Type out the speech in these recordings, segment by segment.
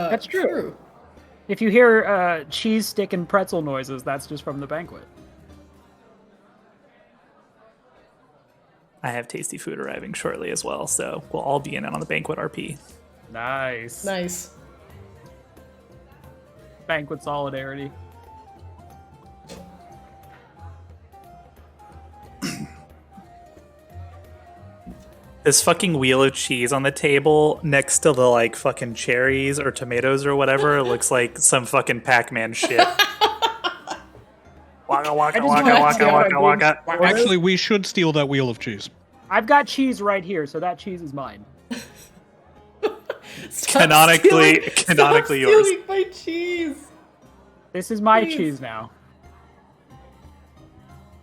That's true. If you hear cheese stick and pretzel noises, that's just from the banquet. I have tasty food arriving shortly as well, so we'll all be in on the banquet RP. Nice. Nice. Banquet solidarity. This fucking wheel of cheese on the table next to the like fucking cherries or tomatoes or whatever looks like some fucking Pac-Man shit. Waka waka waka waka waka waka. Actually, we should steal that wheel of cheese. I've got cheese right here, so that cheese is mine. Canonically yours. Stealing my cheese. This is my cheese now.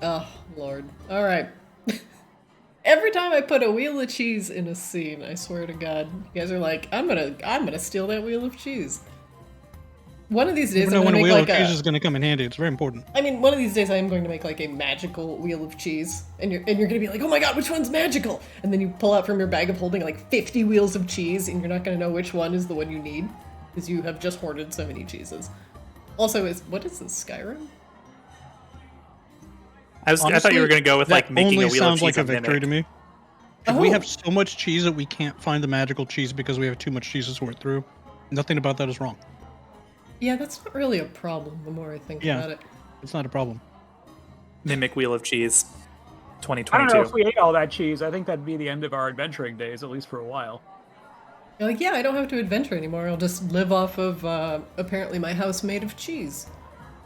Oh, Lord. All right. Every time I put a wheel of cheese in a scene, I swear to God, you guys are like, I'm gonna steal that wheel of cheese. One of these days, I'm gonna make wheel like of cheese is gonna come in handy. It's very important. I mean, one of these days, I am going to make like a magical wheel of cheese, and you're gonna be like, oh my God, which one's magical? And then you pull out from your bag of holding like 50 wheels of cheese, and you're not gonna know which one is the one you need, because you have just hoarded so many cheeses. Also, what is this, Skyrim? I thought you were going to go with like making a wheel of cheese. That only sounds like a victory to me. If we Oh. have so much cheese that we can't find the magical cheese because we have too much cheese to sort through, nothing about that is wrong. Yeah, that's not really a problem the more I think about it. It's not a problem. Mimic wheel of cheese. I 2022. don't know if we ate all that cheese. I think that'd be the end of our adventuring days, at least for a while. You're like, yeah, I don't have to adventure anymore. I'll just live off of, apparently my house made of cheese.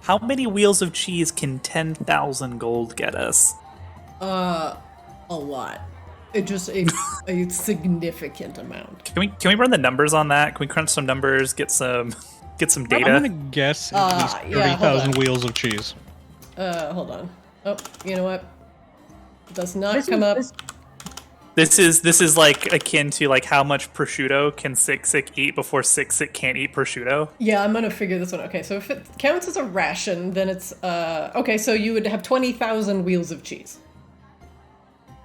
How many wheels of cheese can 10,000 gold get us? A lot. It just a significant amount. Can we run the numbers on that? Can we crunch some numbers, get some data? I'm gonna guess at least yeah, hold 30,000 on. wheels of cheese. Hold on. Oh, you know what? It does not come up. This is like akin to like how much prosciutto can Sick eat before Sick can't eat prosciutto. Yeah, I'm gonna figure this one. Okay, so if it counts as a ration, then it's okay. So you would have 20,000 wheels of cheese.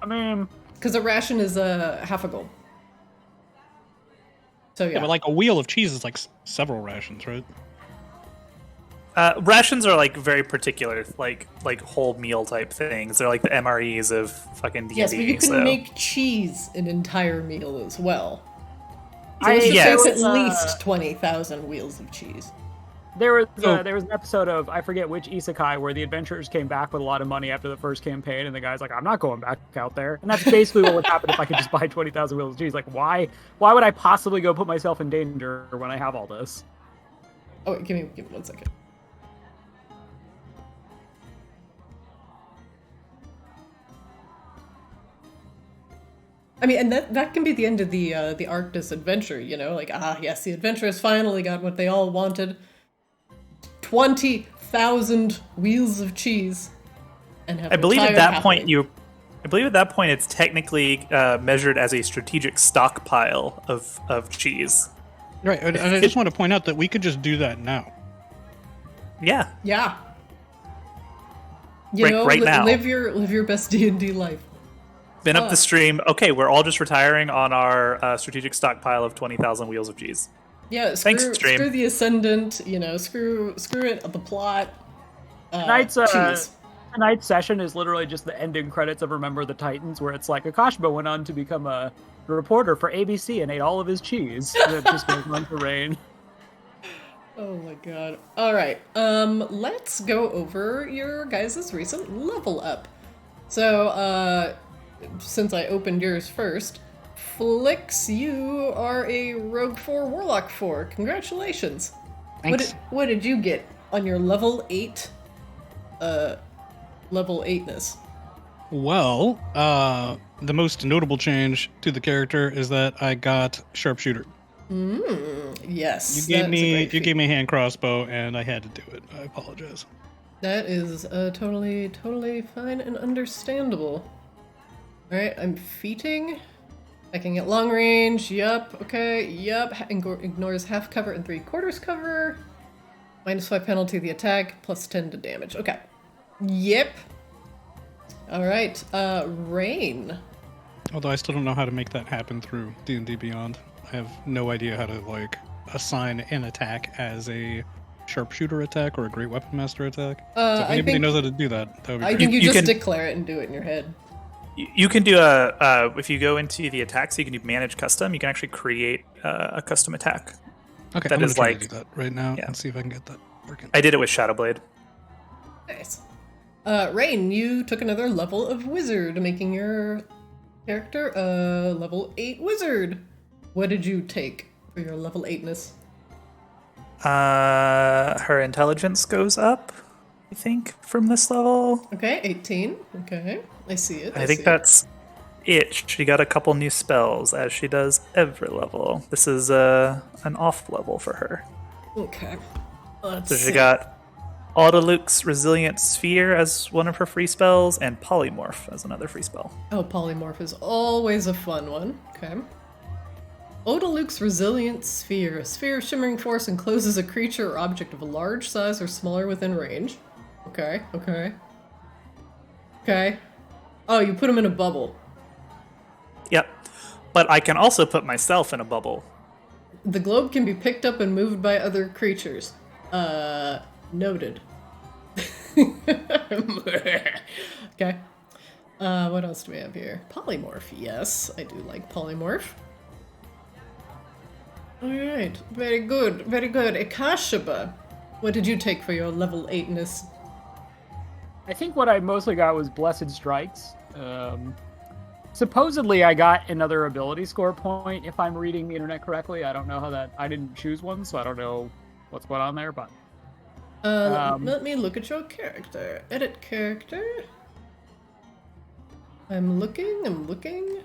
I mean, Because a ration is half a gold. So Yeah, yeah. but like a wheel of cheese is like several rations, right? Rations are like very particular, like whole meal type things. They're like the MREs of fucking D&D. Yes, but you can so. make cheese an entire meal as well. So I- let's just yes. say it's at least 20,000 wheels of cheese. there was So- there was an episode of, I forget which isekai, where the adventurers came back with a lot of money after the first campaign, and the guy's like, I'm not going back out there. And that's basically what would happen if I could just buy 20,000 wheels of cheese. Like, why would I possibly go put myself in danger when I have all this? Oh, wait, give me 1 second. I mean, and that can be the end of the Arctis adventure, you know? Like, yes, the adventurers finally got what they all wanted. 20,000 wheels of cheese. And have I believe at retired that happily. point it's technically measured as a strategic stockpile of cheese. Right, and I just want to point out that we could just do that now. Yeah. Yeah. You know, Right now. live your best D&D life. Spin up the stream. Okay, we're all just retiring on our strategic stockpile of 20,000 wheels of cheese. Yeah, Thanks, stream. screw the Ascendant, you know, screw it, the plot. Tonight's cheese. tonight's session is literally just the ending credits of Remember the Titans, where it's like Akashba went on to become a reporter for ABC and ate all of his cheese. And it just goes on to rain. Oh my god. Alright, let's go over your guys' recent level up. So, since I opened yours first, Flix, you are a Rogue 4 Warlock 4. Congratulations. Thanks. What did you get on your level 8, level 8-ness? Well, the most notable change to the character is that I got sharpshooter. Yes. You gave that is a me great feat. a hand crossbow, and I had to do it. I apologize. That is totally fine and understandable. Alright, I'm feating. I can get long range. Yup. Okay. Yup. Ignores half cover and 3/4 cover. -5 penalty to the attack. +10 to damage. Okay. Yep. Alright. Rain. Although I still don't know how to make that happen through D&D Beyond. I have no idea how to, like, assign an attack as a sharpshooter attack or a great weapon master attack. So if I anybody think, knows how to do that, that would be I great. think you You just can- declare it and do it in your head. You can do if you go into the attacks, you can do manage custom. You can actually create a custom attack. Okay, that I'm gonna is try like- to do that right now yeah. and see if I can get that working. I did it with Shadowblade. Nice. Rain, you took another level of wizard, making your character a level 8 wizard. What did you take for your level 8ness? Her intelligence goes up, I think, from this level. Okay, 18. Okay, I see it. I think see that's it. She got a couple new spells, as she does every level. This is an off level for her. it. Okay. Let's So she see. got Autoluke's Resilient Sphere as one of her free spells, and Polymorph as another free spell. Oh, polymorph is always a fun one. Okay. Odaluke's Resilient Sphere. A sphere of shimmering force encloses a creature or object of a large size or smaller within range. Okay, okay. Okay. Oh, you put him in a bubble. Yep. But I can also put myself in a bubble. The globe can be picked up and moved by other creatures. Noted. Okay. What else do we have here? Polymorph, yes. I do like polymorph. Alright, very good, very good. Akashaba, what did you take for your level 8ness? I think what I mostly got was Blessed Strikes. Supposedly, I got another ability score point, if I'm reading the internet correctly. I don't know how that... I didn't choose one, so I don't know what's going on there, but... Let me look at your character. Edit character. I'm looking.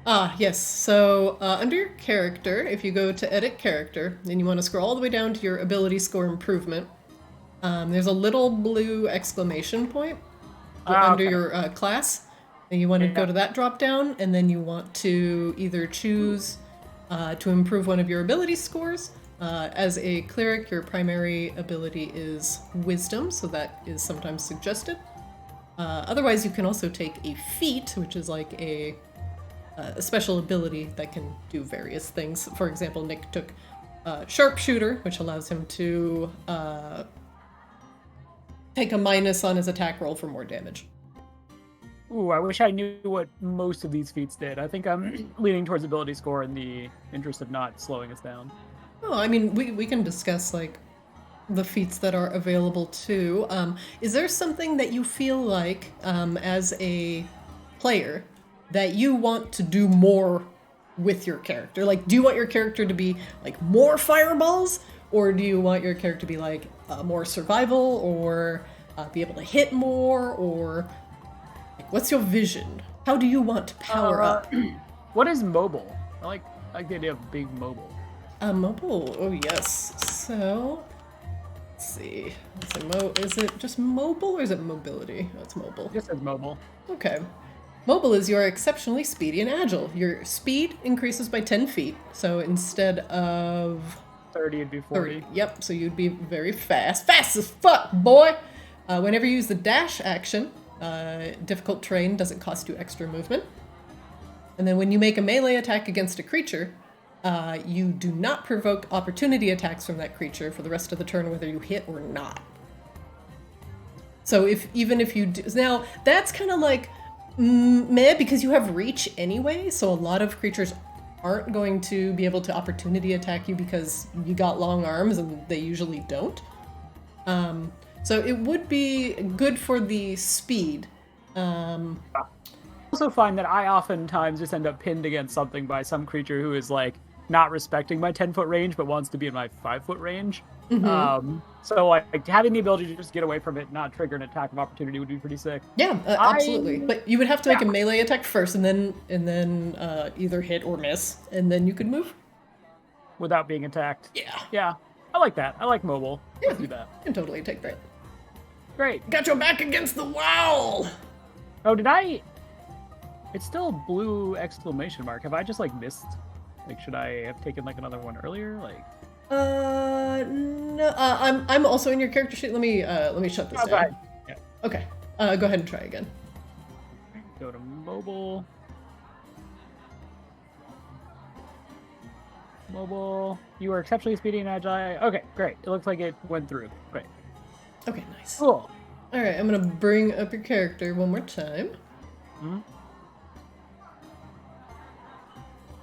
Ah, yes. So, under your character, if you go to edit character, then you want to scroll all the way down to your ability score improvement. There's a little blue exclamation point under okay. your class. And you want to go to that drop down, and then you want to either choose to improve one of your ability scores. As a cleric, your primary ability is wisdom, so that is sometimes suggested. Otherwise, you can also take a feat, which is like a special ability that can do various things. For example, Nick took sharpshooter, which allows him to take a minus on his attack roll for more damage. Ooh, I wish I knew what most of these feats did. I think I'm leaning towards ability score in the interest of not slowing us down. Oh, I mean, we can discuss, like, the feats that are available, too. Is there something that you feel like, as a player, that you want to do more with your character? Like, do you want your character to be, like, more fireballs? Or do you want your character to be, like, more survival? Or be able to hit more? Or, like, what's your vision? How do you want to power up? What is mobile? I like the idea of big mobile. Mobile. Oh, yes. So, let's see. Is it just mobile or is it mobility? Oh, it's mobile. It just says mobile. Okay. Mobile is you're exceptionally speedy and agile. Your speed increases by 10 feet. So instead of 30 would be 40. 30. Yep, so you'd be very fast. Fast as fuck, boy! Whenever you use the dash action, difficult terrain doesn't cost you extra movement. And then when you make a melee attack against a creature, you do not provoke opportunity attacks from that creature for the rest of the turn, whether you hit or not. So even if you do... Now, that's kind of like, meh, because you have reach anyway, so a lot of creatures aren't going to be able to opportunity attack you because you got long arms, and they usually don't. So it would be good for the speed. I also find that I oftentimes just end up pinned against something by some creature who is like not respecting my 10-foot range but wants to be in my 5-foot range. So like having the ability to just get away from it and not trigger an attack of opportunity would be pretty sick. Yeah, absolutely. But you would have to make a melee attack first, and then either hit or miss, and then you could move. Without being attacked. Yeah, Yeah, I like that. I like mobile. Yeah. Let's do that. you can totally take that. Great. Got your back against the wall. Oh, did I? It's still a blue exclamation mark. Have I just like missed? Like, should I have taken like another one earlier? Like. No. I'm also in your character sheet. Let me shut this Oh, down. go ahead. Yeah. Okay. Go ahead and try again. Go to mobile. Mobile. You are exceptionally speedy and agile. Okay, great. It looks like it went through. Great. Okay, nice. Cool. Alright, I'm gonna bring up your character one more time. Hmm?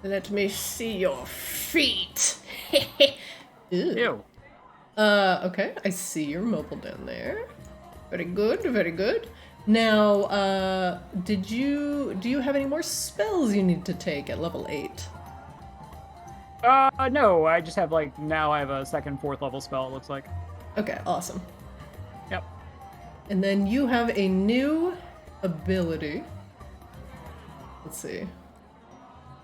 Let me see your feet. Ew. Ew. Okay, I see your mobile down there. Very good, very good. Now, do you have any more spells you need to take at level 8? No, I just have now I have a second, fourth level spell, it looks like. Okay, awesome. Yep. And then you have a new ability. Let's see.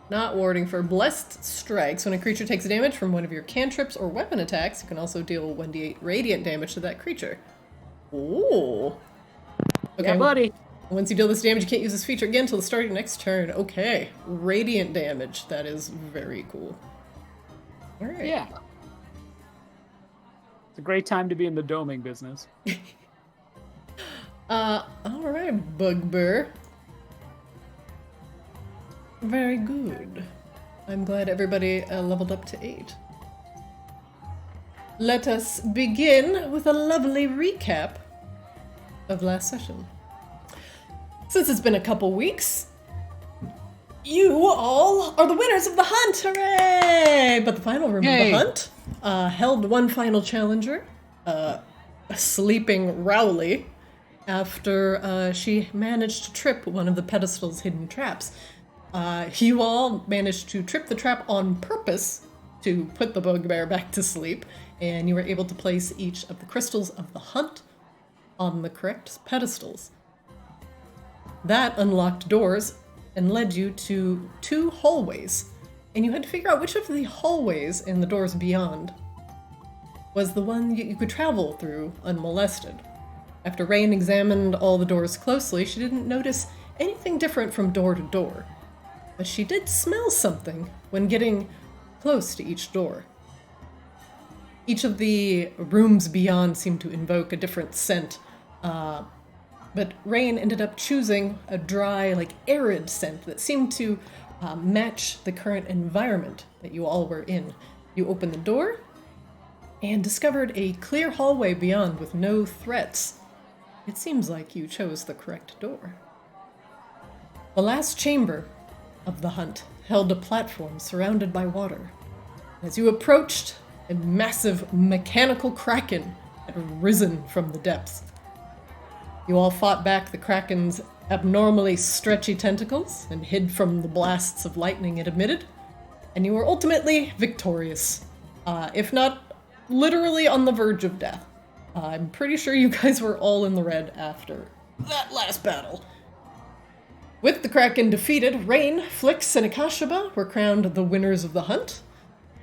Not warding for Blessed Strikes. When a creature takes damage from one of your cantrips or weapon attacks, you can also deal 1d8 radiant damage to that creature. Ooh. Okay, Yeah, buddy. Once you deal this damage, you can't use this feature again until the start of your next turn. Okay. Radiant damage. That is very cool. Alright. Yeah. It's a great time to be in the doming business. Alright, Bugbear. Very good. I'm glad everybody leveled up to 8. Let us begin with a lovely recap of last session. Since it's been a couple weeks, you all are the winners of the hunt! Hooray! But the final room Yay. of the hunt held one final challenger, a sleeping Rowley, after she managed to trip one of the pedestal's hidden traps. You all managed to trip the trap on purpose to put the bugbear back to sleep, and you were able to place each of the crystals of the hunt on the correct pedestals. That unlocked doors and led you to 2 hallways, and you had to figure out which of the hallways and the doors beyond was the one you could travel through unmolested. After Rain examined all the doors closely, she didn't notice anything different from door to door. But she did smell something when getting close to each door. Each of the rooms beyond seemed to invoke a different scent, but Rain ended up choosing a dry, arid scent that seemed to match the current environment that you all were in. You opened the door and discovered a clear hallway beyond with no threats. It seems like you chose the correct door. The last chamber of the hunt held a platform surrounded by water. As you approached, a massive mechanical kraken had risen from the depths. You all fought back the kraken's abnormally stretchy tentacles and hid from the blasts of lightning it emitted, and you were ultimately victorious, if not literally on the verge of death. I'm pretty sure you guys were all in the red after that last battle. With the Kraken defeated, Rain, Flix, and Akashaba were crowned the winners of the hunt,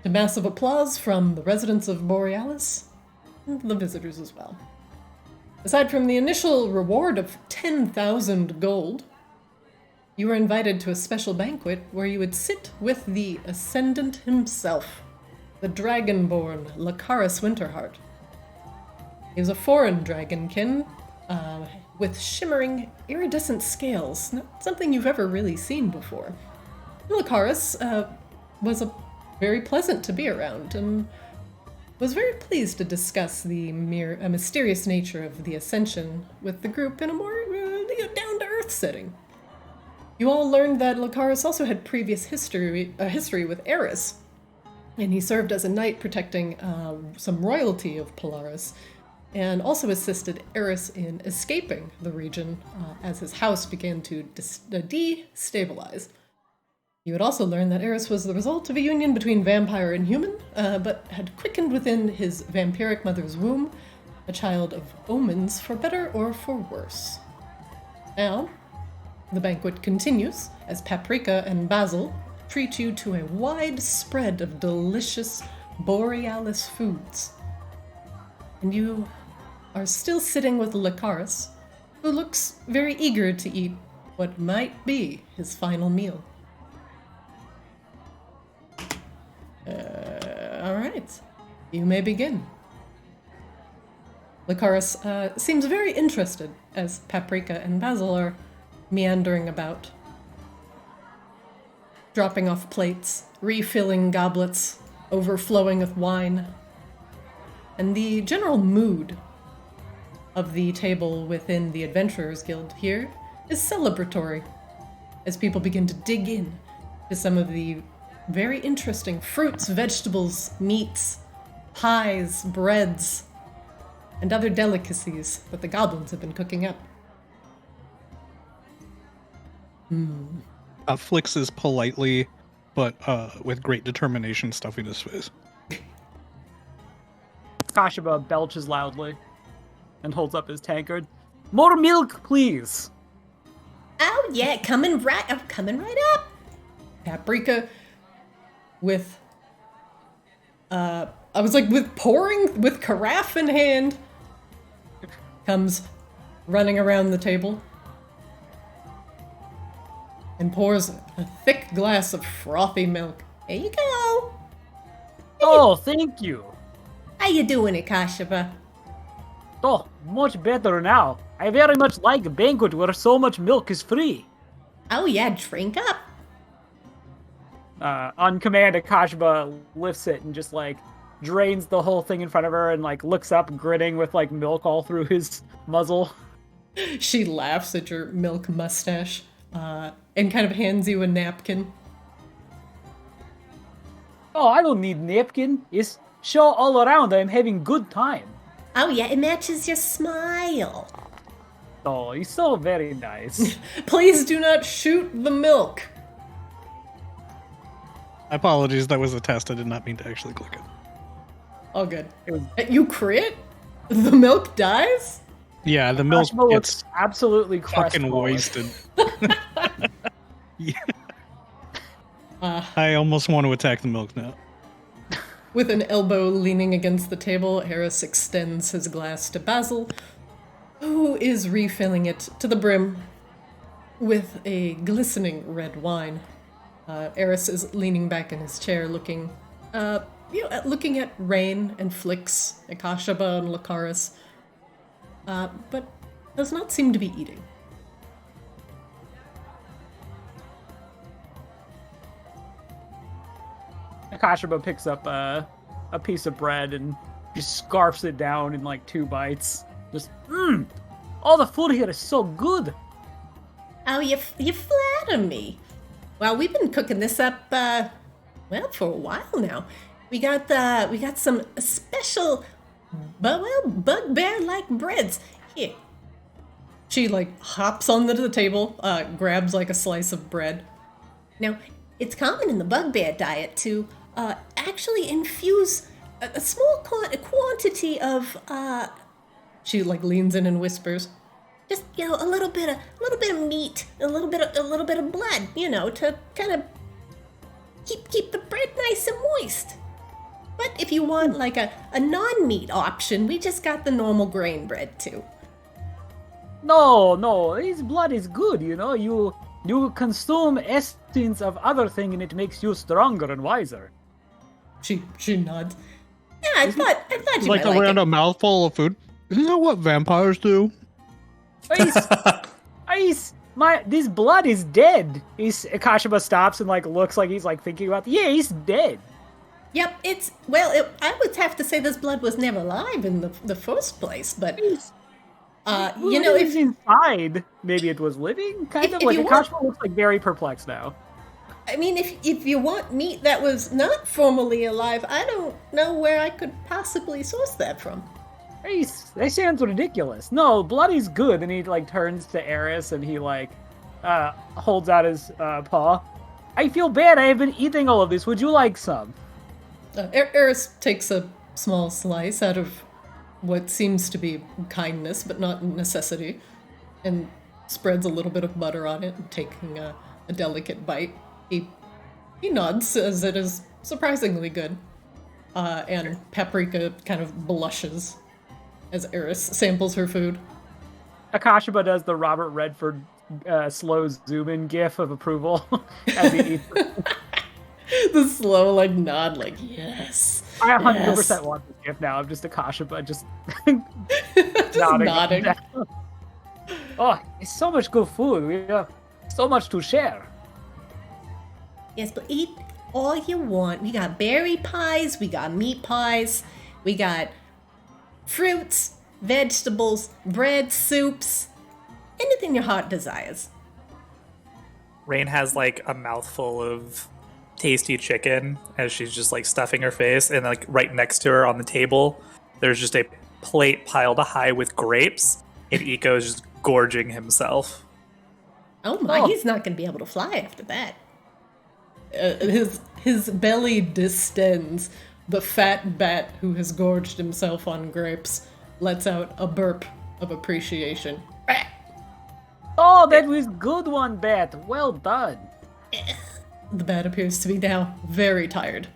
to massive applause from the residents of Borealis, and the visitors as well. Aside from the initial reward of 10,000 gold, you were invited to a special banquet where you would sit with the Ascendant himself, the Dragonborn Lacaris Winterheart. He was a foreign dragonkin, with shimmering, iridescent scales, not something you've ever really seen before. Lacaris was very pleasant to be around, and was very pleased to discuss the mysterious nature of the Ascension with the group in a more down-to-earth setting. You all learned that Lacaris also had previous history with Eris, and he served as a knight protecting some royalty of Polaris, and also assisted Eris in escaping the region as his house began to destabilize. You had also learned that Eris was the result of a union between vampire and human, but had quickened within his vampiric mother's womb a child of omens for better or for worse. Now, the banquet continues as Paprika and Basil treat you to a wide spread of delicious borealis foods. And you are still sitting with Lacaris, who looks very eager to eat what might be his final meal. Alright, you may begin. Lacaris seems very interested as Paprika and Basil are meandering about, dropping off plates, refilling goblets, overflowing with wine. And the general mood of the table within the Adventurers Guild here is celebratory, as people begin to dig in to some of the very interesting fruits, vegetables, meats, pies, breads, and other delicacies that the goblins have been cooking up. Flix is politely, but with great determination, stuffing his face. Kashaba belches loudly and holds up his tankard. More milk, please. Oh yeah, coming right up. Paprika with with carafe in hand, comes running around the table and pours a thick glass of frothy milk. There you go. Oh, thank you. How you doing, Akashaba? Oh, much better now. I very much like a banquet where so much milk is free. Oh yeah, drink up. On command, Akashba lifts it and just like drains the whole thing in front of her and like looks up, grinning with like milk all through his muzzle. She laughs at your milk mustache and kind of hands you a napkin. Oh, I don't need napkin. It's show all around I'm having good time. Oh yeah, it matches your smile. Oh, he's so very nice. Please do not shoot the milk. Apologies, that was a test. I did not mean to actually click it. Oh, good. It was You crit? The milk dies? Yeah, the milk Kashba gets looks absolutely fucking crestfallen. wasted. Yeah. I almost want to attack the milk now. With an elbow leaning against the table, Harris extends his glass to Basil, who is refilling it to the brim with a glistening red wine. Eris is leaning back in his chair, looking at Rain and Flix, Akashaba and Lucaris, but does not seem to be eating. Akashaba picks up a piece of bread and just scarfs it down in like 2 bites. Just, all the food here is so good. Oh, you flatter me. Well, we've been cooking this up, for a while now. We got some special, bugbear-like breads. Here. She, hops onto the table, grabs, a slice of bread. Now, it's common in the bugbear diet to, actually infuse a small quantity of, she, leans in and whispers, just, a little bit of meat, a little bit of blood, to kind of keep the bread nice and moist. But if you want a non-meat option, we just got the normal grain bread too. No, his blood is good, You consume essence of other thing and it makes you stronger and wiser. She nods. Yeah, I thought you Like might like around it. a mouthful of food. Isn't that what vampires do? This blood is dead. Akashaba stops and looks like he's thinking about. Yeah, he's dead. Yep, I would have to say this blood was never alive in the first place, but If inside, maybe it was living. Kind of if you Akashaba looks very perplexed now. I mean, if you want meat that was not formerly alive, I don't know where I could possibly source that from. That sounds ridiculous. No, blood is good. And he turns to Eris and he holds out his paw. I feel bad. I have been eating all of this. Would you like some? Eris takes a small slice out of what seems to be kindness, but not necessity, and spreads a little bit of butter on it, taking a delicate bite. He nods, says it is surprisingly good, and Paprika kind of blushes as Eris samples her food. Akashaba does the Robert Redford slow zoom-in gif of approval as he eats. The slow, nod, yes. I 100% want this gif now. I'm just Akashaba, just nodding. Oh, it's so much good food. We have so much to share. Yes, but all you want. We got berry pies, we got meat pies, we got fruits, vegetables, bread, soups, anything your heart desires. Rain has like a mouthful of tasty chicken as she's just like stuffing her face, and like right next to her on the table, there's just a plate piled high with grapes, and Iko is just gorging himself. Oh my, he's not going to be able to fly after that. His belly distends. The fat bat who has gorged himself on grapes lets out a burp of appreciation. Oh, that was good one, Bat. Well done. The bat appears to be now very tired.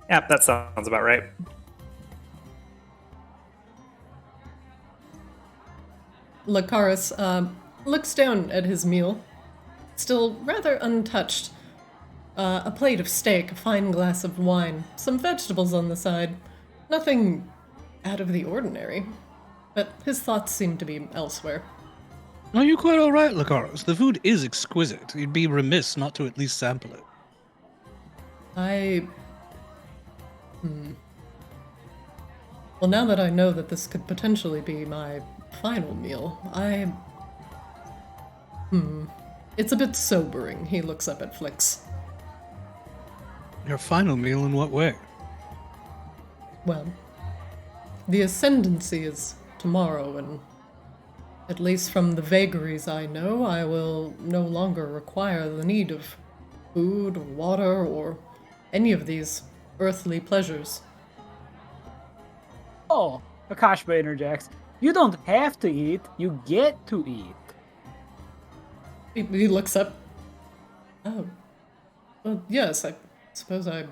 Yeah, that sounds about right. Lucaris looks down at his meal, still rather untouched. A plate of steak, a fine glass of wine, some vegetables on the side. Nothing out of the ordinary. But his thoughts seem to be elsewhere. Are you quite all right, Lucaris? The food is exquisite. You'd be remiss not to at least sample it. Well, now that I know that this could potentially be my final meal, It's a bit sobering. He looks up at Flix. Your final meal in what way? Well, the ascendancy is tomorrow, and at least from the vagaries I know, I will no longer require the need of food, or water, or any of these earthly pleasures. Oh, Akashba interjects. You don't have to eat, you get to eat. He looks up. Oh. Well, yes, I suppose I...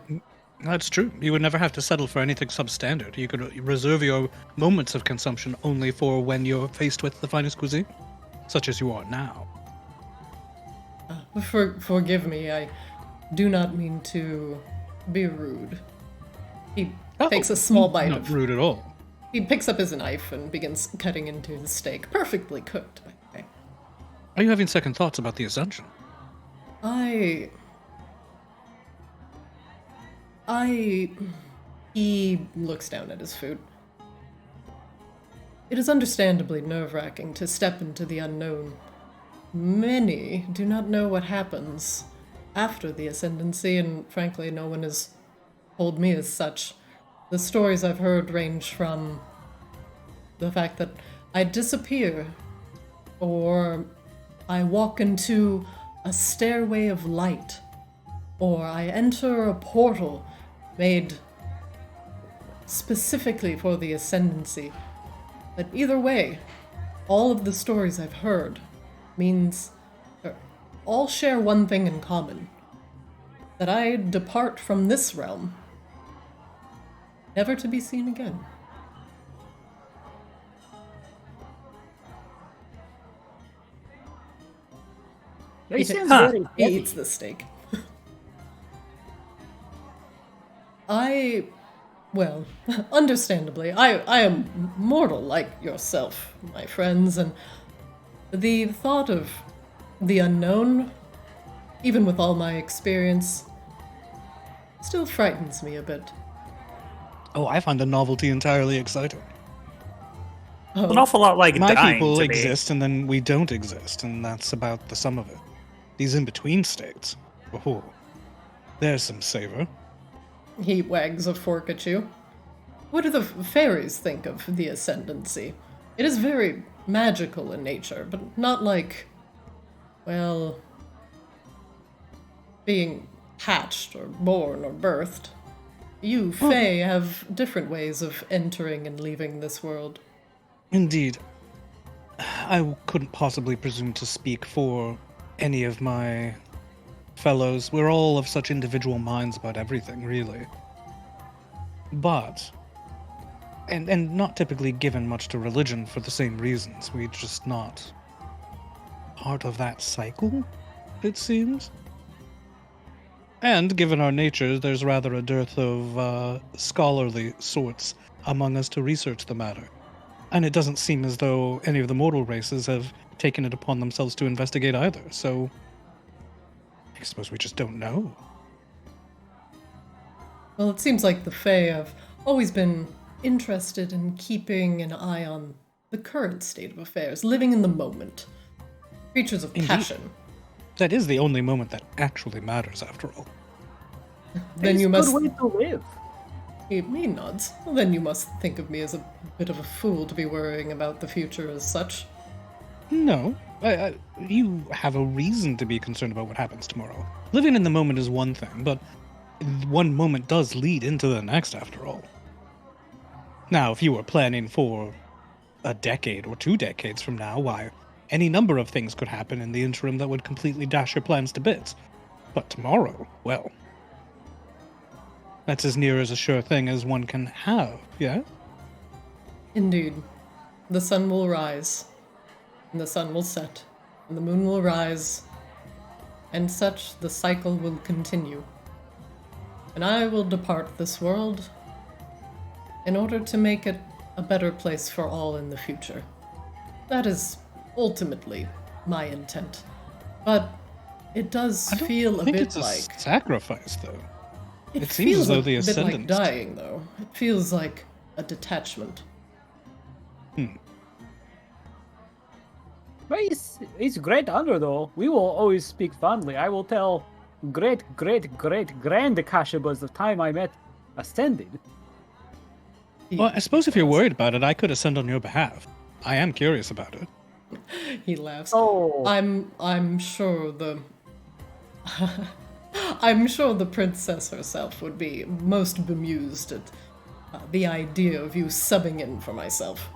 That's true. You would never have to settle for anything substandard. You could reserve your moments of consumption only for when you're faced with the finest cuisine, such as you are now. Forgive me, I do not mean to be rude. He takes a small bite Not of... rude at all. He picks up his knife and begins cutting into the steak. Perfectly cooked, by the way. Are you having second thoughts about the Ascension? He looks down at his food. It is understandably nerve-wracking to step into the unknown. Many do not know what happens after the ascendancy, and frankly, no one has told me as such. The stories I've heard range from the fact that I disappear, or I walk into a stairway of light, or I enter a portal made specifically for the ascendancy. But either way, all of the stories I've heard means all share one thing in common. That I depart from this realm, never to be seen again. He sounds Huh. very He heavy. eats the steak. Well, understandably, I am mortal like yourself, my friends, and the thought of the unknown, even with all my experience, still frightens me a bit. Oh, I find the novelty entirely exciting. An awful lot like My dying people to me. exist, and then we don't exist, and that's about the sum of it. These in-between states. Oh, there's some savor. He wags a fork at you. What do the fairies think of the ascendancy? It is very magical in nature, but not like, well, being hatched or born or birthed. You, Fae, have different ways of entering and leaving this world. Indeed. I couldn't possibly presume to speak for any of my fellows. We're all of such individual minds about everything, really. But, and not typically given much to religion for the same reasons. We're just not part of that cycle, it seems. And given our nature, there's rather a dearth of scholarly sorts among us to research the matter. And it doesn't seem as though any of the mortal races have taken it upon themselves to investigate either, so I suppose we just don't know. Well, it seems like the Fae have always been interested in keeping an eye on the current state of affairs, living in the moment. Creatures of Indeed. passion. That is the only moment that actually matters, after all. Then It's you a must. good way to live. He nods. Well, then you must think of me as a bit of a fool to be worrying about the future as such. No, you have a reason to be concerned about what happens tomorrow. Living in the moment is one thing, but one moment does lead into the next, after all. Now, if you were planning for a decade or 2 decades from now, why, any number of things could happen in the interim that would completely dash your plans to bits. But tomorrow, well, that's as near as a sure thing as one can have, yeah? Indeed. The sun will rise, and the sun will set, and the moon will rise, and such the cycle will continue. And I will depart this world in order to make it a better place for all in the future. That is ultimately my intent. But it does I don't feel a think bit it's a like... sacrifice, though. It seems feels as though a the bit like Ascendants... dying, though. It feels like a detachment. But it's great honor, though. We will always speak fondly. I will tell great grand Kashibas the time I met Ascended. Well, I suppose if you're worried about it, I could ascend on your behalf. I am curious about it. He laughs. Oh, I'm sure the I'm sure the princess herself would be most bemused at the idea of you subbing in for myself.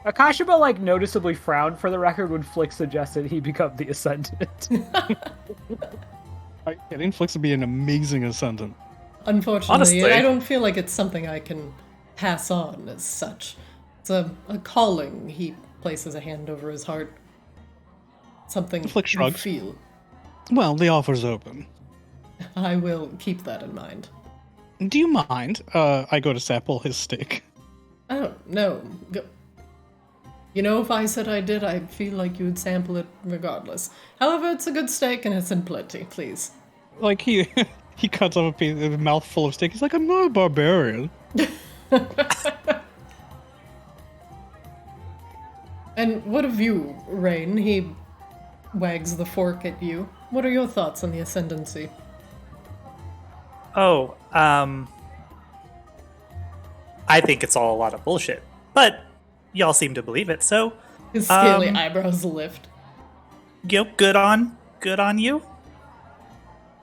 Akashiba, like, noticeably frowned for the record when Flick suggested he become the Ascendant. Are you kidding? Flix would be an amazing ascendant. Unfortunately, Honestly. I don't feel like it's something I can pass on as such. It's a calling. He places a hand over his heart. Something Flick you shrugs. feel. Well, the offer's open. I will keep that in mind. Do you mind? I go to sample his steak. Oh, no. You know, if I said I did, I feel like you would sample it regardless. However, it's a good steak and it's in plenty, please. Like, he he cuts off a mouthful of steak. He's like, I'm not a barbarian. And what of you, Rain? He wags the fork at you. What are your thoughts on the Ascendancy? Oh, I think it's all a lot of bullshit. But y'all seem to believe it, so His scaly eyebrows lift. yep, good on you.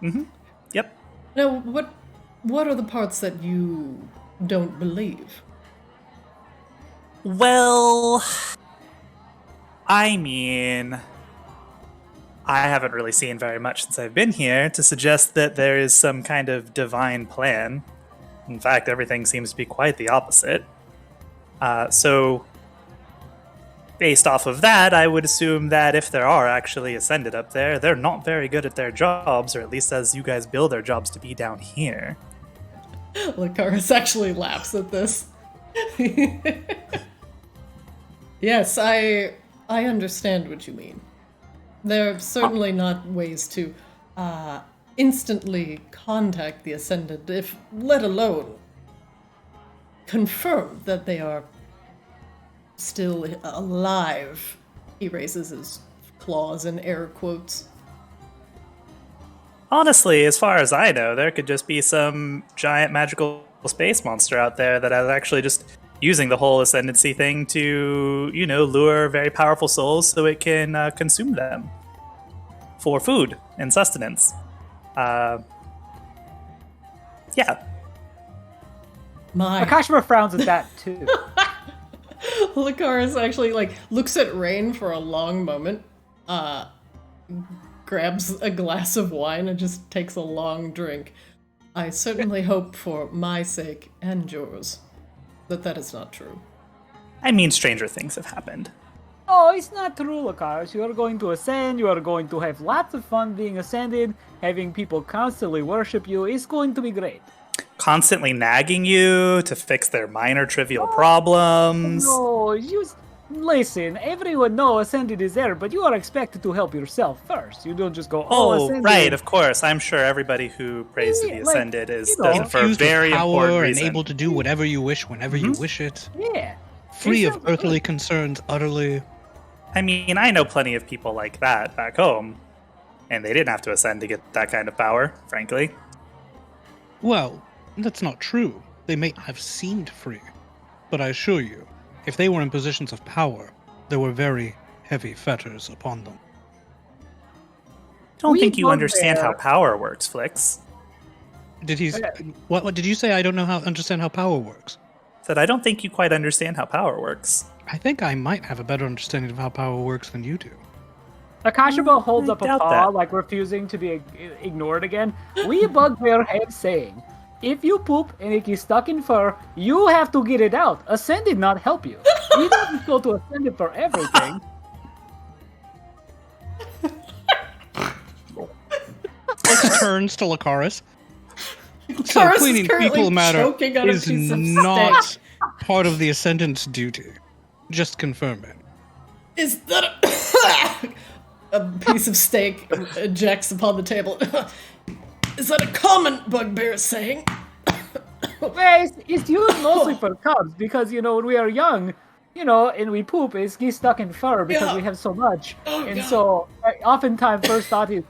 Mm-hmm. Yep. Now, what are the parts that you don't believe? Well, I mean, I haven't really seen very much since I've been here to suggest that there is some kind of divine plan. In fact, everything seems to be quite the opposite. So, based off of that, I would assume that if there are actually Ascended up there, they're not very good at their jobs, or at least as you guys build their jobs to be down here. Lucaris actually laughs at this. Yes, I understand what you mean. There are certainly not ways to instantly contact the Ascended, if let alone confirm that they are still alive. He raises his claws in air quotes. Honestly, as far as I know, there could just be some giant magical space monster out there that is actually just using the whole ascendancy thing to, lure very powerful souls so it can consume them for food and sustenance. Yeah. My Akashiba frowns at that, too. Lucaris actually looks at Rain for a long moment, grabs a glass of wine and just takes a long drink. I certainly hope for my sake and yours that is not true. I mean, stranger things have happened. Oh, it's not true, Lucaris. You are going to ascend, you are going to have lots of fun being ascended, having people constantly worship you. It's going to be great. Constantly nagging you to fix their minor trivial problems. No, Listen, everyone knows Ascended is there, but you are expected to help yourself first. You don't just go, Oh, Ascended. right, of course. I'm sure everybody who prays to Yeah, the like, Ascended is you know, does it for a Infused with very important power and reason. able to do whatever you wish whenever you wish it. Yeah. Free of sounds good. earthly concerns utterly. I mean, I know plenty of people like that back home, and they didn't have to ascend to get that kind of power, frankly. Well, that's not true. They may have seemed free. But I assure you, if they were in positions of power, there were very heavy fetters upon them. Don't We think you bugbear- understand how power works, Flix. Did he? Okay. What did you say? I don't understand how power works. Said I don't think you quite understand how power works. I think I might have a better understanding of how power works than you do. Akashaba holds I up a doubt paw, that. like refusing to be ignored again. We bugbear have saying, if you poop and it is stuck in fur, you have to get it out. Ascended not help you. We don't go to Ascended for everything. Flex turns to Lucaris. So Taurus is cleaning currently fecal matter choking on a is piece of not steak. part of the Ascendant's duty. Just confirming. Is that a piece of steak ejects upon the table? Is that a common bugbear saying? Well, it's used mostly for cubs because, when we are young, and we poop, it's get stuck in fur because Yeah. we have so much. Oh, And God. so, oftentimes, first thought is,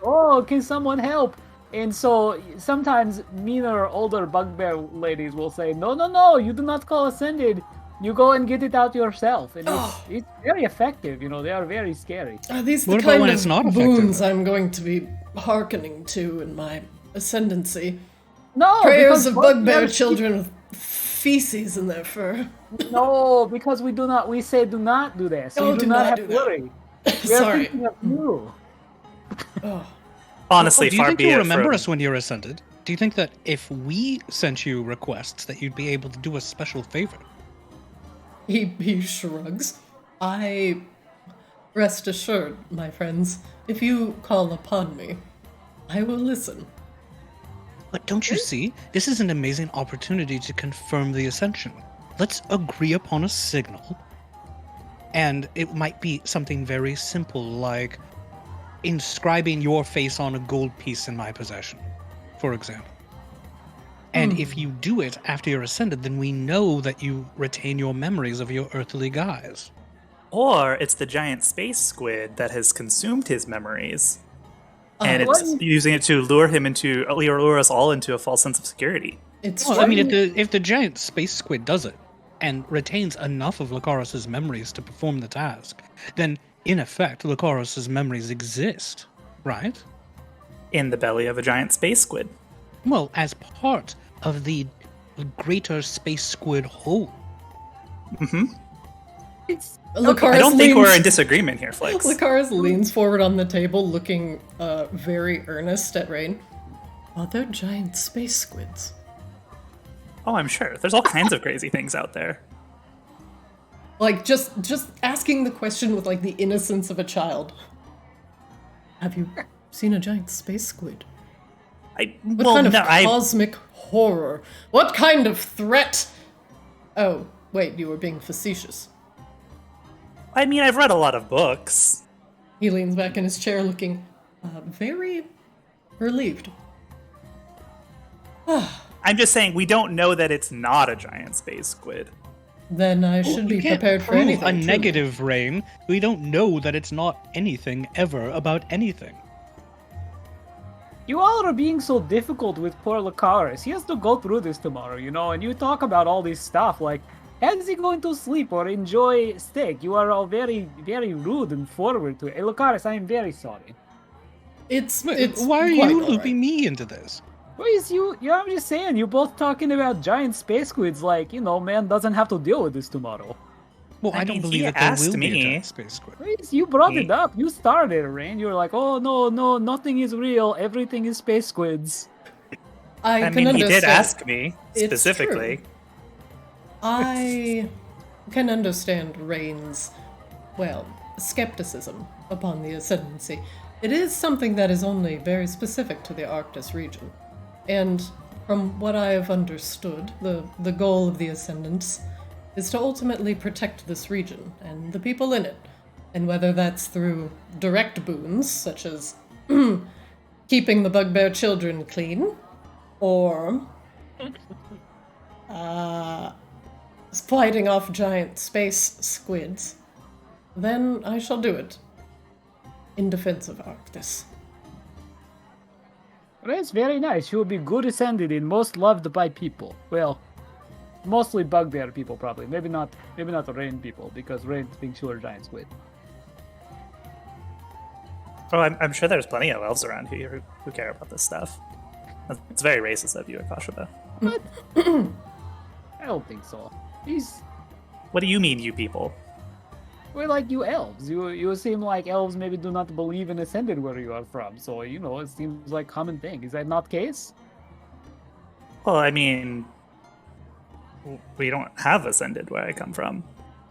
can someone help? And so, sometimes meaner, older bugbear ladies will say, no, you do not call Ascended. You go and get it out yourself. And it's very effective, they are very scary. Are these What the about kind when of it's not effective? boons I'm going to be hearkening to in my ascendancy? No, Prayers because of bugbear bugbears- children with feces in their fur. No, because we say do not do that. So Oh, you do do not not have do to that. worry. We are Sorry. thinking of you. Oh. Honestly, Do you far think be you'll it remember from- us when you're Ascended? Do you think that if we sent you requests that you'd be able to do a special favor? He shrugs. Rest assured, my friends, if you call upon me, I will listen. But don't you see? This is an amazing opportunity to confirm the Ascension. Let's agree upon a signal. And it might be something very simple, like inscribing your face on a gold piece in my possession, for example. And if you do it after you're ascended, then we know that you retain your memories of your earthly guise. Or it's the giant space squid that has consumed his memories. And what? it's using it to lure us all into a false sense of security. It's Well, true. I mean, if the giant space squid does it and retains enough of Lucaris's memories to perform the task, then in effect, Lucaris's memories exist, right? In the belly of a giant space squid. Well, as part of the greater space squid whole. It's Lucaris I don't think leans- we're in disagreement here, Flix. Lucaris leans forward on the table, looking very earnest at Rain. Oh, they're giant space squids. Oh, I'm sure. There's all kinds of crazy things out there. Like, just asking the question with, like, the innocence of a child. Have you seen a giant space squid? What kind of cosmic horror? What kind of threat? Oh, wait, you were being facetious. I mean, I've read a lot of books. He leans back in his chair looking very relieved. I'm just saying we don't know that it's not a giant space squid. Then I should be You can't prepared for prove anything. a truly. negative, Rain. We don't know that it's not anything ever about anything. You all are being so difficult with poor Lucaris. He has to go through this tomorrow, and you talk about all this stuff like, how's he going to sleep or enjoy steak? You are all very, very rude and forward to it. Hey, Lucaris, I am very sorry. It's Why are quite you all right. looping me into this? Please, I'm just saying, you both talking about giant space squids like, man doesn't have to deal with this tomorrow. Well, I I don't mean, believe he that there asked will be a me. giant space squid. Please, you brought it up. You started it, Rain. You were like, oh, no, nothing is real. Everything is space squids. I I can mean, he understand. did ask me It's specifically. true. I can understand Rain's, skepticism upon the ascendancy. It is something that is only very specific to the Arctis region. And from what I have understood, the goal of the ascendants is to ultimately protect this region and the people in it. And whether that's through direct boons, such as keeping the bugbear children clean, or fighting off giant space squids, then I shall do it. In defense of Arctis. That's very nice. You will be good ascended and most loved by people. Well, mostly bugbear people, probably. Maybe not the rain people, because rain thinks you are a giant squid. Oh, I'm sure there's plenty of elves around here who care about this stuff. It's very racist of you, Akasha, though. I don't think so. These, What do you mean, you people? we're like you elves. You seem like elves maybe do not believe in ascended where you are from. So, it seems like common thing. Is that not the case? Well, I mean, we don't have ascended where I come from.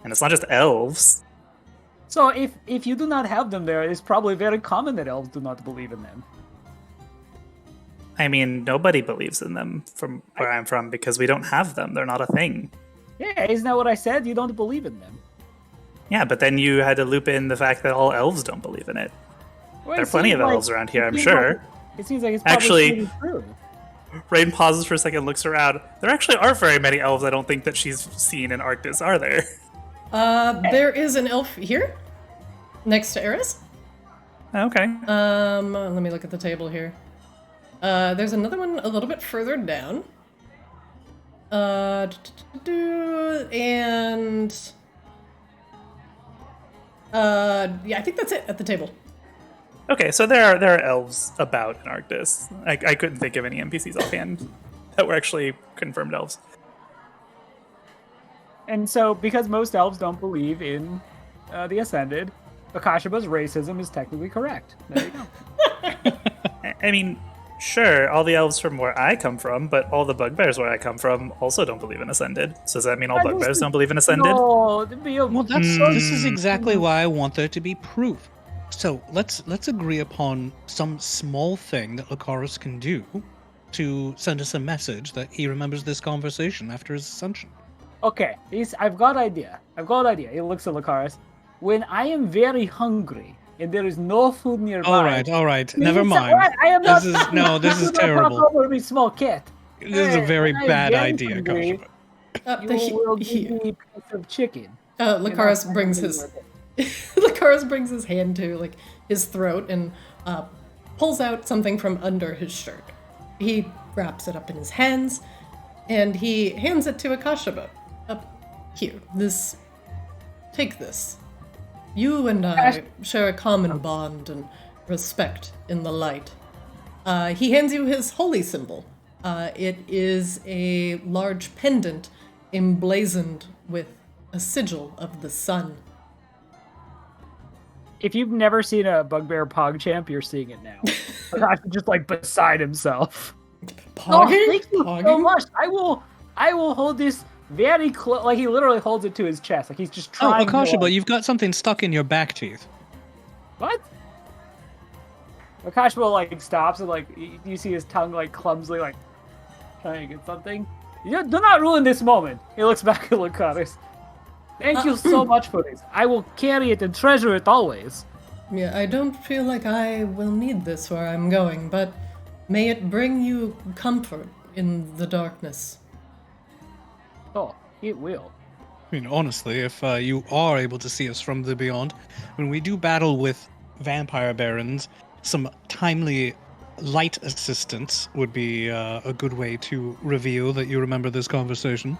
And it's not just elves. So if you do not have them there, it's probably very common that elves do not believe in them. I mean, nobody believes in them from where I'm from because we don't have them. They're not a thing. Yeah, isn't that what I said? You don't believe in them. Yeah, but then you had to loop in the fact that all elves don't believe in it. Well, There are it plenty seems of like- elves around here, it I'm seems sure. like- it seems like it's probably Actually- true. Rain pauses for a second, looks around. There actually aren't very many elves I don't think that she's seen in Arctis, are there? There is an elf here, next to Eris. Okay. Let me look at the table here. There's another one a little bit further down. And yeah, I think that's it at the table. Okay, so there are elves about in Arctis. I couldn't think of any NPCs offhand that were actually confirmed elves. And so, because most elves don't believe in the Ascended, Akashaba's racism is technically correct. There you go. I mean, sure, all the elves from where I come from, but all the bugbears where I come from also don't believe in Ascended. So does that mean all I bugbears just- don't believe in Ascended? No, it'd be a- Well, this is exactly why I want there to be proof. So let's agree upon some small thing that Lucaris can do to send us a message that he remembers this conversation after his ascension. Okay, I've got idea. He looks at Lucaris. When I am very hungry and there is no food nearby. All right. you Never say, mind. "What? I am not. This is Do not talk terrible. over me, small cat. This is a Hey, very when I am bad very idea, hungry, Kashima. You will give me a piece of chicken. Lucaris And brings I'll his with it. Lucaris brings his hand to like his throat and pulls out something from under his shirt. He wraps it up in his hands, and he hands it to Akashaba. Here, take this. You and I share a common bond and respect in the light. He hands you his holy symbol. It is a large pendant emblazoned with a sigil of the sun. If you've never seen a Bugbear Pogchamp, you're seeing it now. Akasha just like beside himself. Oh, thank you so Pogging? much. I will hold this very close. Like he literally holds it to his chest. Like he's just Oh, trying. Akasha, to, but like, you've got something stuck in your back teeth. What? Akasha like stops and like you see his tongue like clumsily like trying to get something. Do not ruin this moment. He looks back at Lucaris. Thank you so much for this. I will carry it and treasure it always. Yeah, I don't feel like I will need this where I'm going, but may it bring you comfort in the darkness. Oh, it will. I mean, honestly, if you are able to see us from the beyond, when we do battle with vampire barons, some timely light assistance would be a good way to reveal that you remember this conversation.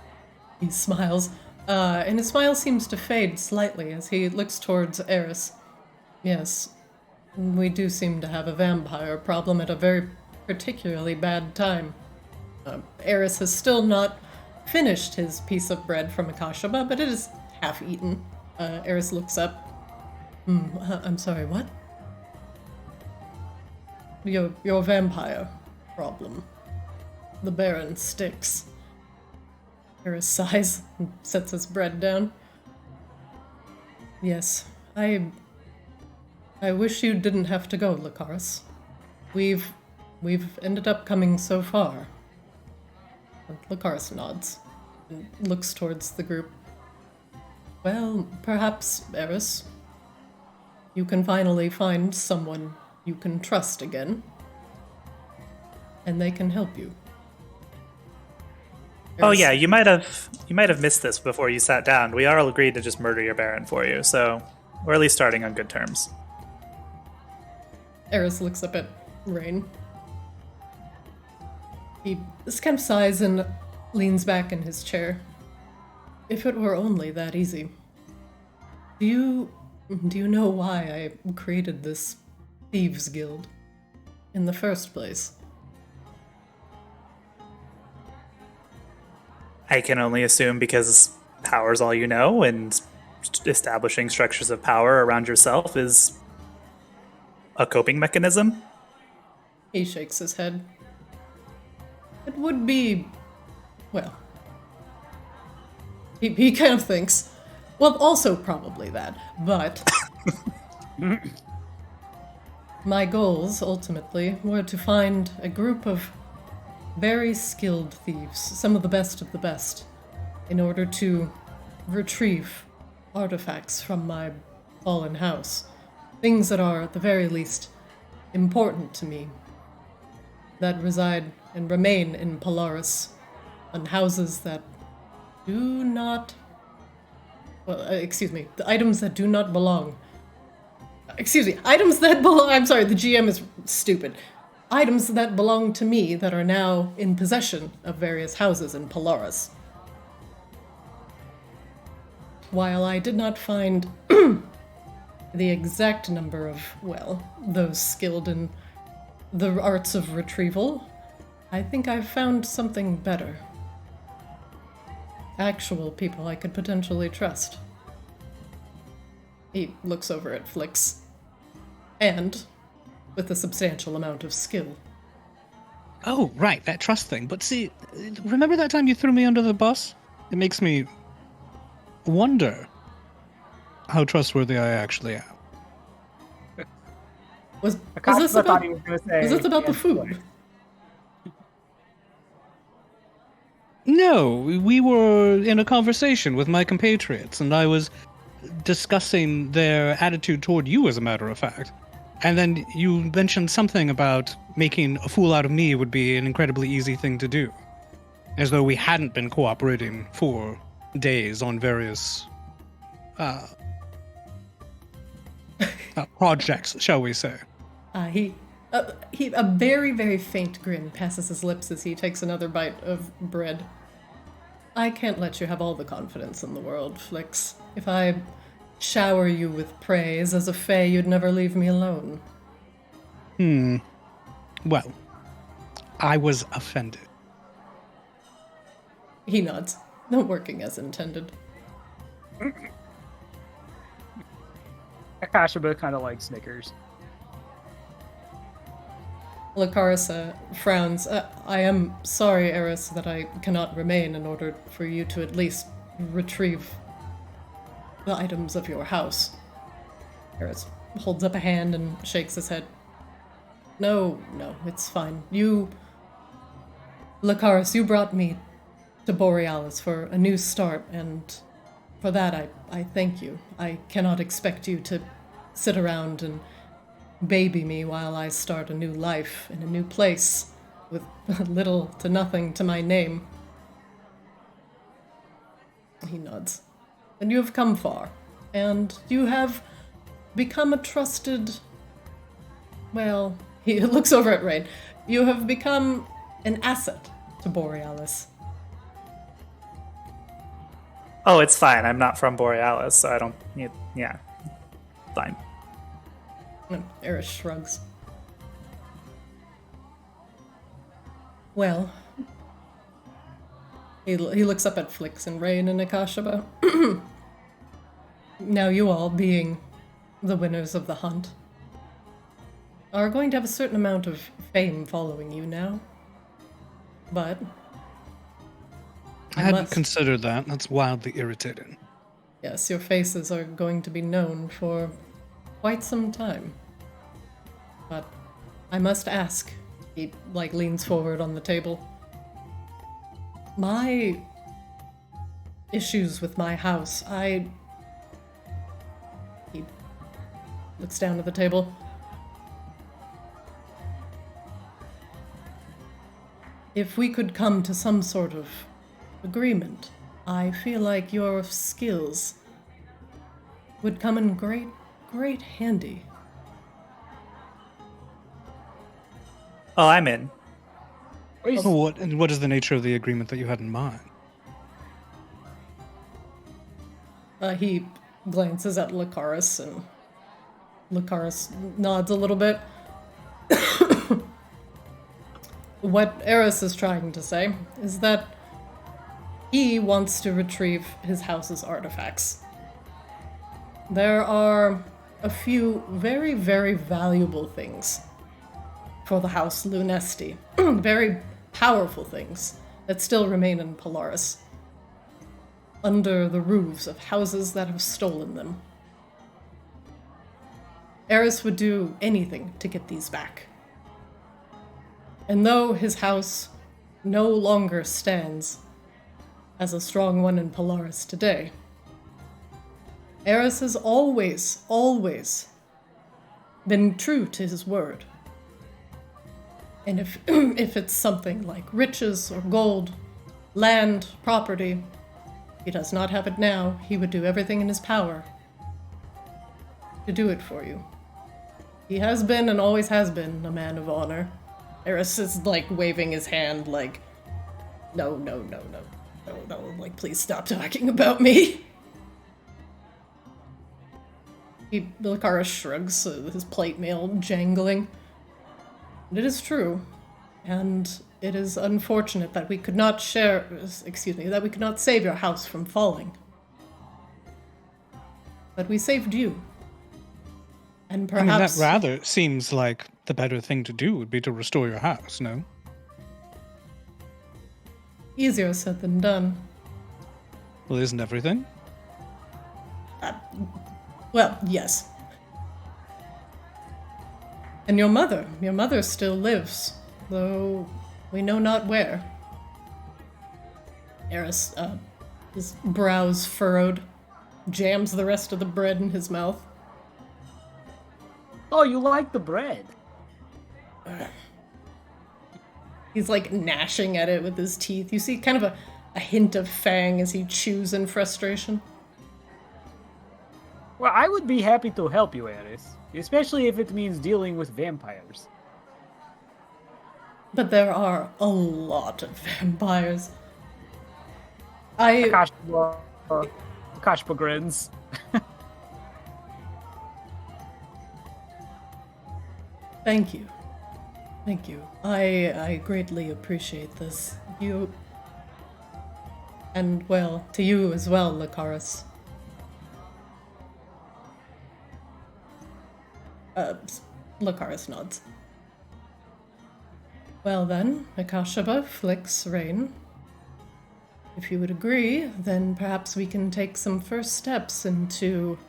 He smiles, and his smile seems to fade slightly as he looks towards Eris. Yes, we do seem to have a vampire problem at a very particularly bad time. Eris has still not finished his piece of bread from Akashaba, but it is half eaten. Eris looks up. I'm sorry, what? Your vampire problem. The Baron sticks. Eris sighs and sets his bread down. Yes, I wish you didn't have to go, Lucaris. We've ended up coming so far. Lucaris nods and looks towards the group. Well, perhaps, Eris, you can finally find someone you can trust again, and they can help you. Oh Eris- yeah, you might have missed this before you sat down. We all agreed to just murder your baron for you, so we're at least starting on good terms. Eris looks up at Rain. He kind of sighs and leans back in his chair. If it were only that easy. Do you know why I created this thieves guild in the first place? I can only assume because power's all you know, and establishing structures of power around yourself is a coping mechanism. He shakes his head. It would be, well, he kind of thinks, well, also probably that, but my goals, ultimately, were to find a group of very skilled thieves, some of the best, in order to retrieve artifacts from my fallen house. Things that are, at the very least, important to me, that reside and remain in Polaris, on houses that do not... Well, excuse me, the items that do not belong. Excuse me, items that belong... I'm sorry, the GM is stupid. Items that belong to me that are now in possession of various houses in Polaris. While I did not find the exact number of, well, those skilled in the arts of retrieval, I think I've found something better. Actual people I could potentially trust. He looks over at Flix. And with a substantial amount of skill. Oh, right, that trust thing. But see, remember that time you threw me under the bus? It makes me wonder how trustworthy I actually am. Was Akash this thought about, he was going to say. was this about the yes, food? No, we were in a conversation with my compatriots, and I was discussing their attitude toward you, as a matter of fact. And then you mentioned something about making a fool out of me would be an incredibly easy thing to do. As though we hadn't been cooperating for days on various projects, shall we say. He a very, very faint grin passes his lips as he takes another bite of bread. I can't let you have all the confidence in the world, Flix. If I shower you with praise as a fae, you'd never leave me alone. Well, I was offended. He nods, not working as intended. Akashaba kind of like Snickers. Lacarissa frowns. I am sorry, Eris, that I cannot remain in order for you to at least retrieve the items of your house. Eris holds up a hand and shakes his head. No, it's fine. Lacaris, you brought me to Borealis for a new start, and for that I thank you. I cannot expect you to sit around and baby me while I start a new life in a new place with little to nothing to my name. He nods. And you have come far, and you have become a trusted... Well, he looks over at Rain. You have become an asset to Borealis. Oh, it's fine. I'm not from Borealis, so I don't... Yeah. Fine. Eris shrugs. Well, he looks up at Flix and Rain and Akashaba. Now you all, being the winners of the hunt, are going to have a certain amount of fame following you now. But I hadn't considered that. That's wildly irritating. yes, your faces are going to be known for quite some time. But I must ask, he leans forward on the table. My issues with my house, I looks down at the table. If we could come to some sort of agreement, I feel like your skills would come in great handy. Oh, I'm in. What is the nature of the agreement that you had in mind? He glances at Lucaris, and Lucaris nods a little bit. What Eris is trying to say is that he wants to retrieve his house's artifacts. There are a few very, very valuable things for the House Lunesti. Very powerful things that still remain in Polaris, under the roofs of houses that have stolen them. Eris would do anything to get these back. And though his house no longer stands as a strong one in Polaris today, Eris has always been true to his word. And if it's something like riches or gold, land, property, he does not have it now, he would do everything in his power to do it for you. He has been and always has been a man of honor. Eris is like waving his hand like, no, like please stop talking about me. Lucaris shrugs, his plate mail jangling. It is true, and it is unfortunate that we could not that we could not save your house from falling. But we saved you. And perhaps... I mean, that rather seems like the better thing to do would be to restore your house, no? Easier said than done. Well, isn't everything? Well, yes. And your mother still lives, though we know not where. Eris, his brows furrowed, jams the rest of the bread in his mouth. Oh, you like the bread? He's like gnashing at it with his teeth. You see kind of a hint of fang as he chews in frustration. Well, I would be happy to help you, Eris. Especially if it means dealing with vampires. But there are a lot of vampires. Akashpa grins. Thank you. Thank you. I greatly appreciate this. You... And, well, to you as well, Lucaris. Lucaris nods. Well then, Akashaba flicks Rain. If you would agree, then perhaps we can take some first steps into,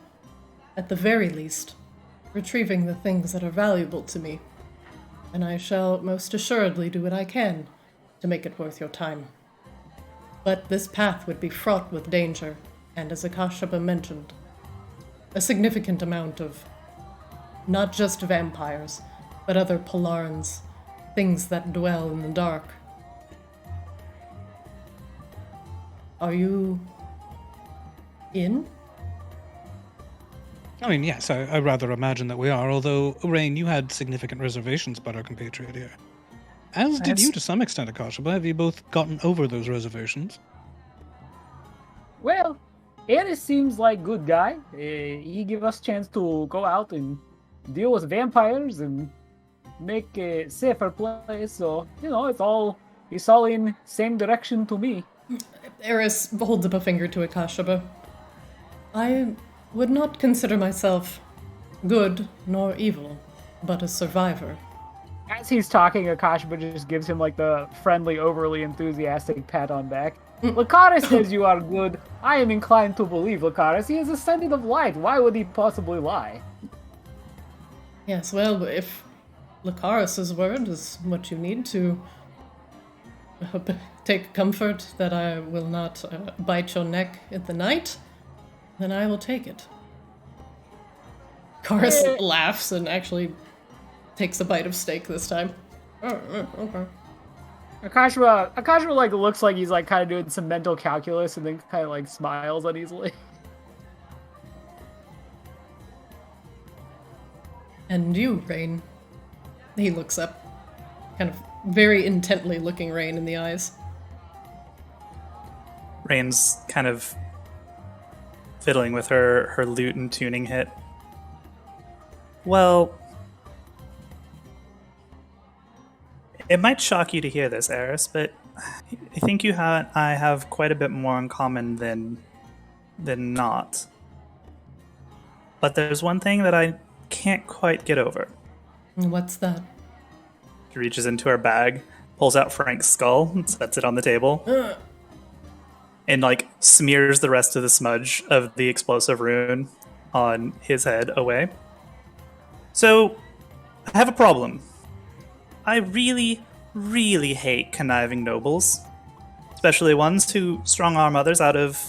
at the very least, retrieving the things that are valuable to me. And I shall most assuredly do what I can to make it worth your time. But this path would be fraught with danger, and as Akashaba mentioned, a significant amount of not just vampires, but other Polarans, things that dwell in the dark. Are you in? I mean, yes, I rather imagine that we are, although, Rain, you had significant reservations about our compatriot here. As did you to some extent, Akashaba. Have you both gotten over those reservations? Well, Eris seems like good guy. He give us chance to go out and deal with vampires and make a safer place. So, it's all in same direction to me. Eris holds up a finger to Akashaba. I would not consider myself good nor evil, but a survivor. As he's talking, Akashaba just gives him like the friendly, overly enthusiastic pat on back. Lucaris says you are good. I am inclined to believe Lucaris. He is ascendant of light. Why would he possibly lie? Yes, well, if Lucaris's word is what you need to take comfort that I will not bite your neck in the night, then I will take it. Chorus laughs and actually takes a bite of steak this time. Oh, okay. Akashima like looks like he's like kind of doing some mental calculus and then kind of like smiles uneasily. And you, Rain. He looks up, kind of very intently looking Rain in the eyes. Rain's kind of fiddling with her lute and tuning hit. Well, it might shock you to hear this, Eris, but I think I have quite a bit more in common than not. But there's one thing that I can't quite get over. What's that? She reaches into her bag, pulls out Frank's skull, and sets it on the table, and like smears the rest of the smudge of the explosive rune on his head away. So, I have a problem. I really, really hate conniving nobles, especially ones who strong-arm others out of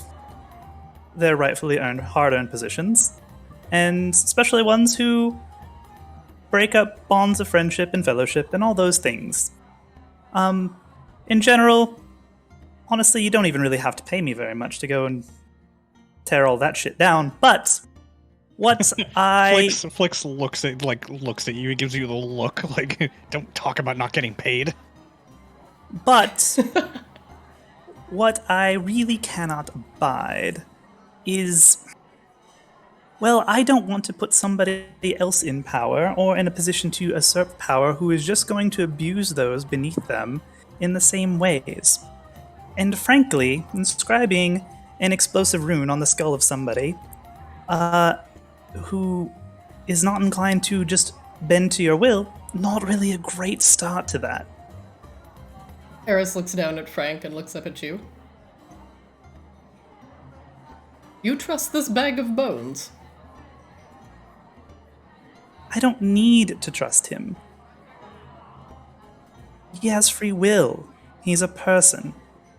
their rightfully hard-earned positions, and especially ones who break up bonds of friendship and fellowship and all those things. In general, honestly, you don't even really have to pay me very much to go and tear all that shit down, but what Flix looks at you and gives you the look like, don't talk about not getting paid. But what I really cannot abide is, well, I don't want to put somebody else in power or in a position to usurp power who is just going to abuse those beneath them in the same ways. And frankly, inscribing an explosive rune on the skull of somebody who is not inclined to just bend to your will, not really a great start to that. Eris looks down at Frank and looks up at you. You trust this bag of bones? I don't need to trust him. He has free will. He's a person.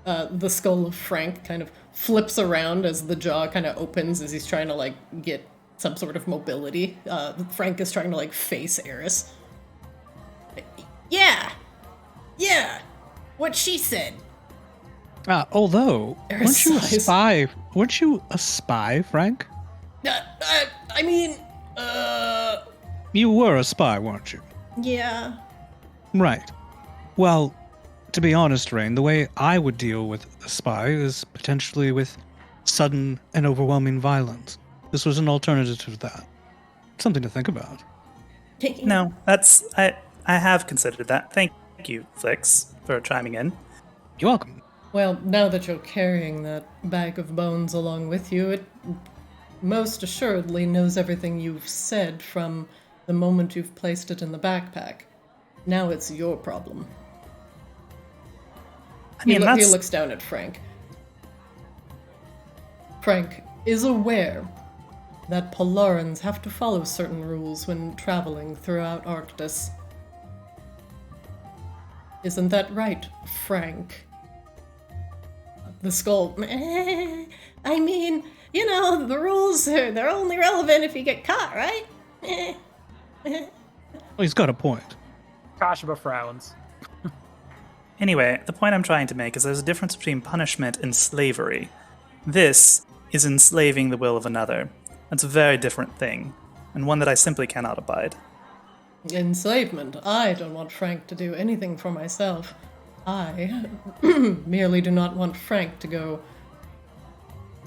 The skull of Frank kind of flips around as the jaw kind of opens as he's trying to, like, get some sort of mobility. Frank is trying to, like, face Eris. Yeah! What she said. Although, Eris weren't you a sighs. spy? Weren't you a spy, Frank? I mean, You were a spy, weren't you? yeah. Right. Well, to be honest, Rain, the way I would deal with a spy is potentially with sudden and overwhelming violence. This was an alternative to that. Something to think about. No, I have considered that. Thank you, Flix, for chiming in. You're welcome. Well, now that you're carrying that bag of bones along with you, it most assuredly knows everything you've said from the moment you've placed it in the backpack. Now it's your problem. I mean, He looks down at Frank. Frank is aware that Polarans have to follow certain rules when traveling throughout Arctis. Isn't that right, Frank? The skull. I mean, you know, the rules, they're only relevant if you get caught, right? Well, he's got a point. Kashima frowns. Anyway, the point I'm trying to make is there's a difference between punishment and slavery. This is enslaving the will of another. That's a very different thing, and one that I simply cannot abide. Enslavement. I don't want Frank to do anything for myself. I merely do not want Frank to go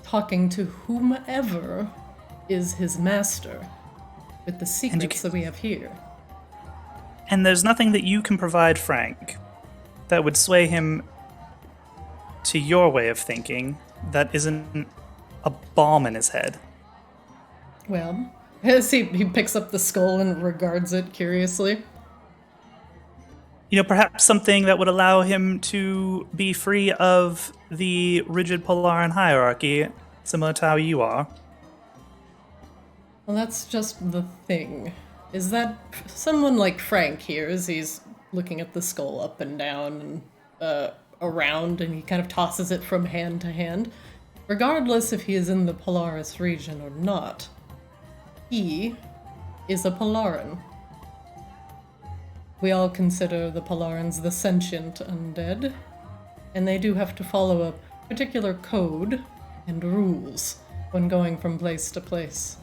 talking to whomever is his master with the secrets that we have here. And there's nothing that you can provide Frank that would sway him to your way of thinking that isn't a bomb in his head. Well, as he picks up the skull and regards it curiously. You know, perhaps something that would allow him to be free of the rigid Polaran hierarchy, similar to how you are. Well, that's just the thing. Is that someone like Frank here, as he's looking at the skull up and down and around, and he kind of tosses it from hand to hand, regardless if he is in the Polaris region or not, he is a Polaran. We all consider the Polarans the sentient undead, and they do have to follow a particular code and rules when going from place to place.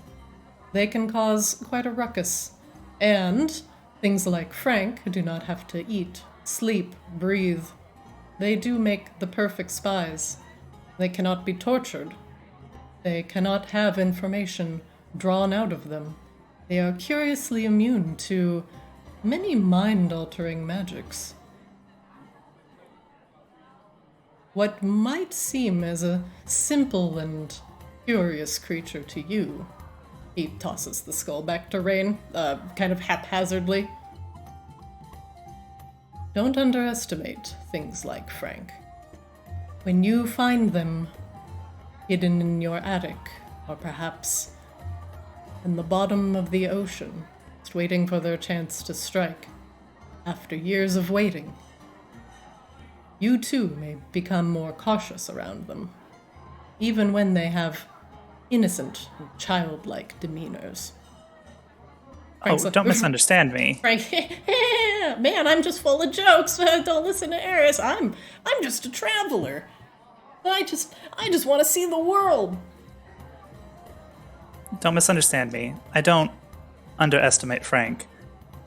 They can cause quite a ruckus, and things like Frank do not have to eat, sleep, breathe. They do make the perfect spies. They cannot be tortured. They cannot have information drawn out of them. They are curiously immune to many mind-altering magics. What might seem as a simple and curious creature to you, he tosses the skull back to Rain, kind of haphazardly. Don't underestimate things like Frank. When you find them hidden in your attic, or perhaps in the bottom of the ocean, just waiting for their chance to strike, after years of waiting, you too may become more cautious around them, even when they have innocent and childlike demeanors. Frank's Oh, don't misunderstand me. Frank, man, I'm just full of jokes. Don't listen to Eris. I'm just a traveler. I just want to see the world. Don't misunderstand me. I don't underestimate Frank.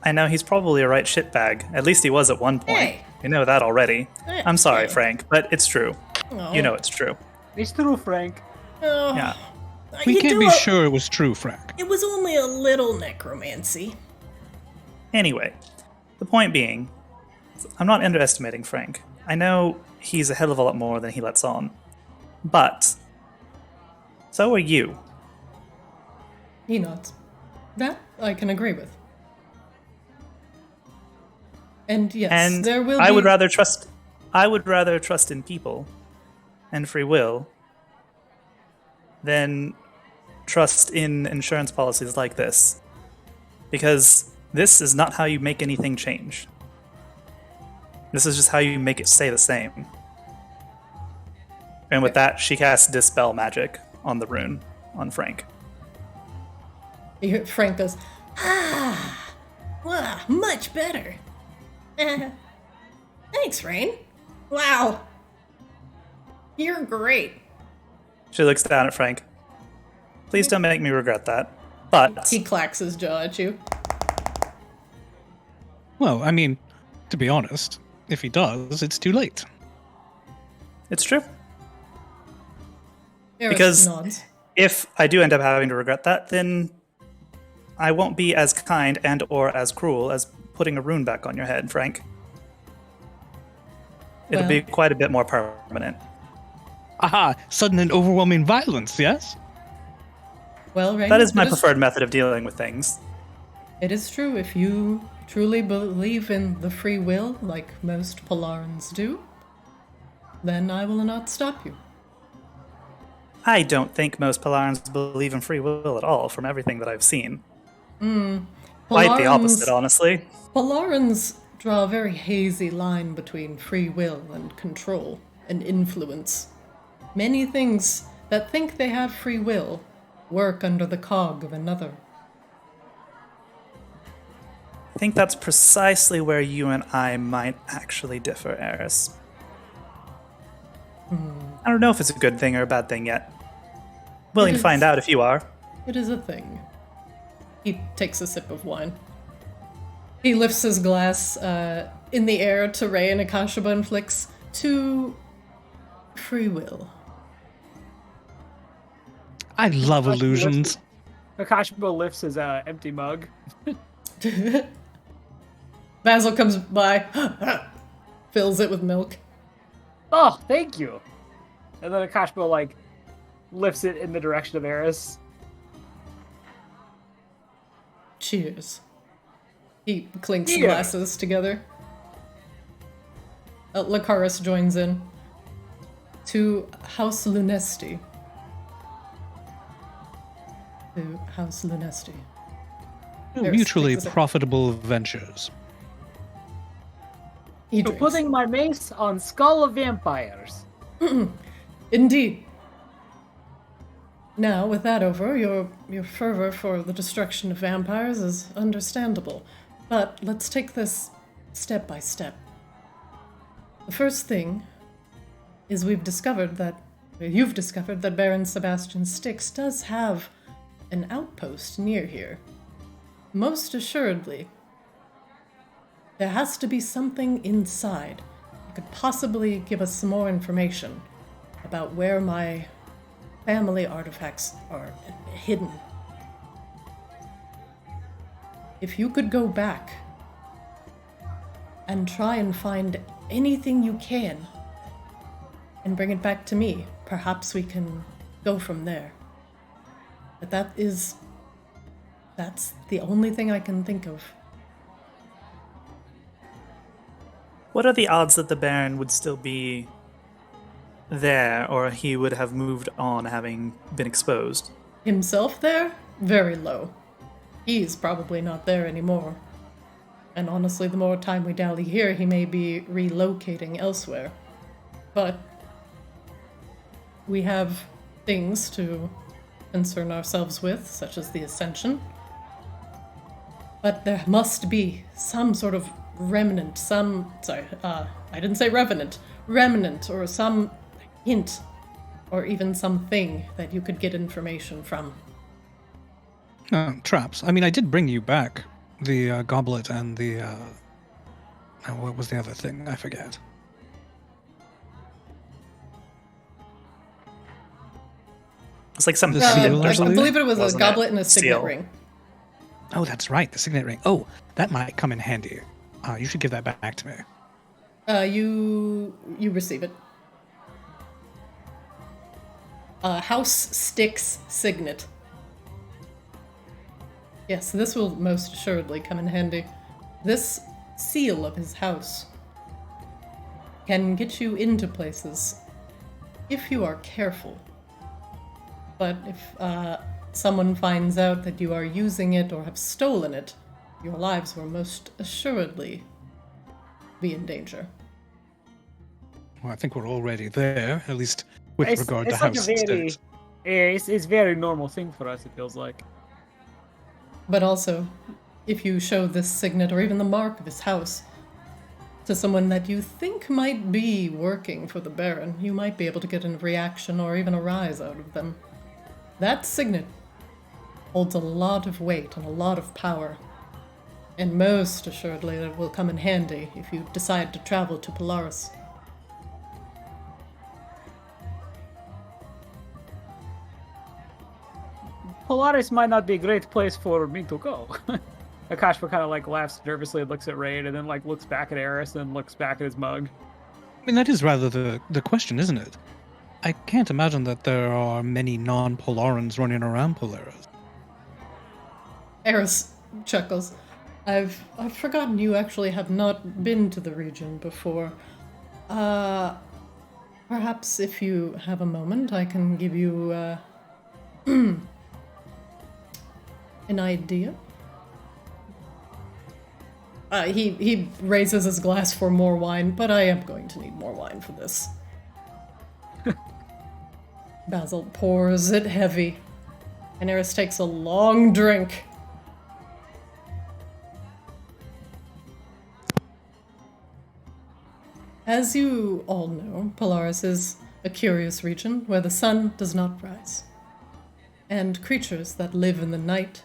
I know he's probably a right shitbag. At least he was at one point. Hey. You know that already. I'm sorry, Hey. Frank, but it's true. Oh. You know it's true. It's true, Frank. Oh. Yeah. We You can't do be a- sure it was true, Frank. It was only a little necromancy. Anyway, the point being, I'm not underestimating Frank. I know he's a hell of a lot more than he lets on. But so are you. He nods. That I can agree with. And yes, And there will be... I would rather trust in people and free will than trust in insurance policies like this. Because this is not how you make anything change. This is just how you make it stay the same. And with that, she casts Dispel Magic on the rune on Frank. You hear Frank goes, wow, much better. Thanks, Rain. Wow. You're great. She looks down at Frank. Please don't make me regret that. But He clacks his jaw at you. Well, I mean, to be honest, if he does, it's too late. it's true. Eris Because- nods. If I do end up having to regret that, then I won't be as kind and or as cruel as putting a rune back on your head, Frank. It'll be Well- quite a bit more permanent. Aha! Sudden and overwhelming violence, yes? Well, Rain, That is my it preferred method of dealing with things. It is true. If you truly believe in the free will, like most Polarans do, then I will not stop you. I don't think most Polarans believe in free will at all, from everything that I've seen. Quite the opposite, honestly. Polarans draw a very hazy line between free will and control and influence. Many things that think they have free will work under the cog of another. I think that's precisely where you and I might actually differ, Eris. I don't know if it's a good thing or a bad thing yet. Willing to find out if you are. It is a thing. He takes a sip of wine. He lifts his glass in the air to Ray and Akashaba and flicks to free will. I love illusions. Akashba lifts his empty mug. Basil comes by, fills it with milk. Oh, thank you. And then Akashba like lifts it in the direction of Eris. Cheers. He clinks Cheers. glasses together. Lucaris joins in. To House Lunesti. To House Lunesti. Eris Mutually takes a sip. profitable ventures. He So drinks. putting my mace on Skull of Vampires. Indeed. Now, with that over, your fervor for the destruction of vampires is understandable. But let's take this step by step. The first thing is you've discovered that Baron Sebastian Styx does have an outpost near here. Most assuredly, there has to be something inside that could possibly give us some more information about where my family artifacts are hidden. If you could go back and try and find anything you can and bring it back to me, perhaps we can go from there. But that's the only thing I can think of. What are the odds that the Baron would still be there, or he would have moved on having been exposed? Himself there? Very low. He's probably not there anymore. And honestly, the more time we dally here, he may be relocating elsewhere. But we have things to concern ourselves with, such as the Ascension. But there must be some sort of remnant, I didn't say revenant, remnant, or some hint, or even something that you could get information from. Traps. I mean, I did bring you back the goblet and the... what was the other thing? I forget. It's like some The seal, I believe it was a Wasn't goblet it? and a signet Seal. ring. Oh, that's right, the signet ring. Oh, that might come in handy. You should give that back to me. You receive it. House Styx signet. Yes, this will most assuredly come in handy. This seal of his house can get you into places if you are careful. But if someone finds out that you are using it or have stolen it, your lives will most assuredly be in danger. Well, I think we're already there, at least with regard to it's like House a very, Styx. it's very normal thing for us. It feels like. But also, if you show this signet or even the mark of his house to someone that you think might be working for the Baron, you might be able to get a reaction or even a rise out of them. That signet holds a lot of weight and a lot of power, and most assuredly it will come in handy if you decide to travel to Polaris. Polaris might not be a great place for me to go. Akashpa kind of like laughs nervously and looks at Raid, and then like looks back at Eris and looks back at his mug. I mean, that is rather the question, isn't it? I can't imagine that there are many non-Polarans running around Polaris. Eris chuckles. I've forgotten you actually have not been to the region before. Perhaps if you have a moment, I can give you an idea. He raises his glass for more wine, but I am going to need more wine for this. Basil pours it heavy, and Eris takes a long drink. As you all know, Polaris is a curious region where the sun does not rise, and creatures that live in the night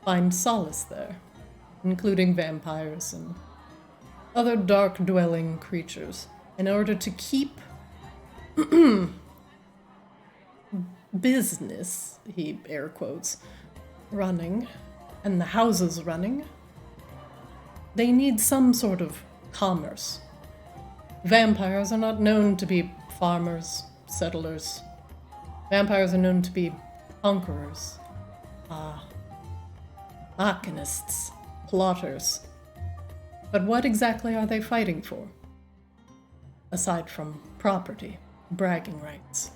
find solace there, including vampires and other dark-dwelling creatures, in order to keep business, he air quotes, running, and the houses running. They need some sort of commerce. Vampires are not known to be farmers, settlers. Vampires are known to be conquerors, alchemists, plotters. But what exactly are they fighting for? Aside from property, bragging rights.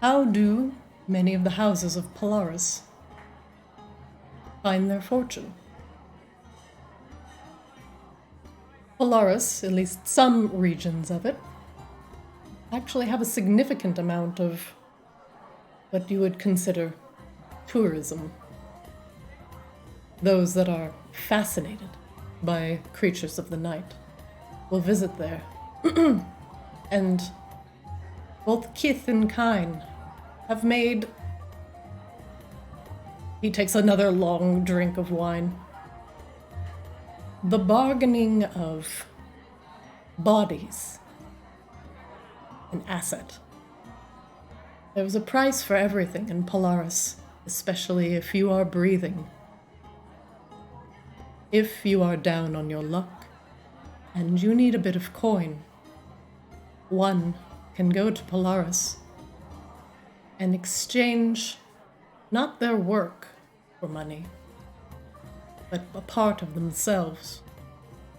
How do many of the houses of Polaris find their fortune? Polaris, at least some regions of it, actually have a significant amount of what you would consider tourism. Those that are fascinated by creatures of the night will visit there. And both kith and kin have made... He takes another long drink of wine. The bargaining of bodies an asset. There's a price for everything in Polaris, especially if you are breathing. If you are down on your luck, and you need a bit of coin, one can go to Polaris and exchange not their work for money, but a part of themselves,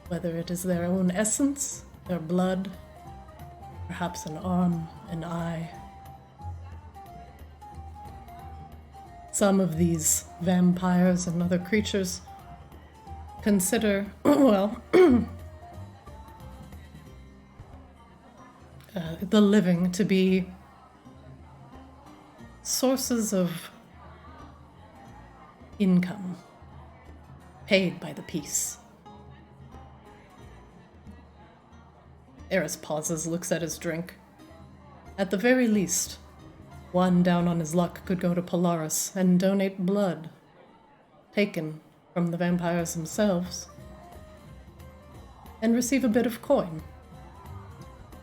whether it is their own essence, their blood, perhaps an arm, an eye. Some of these vampires and other creatures consider, well, the living to be sources of income paid by the piece. Eris pauses, looks at his drink. At the very least, one down on his luck could go to Polaris and donate blood, taken from the vampires themselves, and receive a bit of coin.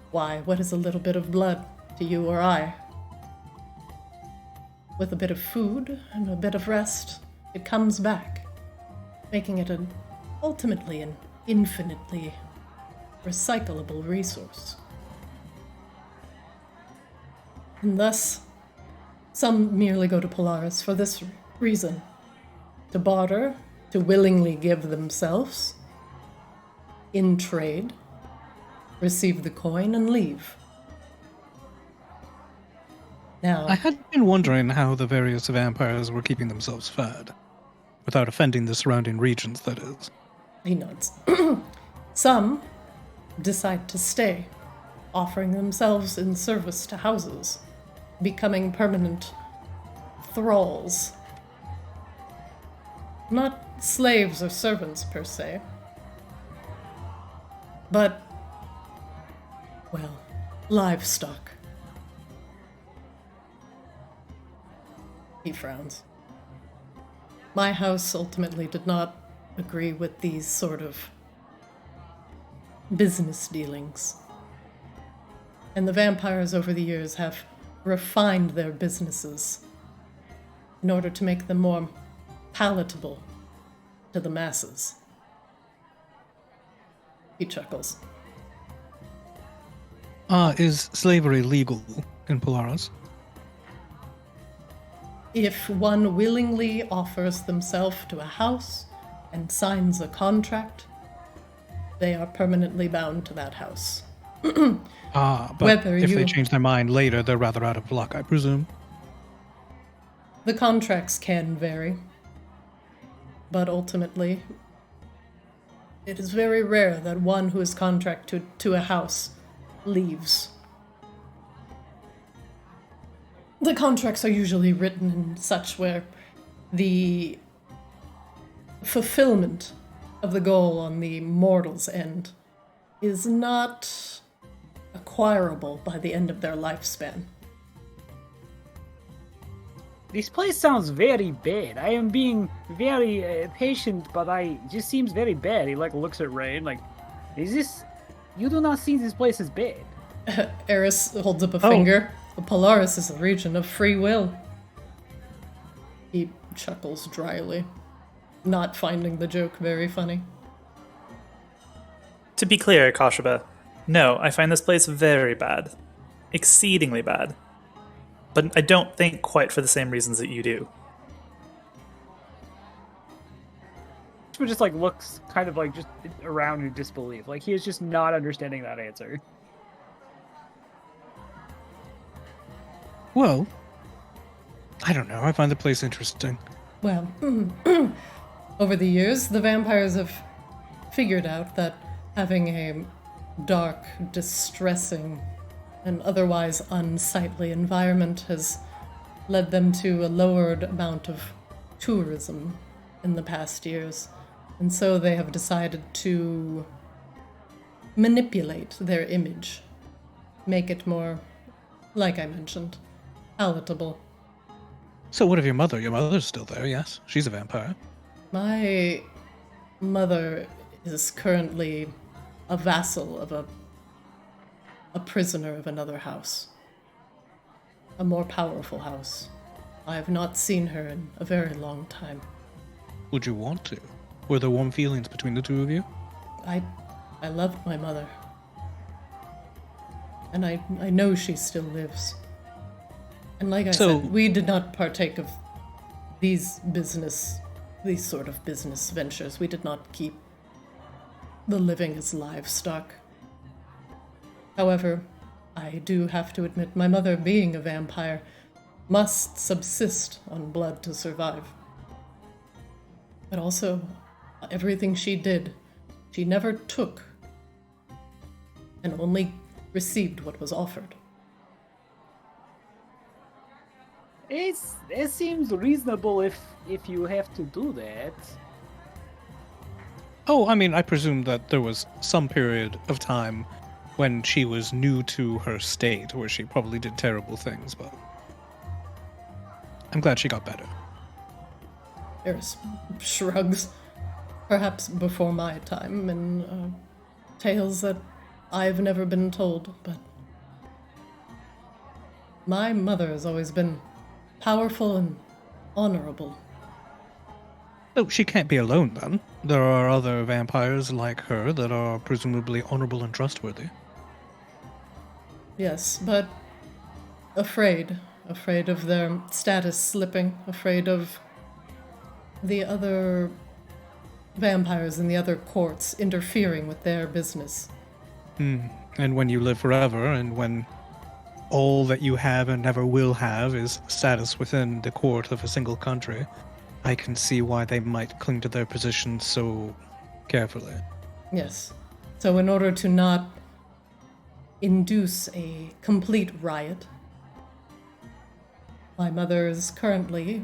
Why, what is a little bit of blood to you or I? With a bit of food and a bit of rest, it comes back, making it ultimately an infinitely recyclable resource. And thus, some merely go to Polaris for this reason: to barter, to willingly give themselves, in trade, receive the coin, and leave. Now, I had been wondering how the various vampires were keeping themselves fed, without offending the surrounding regions, that is. he nods. Some decide to stay, offering themselves in service to houses, becoming permanent thralls. Not slaves or servants per se, but, well, livestock. He frowns. My house ultimately did not agree with these sort of business dealings. And the vampires over the years have refined their businesses in order to make them more palatable to the masses. He chuckles. Is slavery legal in Polaris? If one willingly offers themselves to a house and signs a contract, they are permanently bound to that house. But Whether if you- they change their mind later, they're rather out of luck, I presume. The contracts can vary, but ultimately, it is very rare that one who is contracted to a house leaves. The contracts are usually written in such where the fulfillment of the goal on the mortal's end is not acquirable by the end of their lifespan. This place sounds very bad. I am being very patient, but it just seems very bad. He looks at Rain is this? You do not see this place as bad. Eris holds up a finger. Polaris is a region of free will. He chuckles dryly, not finding the joke very funny. To be clear, Kashiba, no, I find this place very bad. Exceedingly bad. But I don't think quite for the same reasons that you do. He just looks kind of just around in disbelief. He is just not understanding that answer. Well, I don't know. I find the place interesting. Well, over the years, the vampires have figured out that having a dark, distressing an otherwise unsightly environment has led them to a lowered amount of tourism in the past years. And so they have decided to manipulate their image, make it more, like I mentioned, palatable. So what of your mother? Your mother's still there, yes? She's a vampire. My mother is currently a vassal of a prisoner of another house. A more powerful house. I have not seen her in a very long time. Would you want to? Were there warm feelings between the two of you? I loved my mother. And I know she still lives. And like I said, we did not partake of these sort of business ventures. We did not keep the living as livestock. However, I do have to admit, my mother, being a vampire, must subsist on blood to survive. But also, everything she did, she never took, and only received what was offered. It seems reasonable if you have to do that. Oh, I mean, I presume that there was some period of time when she was new to her state where she probably did terrible things, but I'm glad she got better. There's shrugs, perhaps before my time, and tales that I've never been told, but my mother has always been powerful and honorable. Oh, she can't be alone then. There are other vampires like her that are presumably honorable and trustworthy. Yes, but afraid of their status slipping, afraid of the other vampires in the other courts interfering with their business. And when you live forever, and when all that you have and never will have is status within the court of a single country, I can see why they might cling to their position so carefully. Yes. So in order to not induce a complete riot, my mother is currently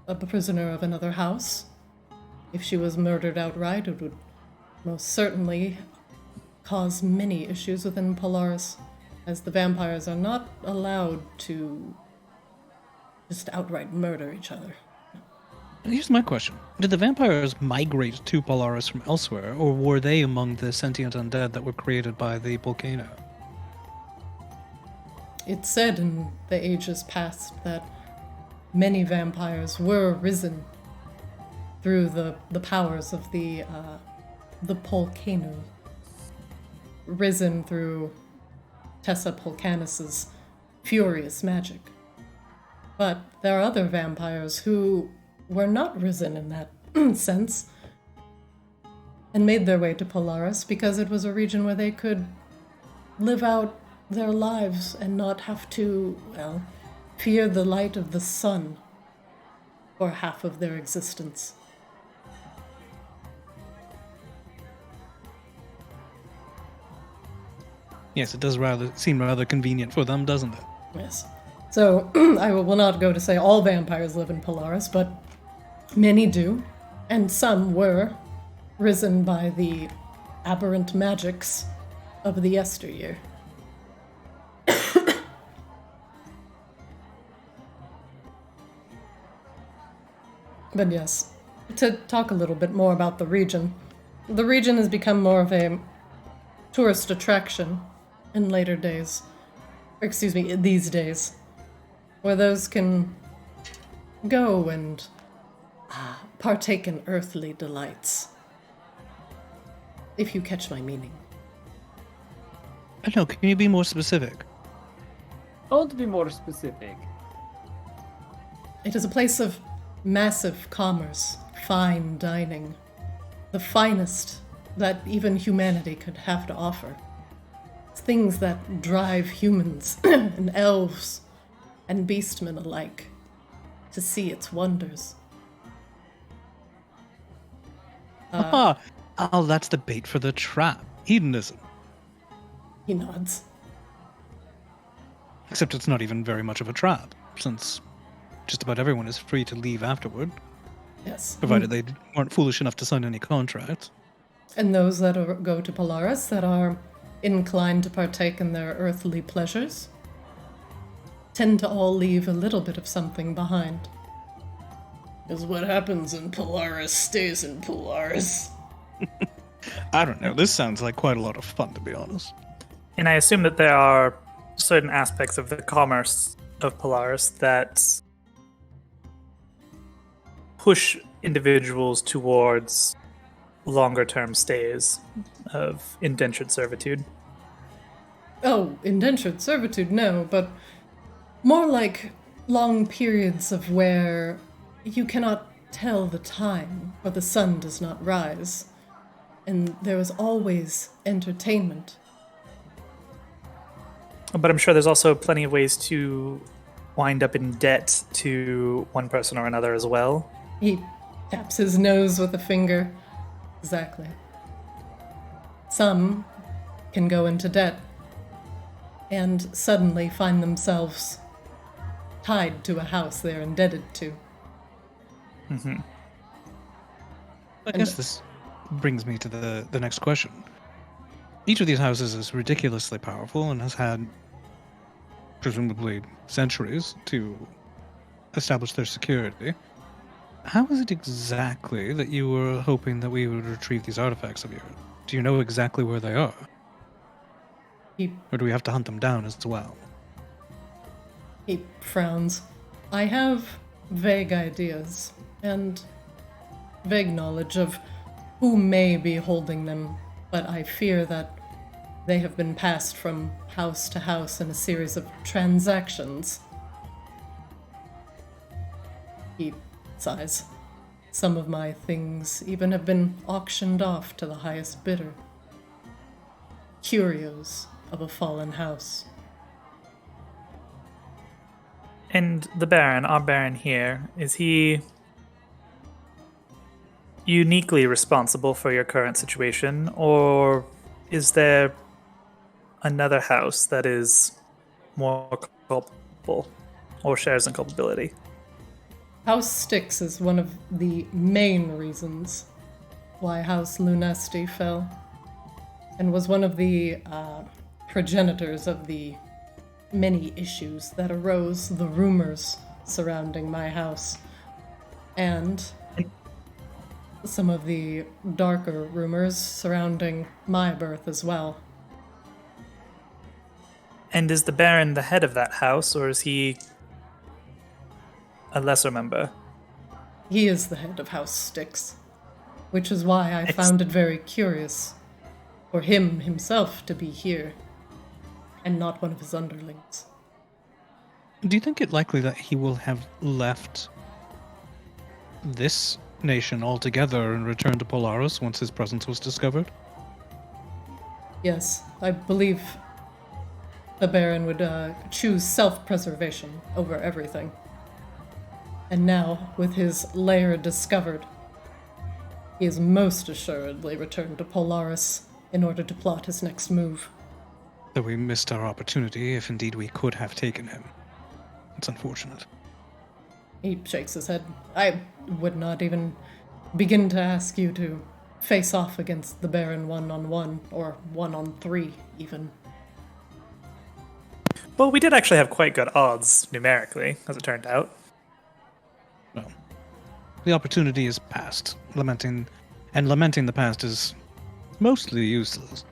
a prisoner of another house. If she was murdered outright, it would most certainly cause many issues within Polaris, as the vampires are not allowed to just outright murder each other. Here's my question. Did the vampires migrate to Polaris from elsewhere, or were they among the sentient undead that were created by the volcano? It's said in the ages past that many vampires were risen through the powers of the volcano, risen through Tessa Polcanis's furious magic. But there are other vampires who were not risen in that sense, and made their way to Polaris because it was a region where they could live out their lives and not have to, well, fear the light of the sun for half of their existence. Yes, it does seem rather convenient for them, doesn't it? Yes. So, I will not go to say all vampires live in Polaris, but many do, and some were risen by the aberrant magics of the yesteryear. But yes, to talk a little bit more about the region has become more of a tourist attraction in later days. Excuse me, these days. Where those can go and partake in earthly delights. If you catch my meaning. I know, can you be more specific? Don't be more specific. It is a place of massive commerce, fine dining, the finest that even humanity could have to offer. Things that drive humans and elves and beastmen alike to see its wonders. Oh, that's the bait for the trap. Hedonism. He nods. Except it's not even very much of a trap, since just about everyone is free to leave afterward, Yes. provided they weren't foolish enough to sign any contracts. And those that go to Polaris that are inclined to partake in their earthly pleasures tend to all leave a little bit of something behind. Because what happens in Polaris stays in Polaris. I don't know, this sounds like quite a lot of fun, to be honest. And I assume that there are certain aspects of the commerce of Polaris that push individuals towards longer term stays of indentured servitude. Oh, indentured servitude, no, but more like long periods of where you cannot tell the time or the sun does not rise. And there is always entertainment. But I'm sure there's also plenty of ways to wind up in debt to one person or another as well. He taps his nose with a finger. Exactly. Some can go into debt and suddenly find themselves tied to a house they're indebted to. I guess this brings me to the next question. Each of these houses is ridiculously powerful and has had, presumably, centuries to establish their security. How is it exactly that you were hoping that we would retrieve these artifacts of yours? Do you know exactly where they are? Or do we have to hunt them down as well? He frowns. I have vague ideas and vague knowledge of who may be holding them, but I fear that they have been passed from house to house in a series of transactions. He sighs. Some of my things even have been auctioned off to the highest bidder. Curios of a fallen house. And the Baron, our Baron here, is he uniquely responsible for your current situation, or is there another house that is more culpable or shares in culpability? House Styx is one of the main reasons why House Lunesti fell, and was one of the progenitors of the many issues that arose, the rumors surrounding my house, and some of the darker rumors surrounding my birth as well. And is the Baron the head of that house, or is he a lesser member? He is the head of House Styx, which is why I found it very curious for him himself to be here, and not one of his underlings. Do you think it likely that he will have left this nation altogether and returned to Polaris once his presence was discovered? Yes, I believe the Baron would choose self-preservation over everything. And now, with his lair discovered, he is most assuredly returned to Polaris in order to plot his next move. That we missed our opportunity if indeed we could have taken him. It's unfortunate. He shakes his head. I would not even begin to ask you to face off against the Baron 1-on-1, or 1-on-3 even. Well, we did actually have quite good odds numerically, as it turned out. Well, the opportunity is past. Lamenting the past is mostly useless.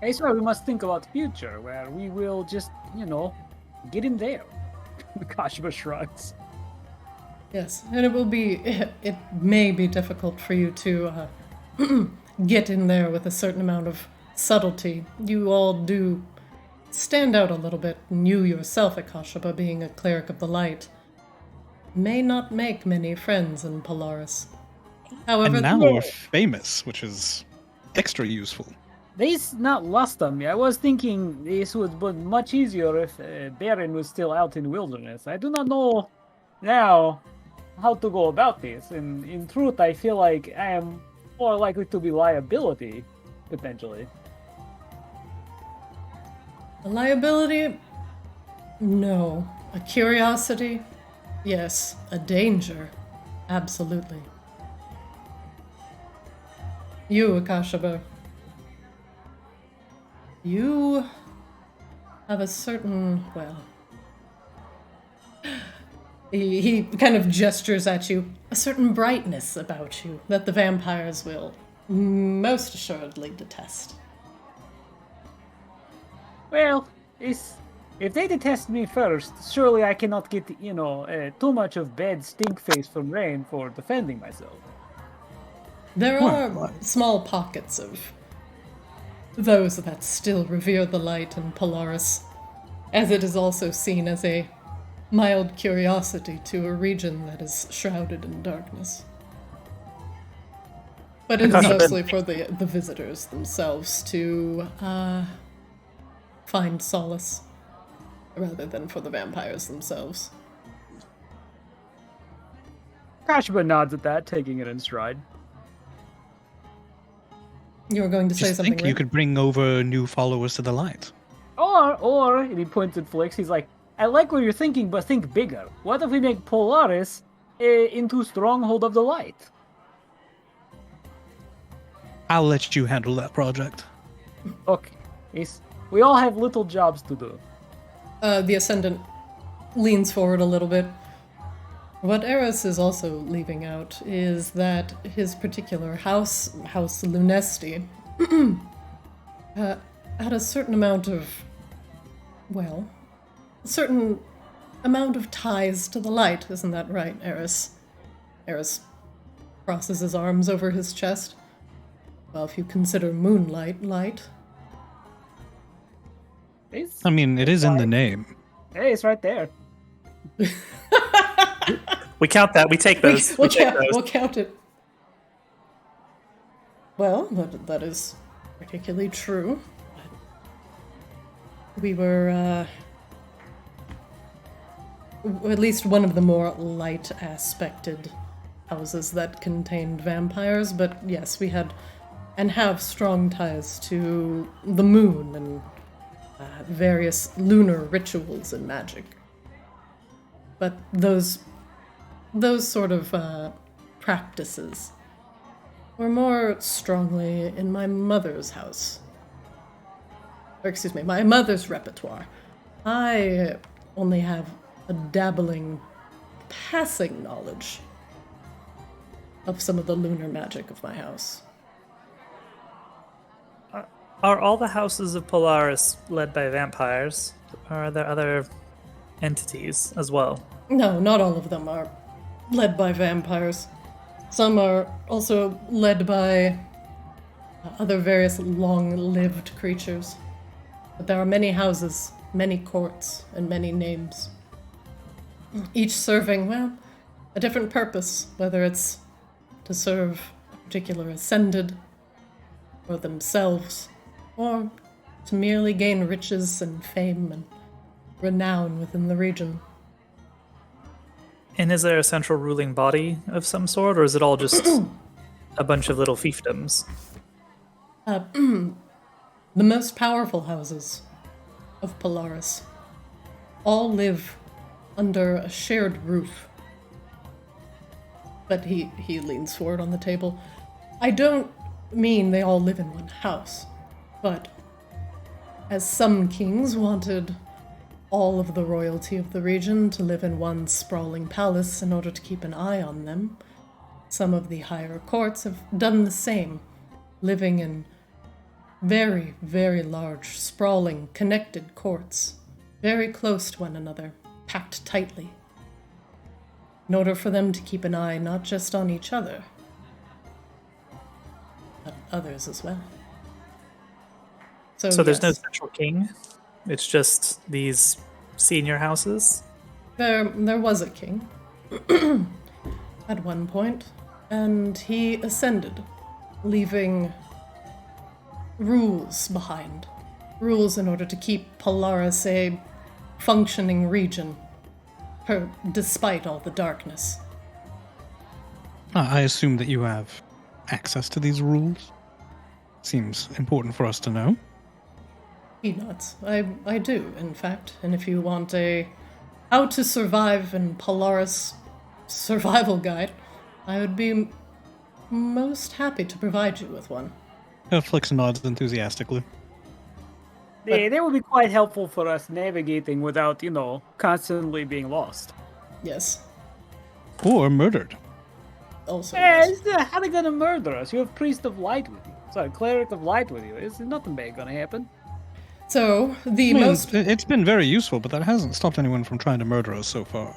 I swear we must think about the future, where we will just, get in there. Kashima shrugs. Yes, and it may be difficult for you to get in there with a certain amount of subtlety. You all do stand out a little bit, and you yourself, Akashaba, being a cleric of the light, may not make many friends in Polaris. However, And now we're famous, which is extra useful. This not lost on me. I was thinking this would be much easier if Baron was still out in the wilderness. I do not know now how to go about this. In truth, I feel like I am more likely to be liability potentially. A liability? No. A curiosity? Yes. A danger? Absolutely. You, Akashaba. You have a certain, well... He kind of gestures at you. A certain brightness about you that the vampires will most assuredly detest. Well, if they detest me first, surely I cannot get, too much of bad stink face from Rain for defending myself. There are small pockets of those that still revere the light in Polaris, as it is also seen as a mild curiosity to a region that is shrouded in darkness. But it is mostly for the visitors themselves to find solace, rather than for the vampires themselves. Kashba nods at that, taking it in stride. You were going to say Just something, think you right? could bring over new followers to the light. Or, and he points at Flix, he's like, I like what you're thinking, but think bigger. What if we make Polaris into Stronghold of the Light? I'll let you handle that project. Okay, we all have little jobs to do. The Ascendant leans forward a little bit. What Eris is also leaving out is that his particular house Lunesti, had a certain amount of, well, a certain amount of ties to the light. Isn't that right, Eris? Eris crosses his arms over his chest. Well, if you consider moonlight light. I mean, it is in the name. Hey, it's right there. We count that. We take those. We'll take those. We'll count it. Well, that is particularly true. We were, at least one of the more light-aspected houses that contained vampires, but yes, we had and have strong ties to the moon and various lunar rituals and magic. But those sort of practices were more strongly in my mother's house. Or, excuse me, my mother's repertoire. I only have a dabbling, passing knowledge of some of the lunar magic of my house. Are all the houses of Polaris led by vampires? Or are there other entities as well? No, not all of them are led by vampires. Some are also led by other various long-lived creatures. But there are many houses, many courts, and many names. Each serving, well, a different purpose, whether it's to serve a particular ascended, or themselves, or to merely gain riches and fame and renown within the region. And is there a central ruling body of some sort, or is it all just a bunch of little fiefdoms? The most powerful houses of Polaris all live under a shared roof. But he leans forward on the table. I don't mean they all live in one house, but as some kings wanted all of the royalty of the region to live in one sprawling palace in order to keep an eye on them, some of the higher courts have done the same, living in very, very large, sprawling, connected courts, very close to one another, packed tightly, in order for them to keep an eye not just on each other, but others as well. So there's no yes, central king? It's just these senior houses? there was a king at one point, and he ascended, leaving rules behind. Rules in order to keep Polaris a functioning region, despite all the darkness. I assume that you have access to these rules. Seems important for us to know. Peanuts. I do, in fact. And if you want a how to survive in Polaris survival guide, I would be most happy to provide you with one. Flix nods enthusiastically. They will be quite helpful for us navigating without, constantly being lost. Yes. Or murdered. Also, yes. How are they gonna murder us? You have Priest of Light with you. Sorry, Cleric of Light with you. It's nothing bad gonna happen. So, the I mean, most... It's been very useful, but that hasn't stopped anyone from trying to murder us so far.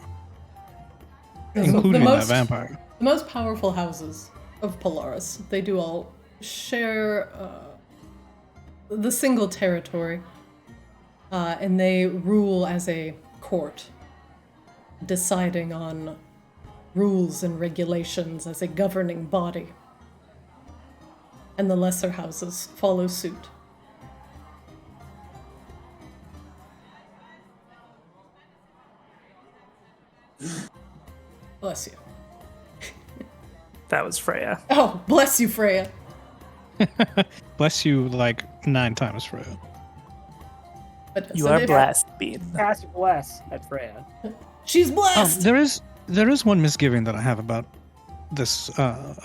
The Including most- that vampire. The most powerful houses of Polaris, they do all share the single territory, and they rule as a court, deciding on rules and regulations as a governing body. And the lesser houses follow suit. Bless you. That was Freya. Oh, bless you, Freya. Bless you like 9 times, Freya. But, You so are they've- blessed, Bean. Cast Bless at Freya. She's blessed! There is one misgiving that I have about this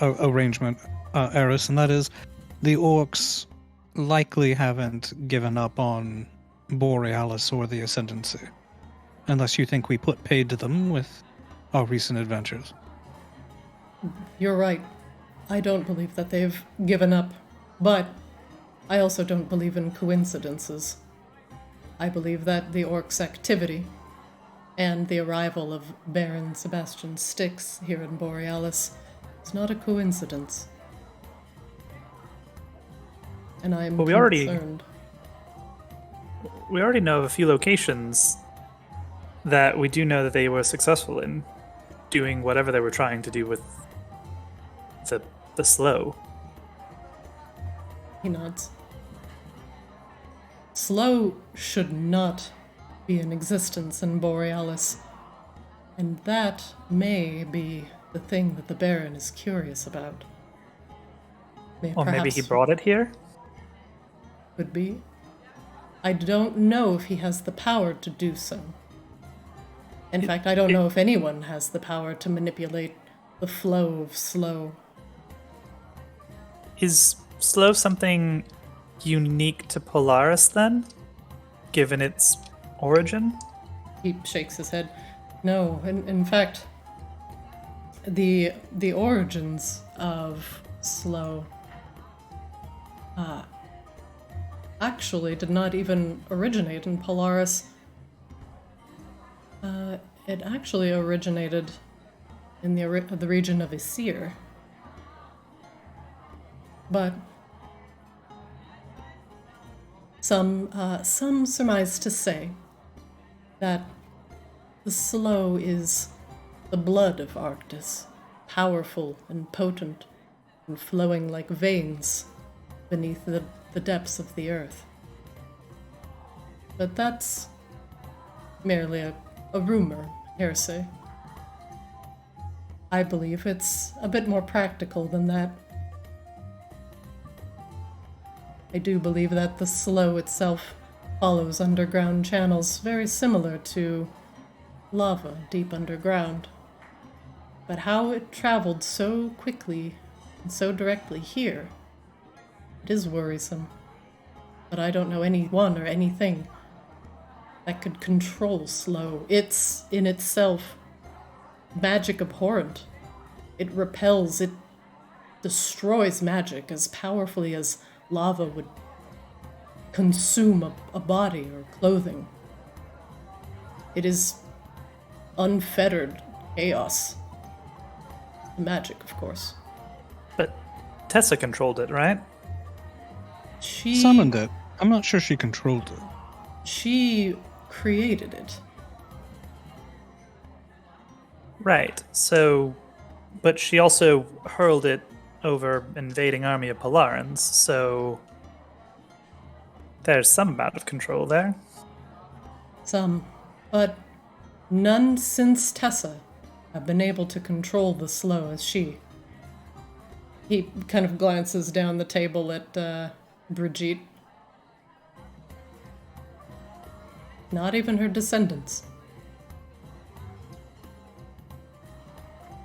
arrangement, Eris, and that is the orcs likely haven't given up on Borealis or the Ascendancy, unless you think we put paid to them with our recent adventures. You're right. I don't believe that they've given up, but I also don't believe in coincidences. I believe that the orcs' activity and the arrival of Baron Sebastian Styx here in Borealis is not a coincidence. And I'm Well, we already- concerned. We already know of a few locations that we do know that they were successful in doing whatever they were trying to do with the slow. He nods. Slow should not be in existence in Borealis, and that may be the thing that the Baron is curious about. Or maybe he Perhaps brought it here? Could be. I don't know if he has the power to do so. In fact, I don't know if anyone has the power to manipulate the flow of slow. Is slow something unique to Polaris then? Given its origin? He shakes his head. No, in fact, the origins of slow actually did not even originate in Polaris. It actually originated in the region of Isir. But some surmise to say that the slow is the blood of Arctis, powerful and potent, and flowing like veins beneath the depths of the earth. But that's merely a rumor, hearsay. I believe it's a bit more practical than that. I do believe that the slow itself follows underground channels very similar to lava deep underground. But how it traveled so quickly and so directly here, it is worrisome. But I don't know anyone or anything that could control slow. It's, in itself, magic abhorrent. It repels, it destroys magic as powerfully as lava would consume a body or clothing. It is unfettered chaos. Magic, of course. But Tessa controlled it, right? She Summoned it. I'm not sure she controlled it. She created it. Right. So, but she also hurled it over invading army of Polarans, so there's some amount of control there. Some, but none since Tessa have been able to control the slow as she. He kind of glances down the table at Brigitte. Not even her descendants.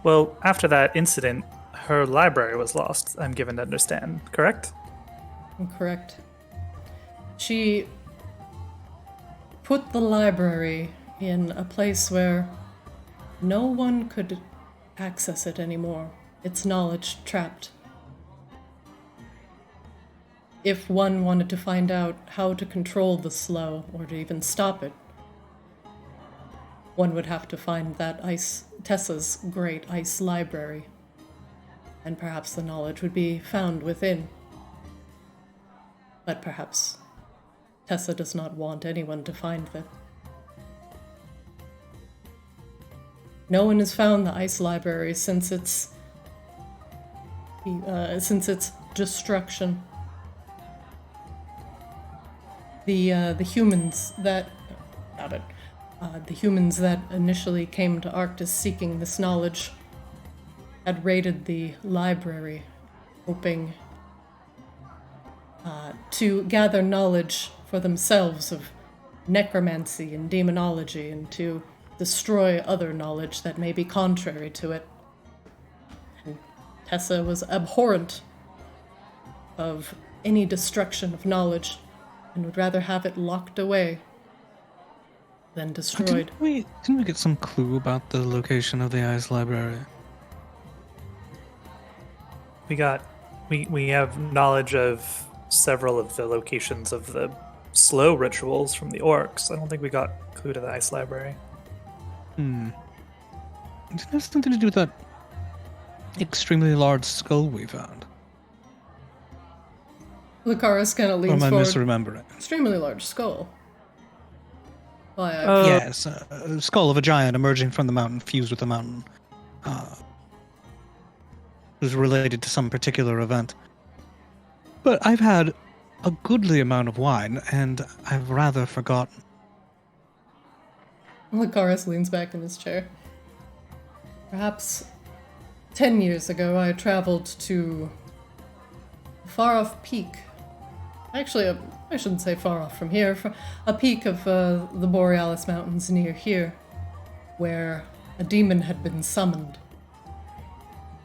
Well, after that incident, her library was lost, I'm given to understand, correct? Correct. She put the library in a place where no one could access it anymore. Its knowledge trapped. If one wanted to find out how to control the slow, or to even stop it, one would have to find that Tessa's great ice library. And perhaps the knowledge would be found within. But perhaps Tessa does not want anyone to find that. No one has found the ice library since its destruction. The humans that initially came to Arctis seeking this knowledge had raided the library, hoping to gather knowledge for themselves of necromancy and demonology, and to destroy other knowledge that may be contrary to it. And Tessa was abhorrent of any destruction of knowledge, and would rather have it locked away than destroyed. Didn't we get some clue about the location of the ice library? We have knowledge of several of the locations of the slow rituals from the orcs. I don't think we got a clue to the ice library. Did it have something to do with that extremely large skull we found? Lucaris kind of Or leans am I forward. misremembering? Extremely large skull. Why? Yes, a skull of a giant emerging from the mountain, fused with the mountain. It was related to some particular event. But I've had a goodly amount of wine, and I've rather forgotten. Lucaris leans back in his chair. Perhaps 10 years ago, I traveled to a far-off peak. Actually, I shouldn't say far off from here. A peak of the Borealis Mountains near here, where a demon had been summoned.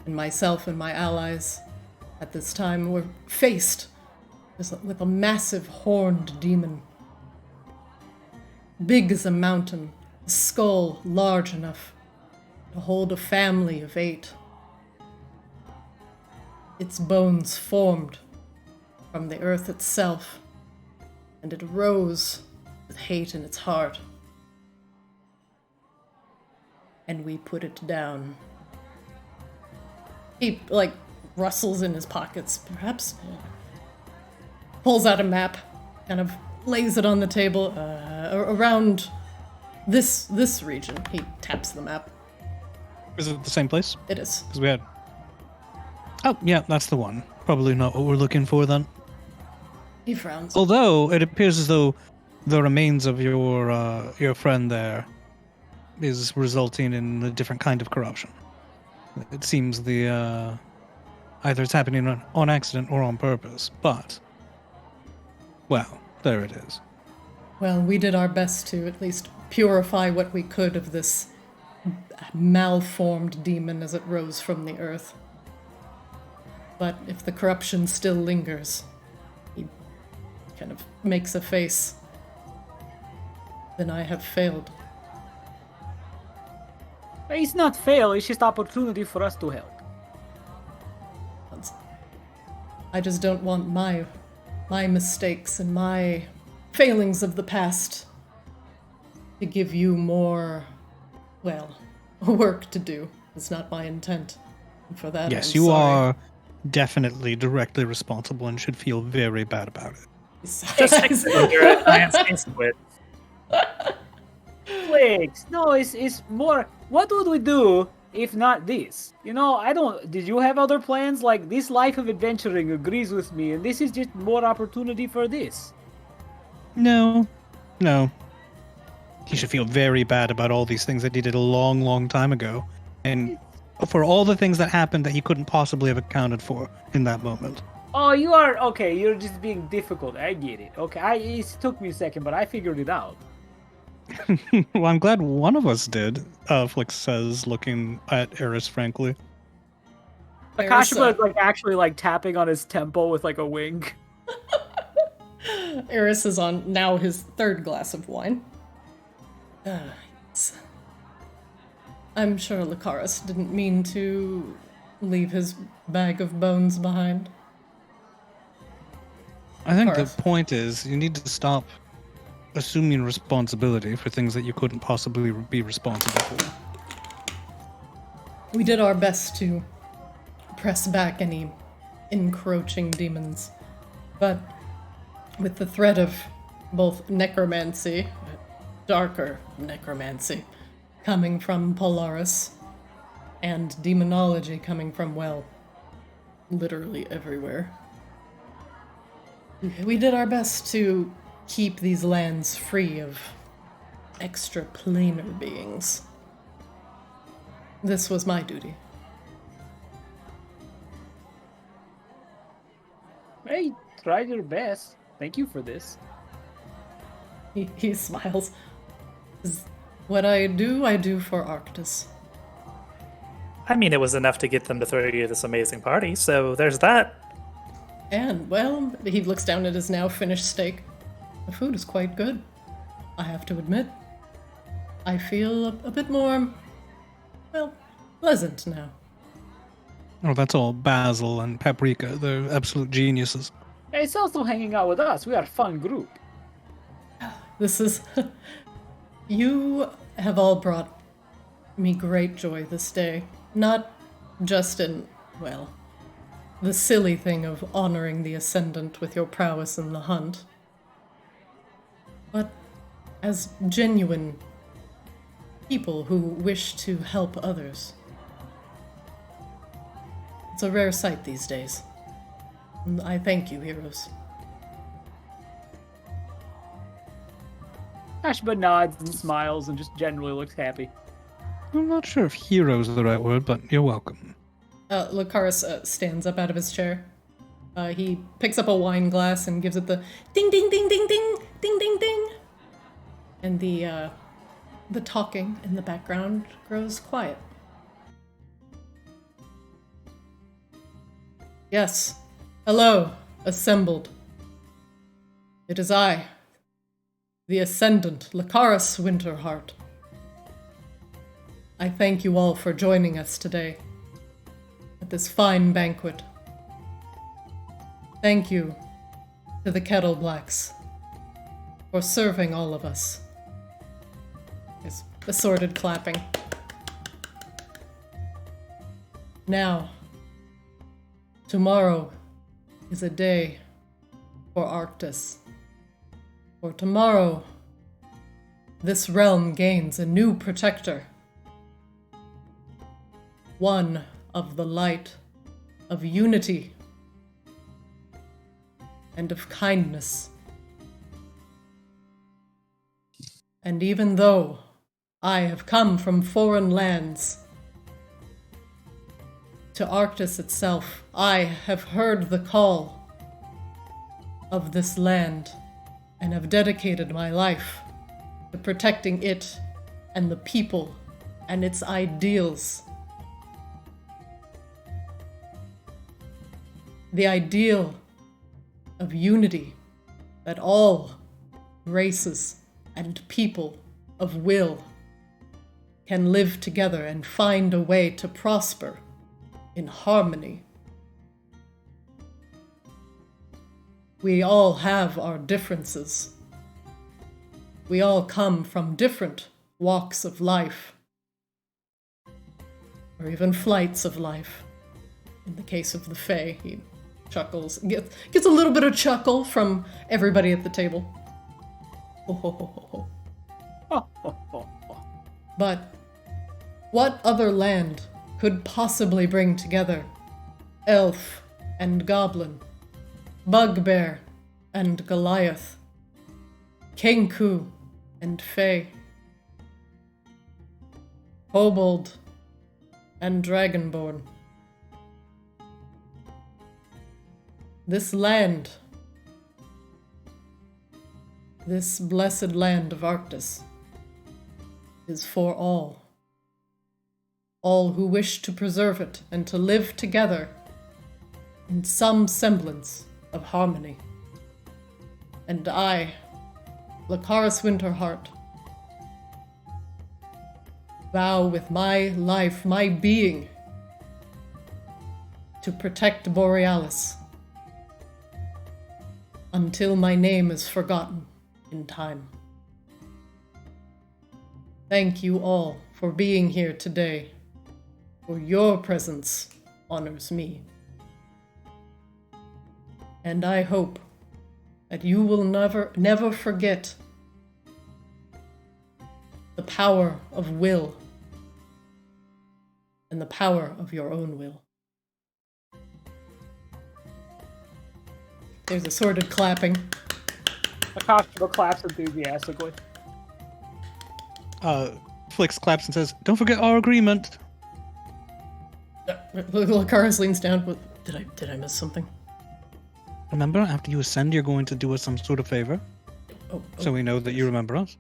And myself and my allies at this time were faced with a massive horned demon. Big as a mountain, a skull large enough to hold a family of 8. Its bones formed from the earth itself, and it rose with hate in its heart. And we put it down. He, rustles in his pockets, perhaps. Pulls out a map, kind of lays it on the table around this region. He taps the map. Is it the same place? It is. Because we had... Oh, yeah, that's the one. Probably not what we're looking for, then. He frowns. Although, it appears as though the remains of your friend there is resulting in a different kind of corruption. It seems the either it's happening on accident or on purpose, but well, there it is. Well, we did our best to at least purify what we could of this malformed demon as it rose from the earth. But if the corruption still lingers, he kind of makes a face, then I have failed. It's not fail, it's just opportunity for us to help. I just don't want my mistakes and my failings of the past to give you more, well, work to do. It's not my intent. And for that, Yes, I'm you sorry. are definitely directly responsible and should feel very bad about it. Just you're a giant space squid. Flakes, no, it's more, what would we do if not this? You know, did you have other plans? Like, this life of adventuring agrees with me, and this is just more opportunity for this. No. He should feel very bad about all these things that he did a long, long time ago. And for all the things that happened that he couldn't possibly have accounted for in that moment. Oh, you are okay. You're just being difficult. I get it. Okay, it took me a second, but I figured it out. Well, I'm glad one of us did, Flix says, looking at Eris frankly. Akashima is like actually like tapping on his temple with like a wink. Eris is on now his third glass of wine. Yes. I'm sure Lucaris didn't mean to leave his bag of bones behind. I think the Lucaris. point is you need to stop assuming responsibility for things that you couldn't possibly be responsible for. We did our best to press back any encroaching demons, but with the threat of both necromancy, darker necromancy, coming from Polaris, and demonology coming from, well, literally everywhere, we did our best to keep these lands free of extraplanar beings. This was my duty. Hey, tried your best. Thank you for this. He smiles. What I do for Arctis. I mean, it was enough to get them to throw you this amazing party, so there's that. And, well, he looks down at his now finished steak. The food is quite good, I have to admit. I feel a bit more, well, pleasant now. Oh, that's all basil and paprika. They're absolute geniuses. Hey, it's also hanging out with us. We are a fun group. This is... You have all brought me great joy this day. Not just in, well, the silly thing of honoring the Ascendant with your prowess in the hunt, but as genuine people who wish to help others. It's a rare sight these days. And I thank you, heroes. Ashba nods and smiles and just generally looks happy. I'm not sure if hero is the right word, but you're welcome. Lucaris stands up out of his chair. He picks up a wine glass and gives it the ding ding ding ding ding ding ding ding. And the talking in the background grows quiet. Yes. Hello, assembled. It is I, the Ascendant, Lucaris Winterheart. I thank you all for joining us today at this fine banquet. Thank you to the Kettle Blacks for serving all of us. There's assorted clapping. Now, tomorrow is a day for Arctis. For tomorrow, this realm gains a new protector. One of the light, of unity, and of kindness. And even though I have come from foreign lands to Arctis itself, I have heard the call of this land and have dedicated my life to protecting it and the people and its ideals. The ideal of unity, that all races and people of will can live together and find a way to prosper in harmony. We all have our differences. We all come from different walks of life, or even flights of life. In the case of the Fae, he chuckles, gets a little bit of chuckle from everybody at the table. Ho, ho, ho, ho, ho. But what other land could possibly bring together elf and goblin, bugbear and Goliath, Kenku and Fae, kobold and dragonborn. This land, this blessed land of Arctis, is for all. All who wish to preserve it and to live together in some semblance of harmony. And I, Lucaris Winterheart, vow with my life, my being, to protect Borealis until my name is forgotten in time. Thank you all for being here today, for your presence honors me. And I hope that you will never forget the power of will and the power of your own will. There's assorted clapping. Akashima claps enthusiastically. Flix claps and says, "Don't forget our agreement." Lucaris leans down. Did I miss something? Remember, after you ascend, you're going to do us some sort of favor, so we know that you remember us.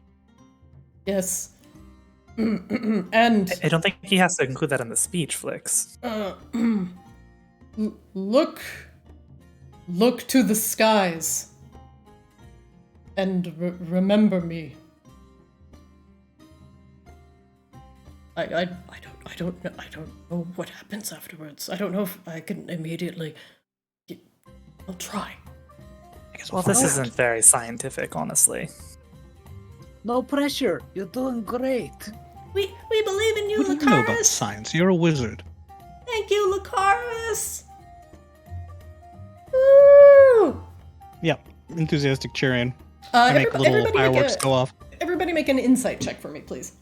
Yes. And I don't think he has to include that in the speech, Flix. Look to the skies and remember me. I don't know what happens afterwards. I don't know if I can immediately. I'll try. Well, this isn't very scientific, honestly. No pressure. You're doing great. We believe in you, What do you know about Lucaris. science? You're a wizard. Thank you, Lucaris. Woo! Yep, enthusiastic cheering. I make little everybody fireworks go off. Everybody make an insight check for me, please.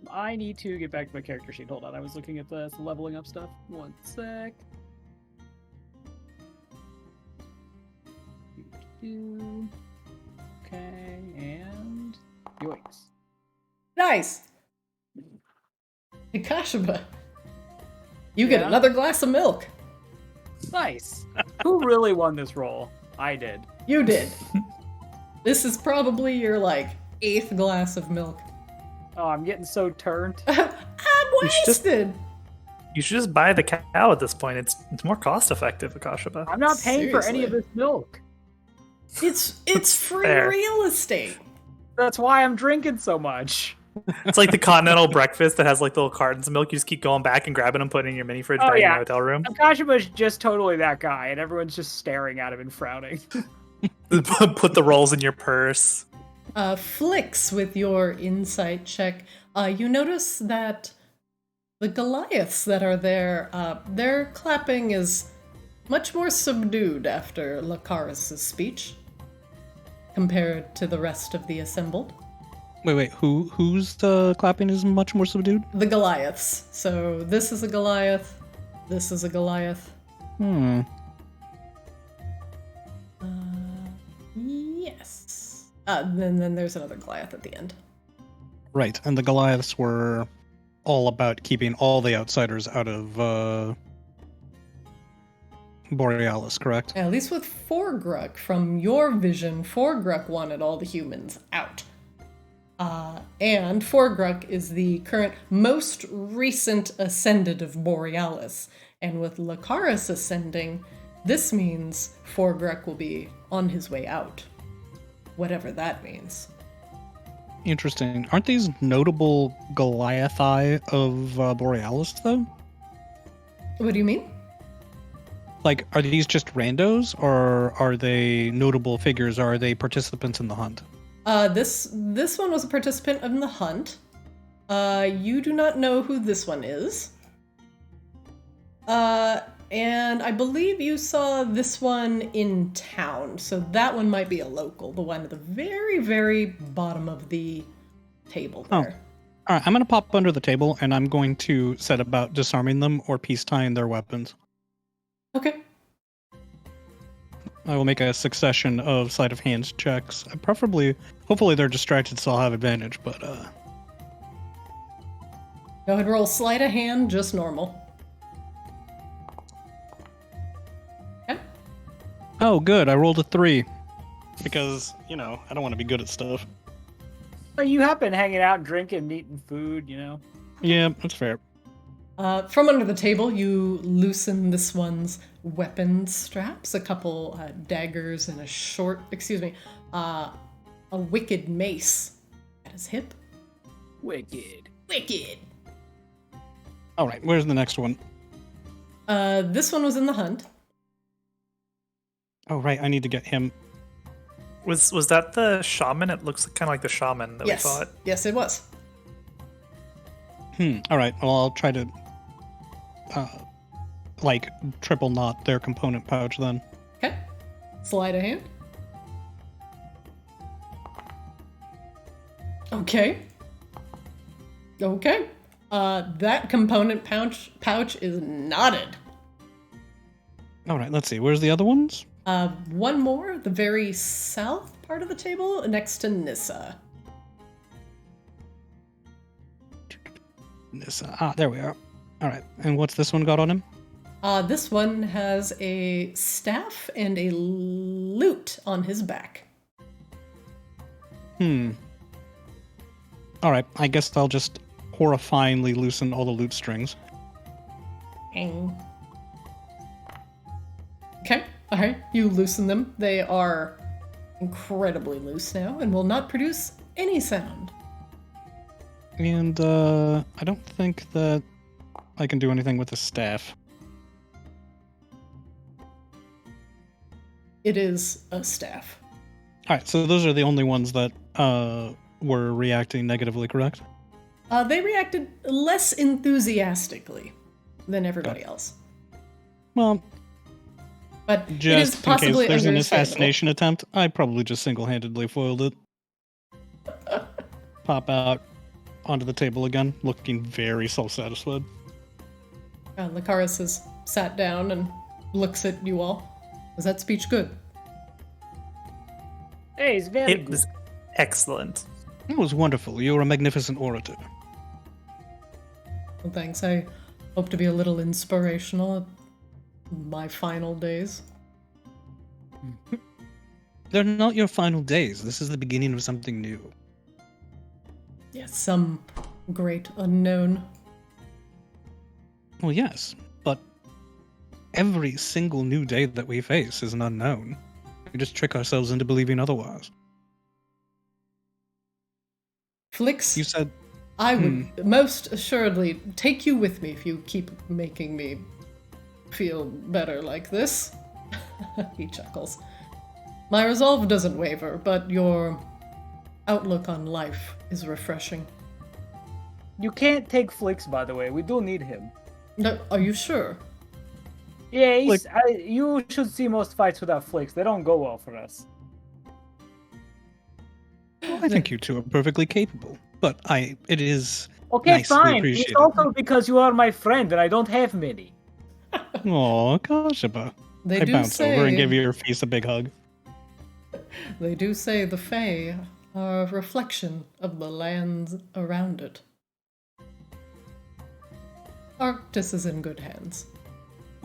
I need to get back to my character sheet. Hold on, I was looking at the leveling up stuff. One sec. Okay, and yoinks. Nice. Akashima, you get Yeah? another glass of milk. Nice. Who really won this role? I did. You did. This is probably your, 8th glass of milk. Oh, I'm getting so turned. I'm You should just- wasted. You should just buy the cow at this point. It's more cost effective, Akashima. I'm not paying for any of Seriously. this milk. It's free Fair. real estate. That's why I'm drinking so much. It's like the continental breakfast that has little cartons of milk. You just keep going back and grabbing them, putting in your mini fridge Oh, back in yeah. your hotel room. Akashima's just totally that guy, and everyone's just staring at him and frowning. Put the rolls in your purse. Flix, with your insight check, you notice that the Goliaths that are there, their clapping is much more subdued after Lucaris' speech compared to the rest of the assembled. Wait, whose clapping is much more subdued? The Goliaths. So this is a Goliath, this is a Goliath. Yes. Then there's another Goliath at the end. Right, and the Goliaths were all about keeping all the outsiders out of Borealis, correct? At least with Forgruk, from your vision, Forgruk wanted all the humans out. And Forgruk is the current most recent ascended of Borealis. And with Lucaris ascending, this means Forgruk will be on his way out. Whatever that means. Interesting. Aren't these notable Goliathi of Borealis, though? What do you mean? Are these just randos, or are they notable figures? Or are they participants in the hunt? This one was a participant in the hunt. You do not know who this one is. And I believe you saw this one in town, so that one might be a local, the one at the very, very bottom of the table there. All right, I'm going to pop under the table, and I'm going to set about disarming them or peace tying their weapons. Okay. I will make a succession of sleight of hand checks. Hopefully they're distracted, so I'll have advantage. But Go ahead and roll sleight of hand, just normal. Okay. oh, good. I rolled a 3 because I don't want to be good at stuff. But you have been hanging out, drinking, eating food, Yeah, that's fair. From under the table, you loosen this one's weapon straps, a couple daggers and a wicked mace at his hip. Wicked. Wicked! All right, where's the next one? This one was in the hunt. Oh, right, I need to get him. Was that the shaman? It looks kind of like the shaman that Yes. we fought. Yes, it was. All right, well, I'll try to, triple knot their component pouch then. Okay. Sleight of hand. Okay. Okay. That component pouch is knotted. All right, let's see. Where's the other ones? One more, the very south part of the table, next to Nissa. There we are. All right, and what's this one got on him? This one has a staff and a lute on his back. All right, I guess I'll just horrifyingly loosen all the lute strings. Okay, alright, you loosen them. They are incredibly loose now and will not produce any sound. And I don't think that I can do anything with the staff. It is a staff. All right, so those are the only ones that were reacting negatively, correct? They reacted less enthusiastically than everybody else. Well, But it is just in case possibly there's an understandable. assassination attempt, I probably just single-handedly foiled it. Pop out onto the table again, looking very self-satisfied. Lucaris has sat down and looks at you all. Was that speech good? Hey, it's very It good. was excellent. It was wonderful. You were a magnificent orator. Well, thanks. I hope to be a little inspirational at my final days. They're not your final days. This is the beginning of something new. Yes, some great unknown. Well, yes, but every single new day that we face is an unknown. We just trick ourselves into believing otherwise. Flix, You said, I would most assuredly take you with me if you keep making me feel better like this. He chuckles. My resolve doesn't waver, but your outlook on life is refreshing. You can't take Flix, by the way. We do need him. No, are you sure? Yeah, you should see most fights without Flix. They don't go well for us. I think you two are perfectly capable, but it is Okay, nicely fine. It's appreciated. also because you are my friend and I don't have many. Aw, Kashaba. They I do bounce over and say- give your face a big hug. They do say the Fae are a reflection of the lands around it. Arctis is in good hands.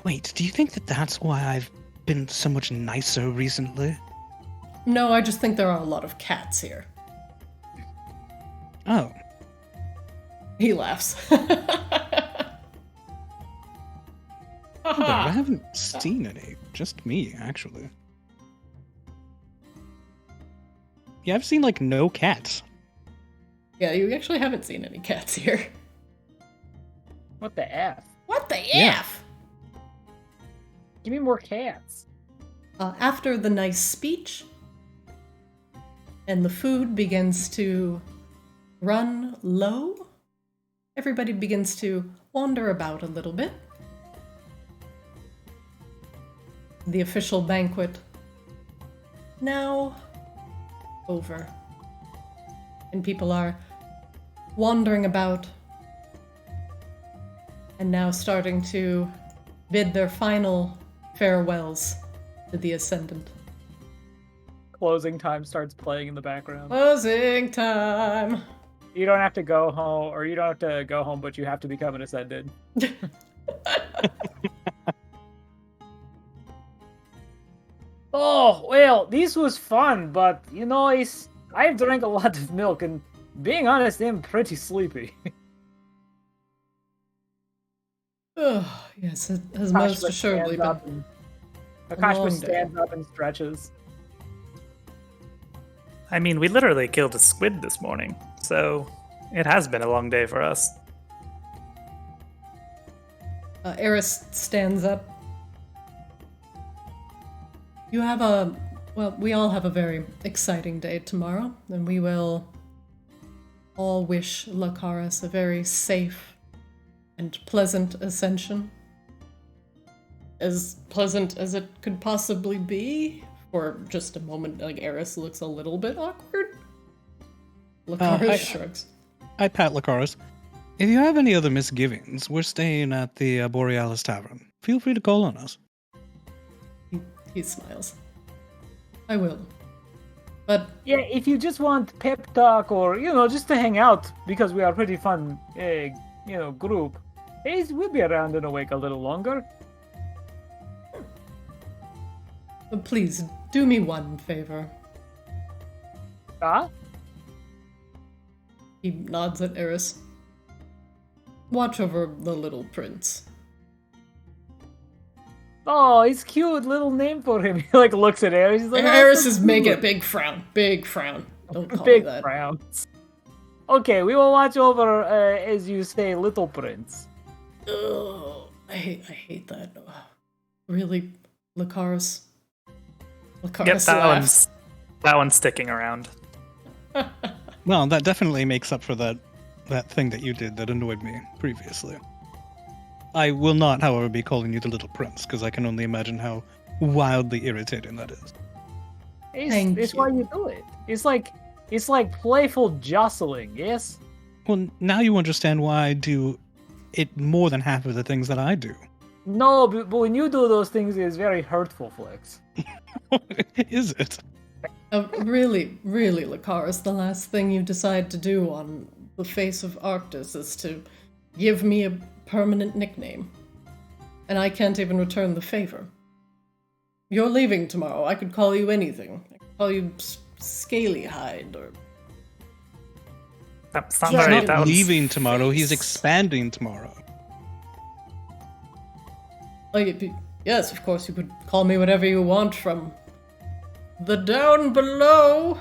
Wait, do you think that that's why I've been so much nicer recently? No, I just think there are a lot of cats here. Oh, He laughs. no, I haven't seen any. Just me, actually. Yeah, I've seen, no cats. Yeah, you actually haven't seen any cats here. What the F? What the Yeah. F? Give me more cats. After the nice speech, and the food begins to run low, everybody begins to wander about a little bit. The official banquet now over. And people are wandering about and now starting to bid their final farewells to the Ascendant. Closing time starts playing in the background. Closing time. You don't have to go home, or you don't have to go home, but you have to become an Ascendant. Oh, well, this was fun, but, you know, I've drank a lot of milk, and being honest, I'm pretty sleepy. Oh, yes, it has most assuredly been. Akashma stands up and stretches. I mean, we literally killed a squid this morning, so it has been a long day for us. Eris stands up. We all have a very exciting day tomorrow, and we will all wish Lakaris a very safe and pleasant ascension. As pleasant as it could possibly be. For just a moment, like, Eris looks a little bit awkward. Lakaris shrugs. I pat Lakaris. If you have any other misgivings, we're staying at the Borealis Tavern. Feel free to call on us. He smiles. I will. But yeah, if you just want pep talk or, you know, just to hang out, because we are a pretty fun, group, we'll be around and awake a little longer. But please, do me one favor. Ah? He nods at Eris. Watch over the little prince. Oh, it's cute. Little name for him. He looks at Eris. He's like, Eris is making a big frown. Big frown. Don't call me that. Big frowns. Okay, we will watch over, as you say, little prince. Oh, I hate that. Really, Lakaris? Yep, that one's sticking around. Well, that definitely makes up for that thing that you did that annoyed me previously. I will not, however, be calling you the Little Prince, because I can only imagine how wildly irritating that is. It's why you do it. It's like playful jostling, yes? Well, now you understand why I do it more than half of the things that I do. No, but when you do those things, it's very hurtful, Flex. Is it? Really, Lakaris, the last thing you decide to do on the face of Arctis is to give me a permanent nickname. And I can't even return the favor. You're leaving tomorrow. I could call you anything. I could call you Scalyhide or... That's not He's right. not leaving tomorrow, he's expanding tomorrow. Yes, of course, you could call me whatever you want from the down below.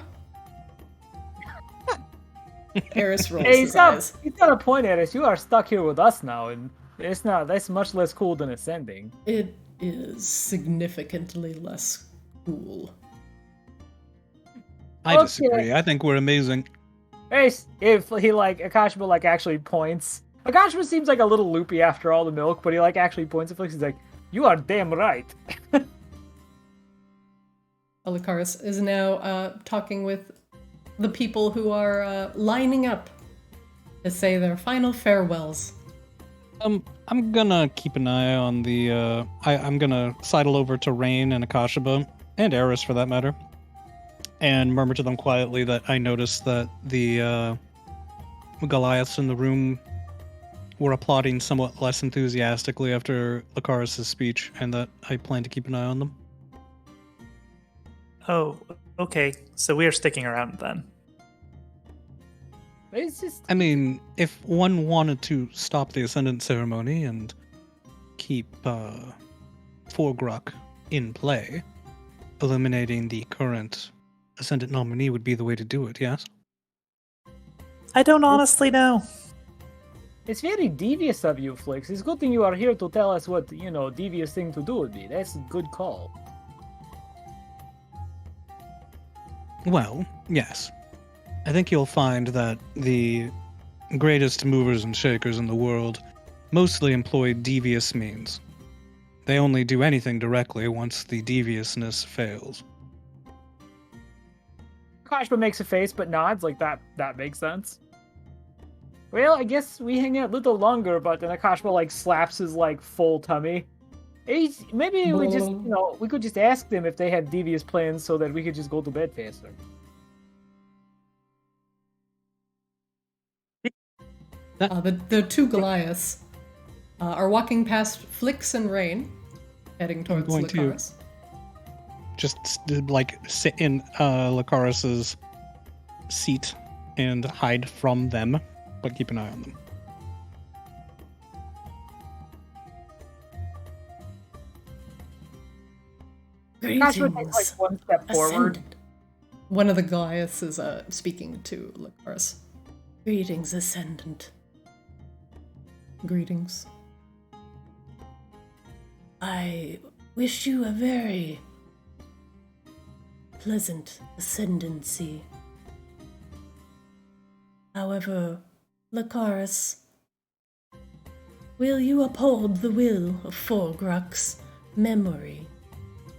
Eris rolls his eyes. He's got a point, Eris. You are stuck here with us now, and that's much less cool than ascending. It is significantly less cool. I disagree. I think we're amazing. If he Akashima actually points. Akashima seems like a little loopy after all the milk, but he actually points at Flix. He's like, "You are damn right." Lakaris is now talking with the people who are lining up to say their final farewells. I'm gonna keep an eye on the. I'm gonna sidle over to Rain and Akashima and Eris for that matter, and murmur to them quietly that I noticed that the Goliaths in the room were applauding somewhat less enthusiastically after Lakaris' speech, and that I plan to keep an eye on them. Oh, okay. So we are sticking around then. It's just... I mean, if one wanted to stop the Ascendant ceremony and keep Forgrok in play, eliminating the current Ascendant nominee would be the way to do it, yes? I don't honestly know. It's very devious of you, Flix. It's good thing you are here to tell us what, devious thing to do would be. That's a good call. Well, yes. I think you'll find that the greatest movers and shakers in the world mostly employ devious means. They only do anything directly once the deviousness fails. Kashma makes a face but nods, that makes sense. Well, I guess we hang out a little longer, but then Akashma slaps his full tummy. Maybe we just, Blah. we could just ask them if they have devious plans so that we could just go to bed faster. The two Goliaths are walking past Flix and Rain, heading towards going to- Lucaris. Just like sit in Lucaris's seat and hide from them, but keep an eye on them. Gosh, would take like one step forward. Ascendant. One of the Goliaths is speaking to Lucaris. Greetings, Ascendant. Greetings. I wish you a very pleasant ascendancy. However, Lucaris, will you uphold the will of Forgruk's memory,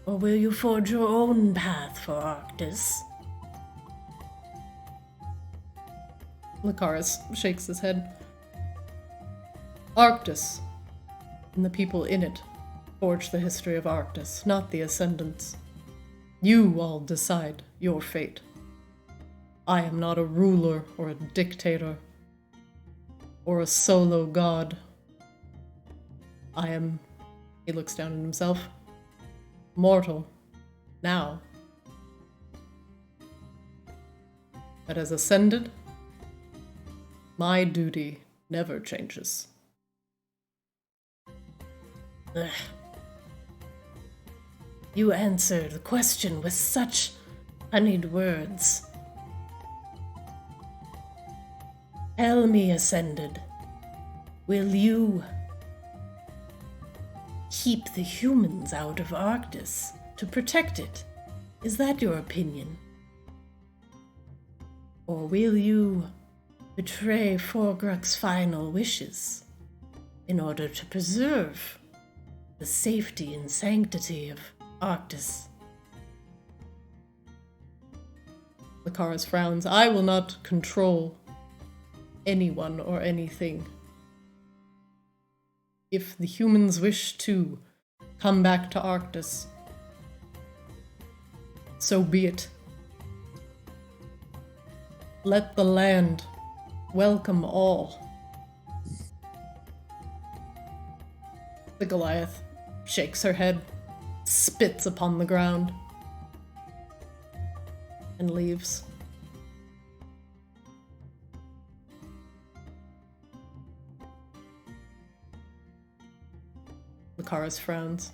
or will you forge your own path for Arctis? Lucaris shakes his head. Arctis, and the people in it, forge the history of Arctis, not the Ascendants. You all decide your fate. I am not a ruler or a dictator or a solo god. I am, he looks down at himself, mortal, now. But as Ascended, my duty never changes. Ugh. You answered the question with such honeyed words. Tell me, Ascended, will you keep the humans out of Arctis to protect it? Is that your opinion? Or will you betray Forgruk's final wishes in order to preserve the safety and sanctity of Arctis? Lucaris frowns. I will not control anyone or anything. If the humans wish to come back to Arctis, so be it. Let the land welcome all. The Goliath shakes her head, spits upon the ground, and leaves. Lucaris frowns.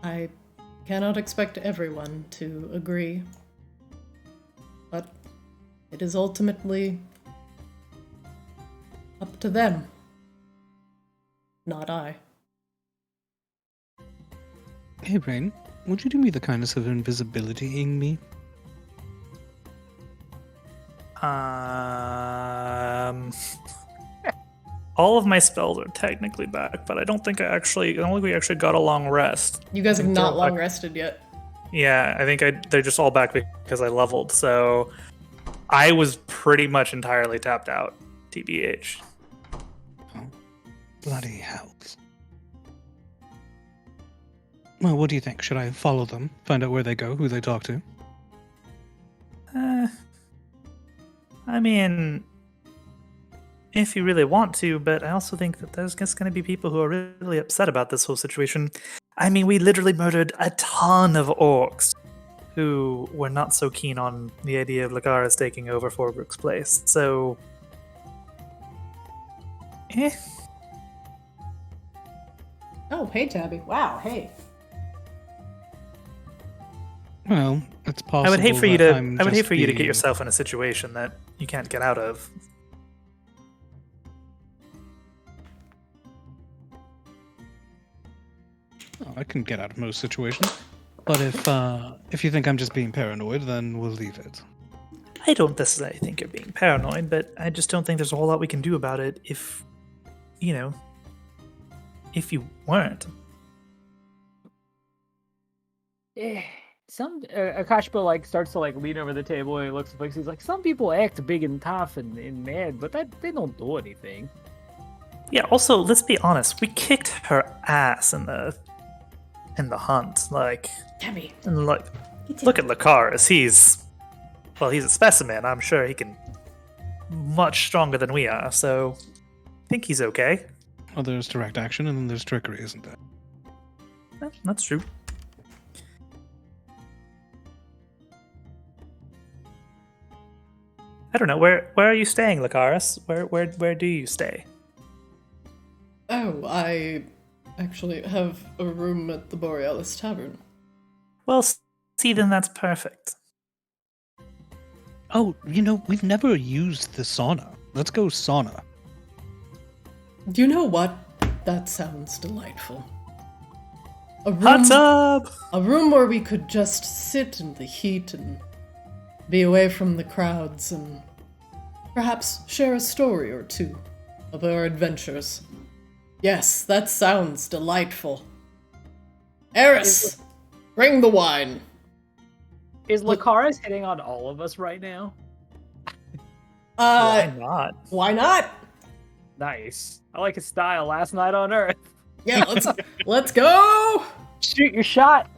I cannot expect everyone to agree, but it is ultimately up to them, not I. Hey, Rain, would you do me the kindness of invisibilitying me? All of my spells are technically back, but I don't think we actually got a long rest. You guys have They're not long back. rested yet. Yeah, I think they're just all back because I leveled, so I was pretty much entirely tapped out, TBH. Oh, bloody hells. Well, what do you think? Should I follow them, find out where they go, who they talk to? I mean, if you really want to, but I also think that there's just going to be people who are really upset about this whole situation. I mean, we literally murdered a ton of orcs who were not so keen on the idea of Lucaris taking over Forbrooke's place. So, Oh, hey, Tabby. Wow, hey. Well, it's possible. I would hate for you that to. I'm I would hate just for you to get being- yourself in a situation that you can't get out of. Oh, I can get out of most situations. But if you think I'm just being paranoid, then we'll leave it. I don't necessarily think you're being paranoid, but I just don't think there's a whole lot we can do about it if you weren't. Akashba starts to lean over the table and he looks at Flix. He's like, some people act big and tough and mad, but they don't do anything. Yeah. Also, let's be honest. We kicked her ass in the hunt. Like, Tabby. and look Get at Lucaris. He's a specimen. I'm sure he can much stronger than we are. So, I think he's okay. Well, there's direct action and then there's trickery, isn't there? That's true. I don't know. Where are you staying, Lucaris? Where do you stay? Oh, I actually have a room at the Borealis Tavern. Well, see, then that's perfect. Oh, we've never used the sauna. Let's go sauna. Do you know what? That sounds delightful. Hot tub! A room where we could just sit in the heat and be away from the crowds and perhaps share a story or two of our adventures. Yes, that sounds delightful. Eris, bring the wine. Is Lucaris hitting on all of us right now? Why not? Why not? Nice. I like his style. Last night on Earth. Yeah, let's go. Shoot your shot.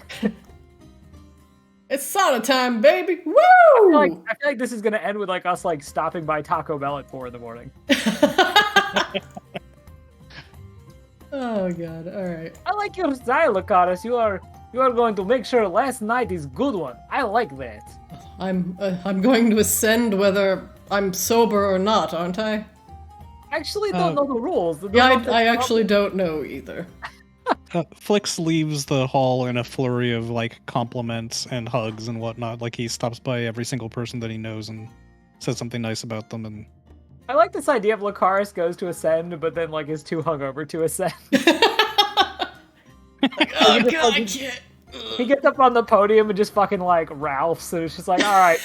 It's sauna time, baby. Woo! I feel like this is gonna end with like us like stopping by Taco Bell at 4 a.m. Oh god! All right. I like your style, Lucaris. You are going to make sure last night is good one. I like that. I'm going to ascend whether I'm sober or not, aren't I? Actually, don't know the rules. Yeah, I actually don't know either. Flix leaves the hall in a flurry of like compliments and hugs and whatnot. Like he stops by every single person that he knows and says something nice about them. And I like this idea of Lucaris goes to ascend, but then like is too hungover to ascend. Oh god, I can't. He gets up on the podium and just fucking like Ralphs, and it's just like, all right,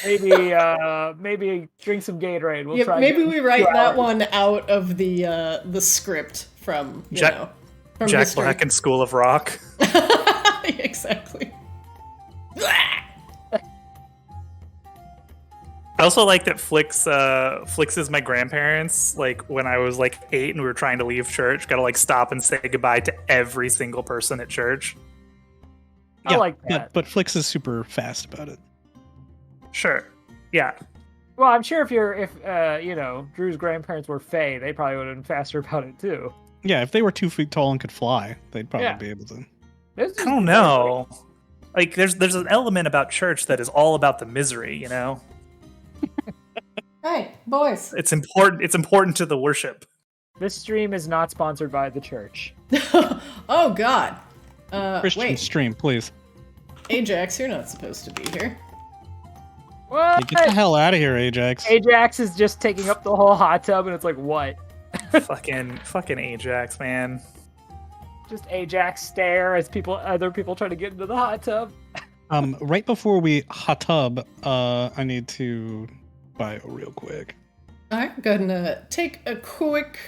maybe drink some Gatorade. We'll try. Maybe we write that one out of the script from from Jack history. Black and School of Rock. Exactly. I also like that Flix is my grandparents. Like when I was like 8 and we were trying to leave church, gotta like stop and say goodbye to every single person at church. I like that. But Flix is super fast about it. Sure. Yeah. Well, I'm sure if Drew's grandparents were Fae, they probably would have been faster about it too. Yeah, if they were 2 feet tall and could fly, they'd probably be able to. I don't know. Like there's an element about church that is all about the misery, you know? Hey, boys. It's important to the worship. This stream is not sponsored by the church. Oh god. Christian Wait. stream, please. Ajax, you're not supposed to be here. What? Hey, get the hell out of here, Ajax. Ajax is just taking up the whole hot tub, and it's like, what? fucking Ajax, man. Just Ajax stare as other people try to get into the hot tub. Right before we hot tub, I need to bio real quick. Alright, go ahead and take a quick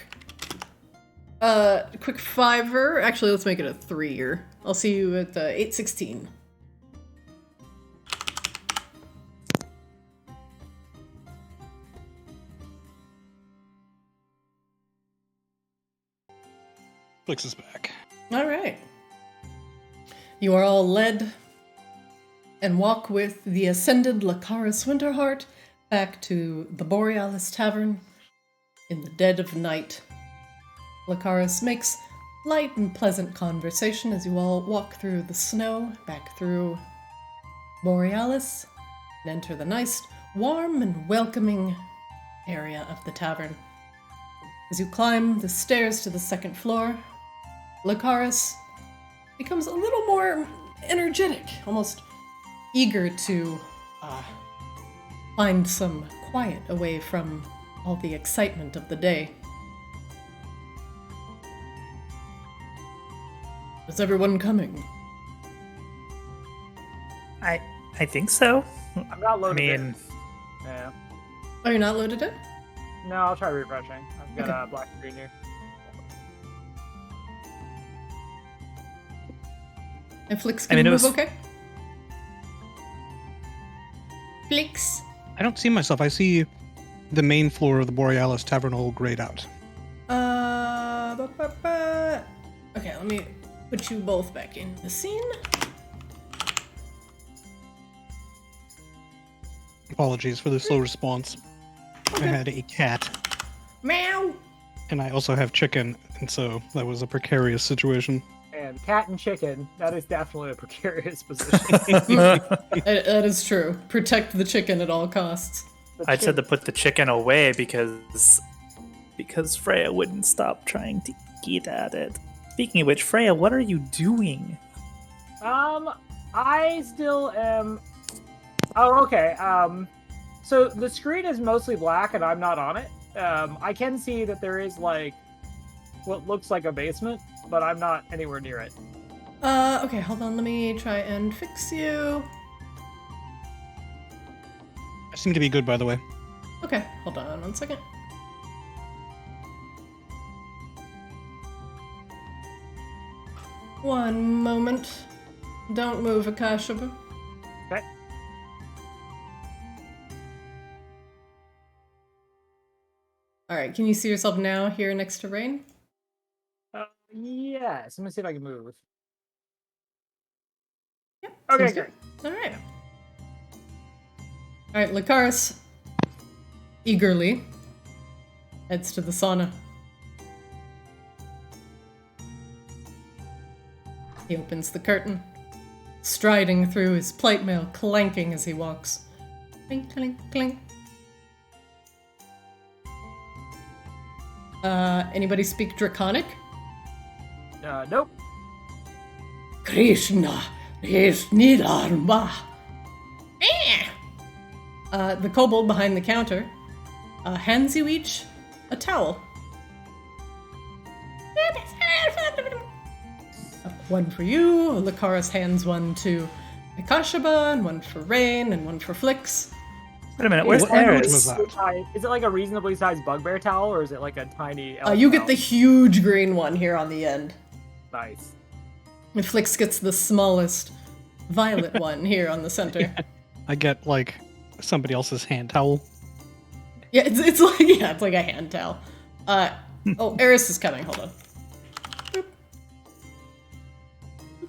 fiver. Actually, let's make it a 3-year. I'll see you at 8:16. Flix is back. Alright. You are all led and walk with the ascended Lucaris Winterheart back to the Borealis Tavern in the dead of night. Lucaris makes light and pleasant conversation as you all walk through the snow, back through Borealis, and enter the nice, warm, and welcoming area of the tavern. As you climb the stairs to the second floor, Lucaris becomes a little more energetic, almost eager to find some quiet away from all the excitement of the day. Is everyone coming? I think so. I'm not loaded in. Yeah. Oh, you're not loaded in? No, I'll try refreshing. I've got a black screen here. And Flix can move okay? Flix. I don't see myself. I see the main floor of the Borealis Tavern all grayed out. The let me put you both back in the scene. Apologies for the slow response. I had a cat, Meow! and I also have chicken, and so that was a precarious situation. And cat and chicken, that is definitely a precarious position. That is true. Protect the chicken at all costs. I said to put the chicken away because Freya wouldn't stop trying to eat at it. Speaking of which, Freya, what are you doing? I still am. Oh, okay. So the screen is mostly black, and I'm not on it. I can see that there is like what looks like a basement, but I'm not anywhere near it. Okay, hold on. Let me try and fix you. I seem to be good, by the way. Okay, hold on 1 second. One moment. Don't move, Akashaba. Okay. Alright, can you see yourself now here next to Rain? Yes. Let me see if I can move. Yep. Okay, sounds great. good. Alright. Alright, Lucaris eagerly heads to the sauna. He opens the curtain, striding through his plate mail, clanking as he walks. Clink, clink, clink. Anybody speak Draconic? Nope. Krishna is Nilarma. The kobold behind the counter hands you each a towel. One for you. Lucaris hands one to Akashaba, and one for Rain, and one for Flix. Wait a minute, where's What language Eris? was that? Is it like a reasonably sized bugbear towel, or is it like a tiny elf You get towel? the huge green one here on the end. Nice. And Flix gets the smallest violet one here on the center. I get, like, somebody else's hand towel. Yeah, it's like a hand towel. Oh, Eris is coming. Hold on.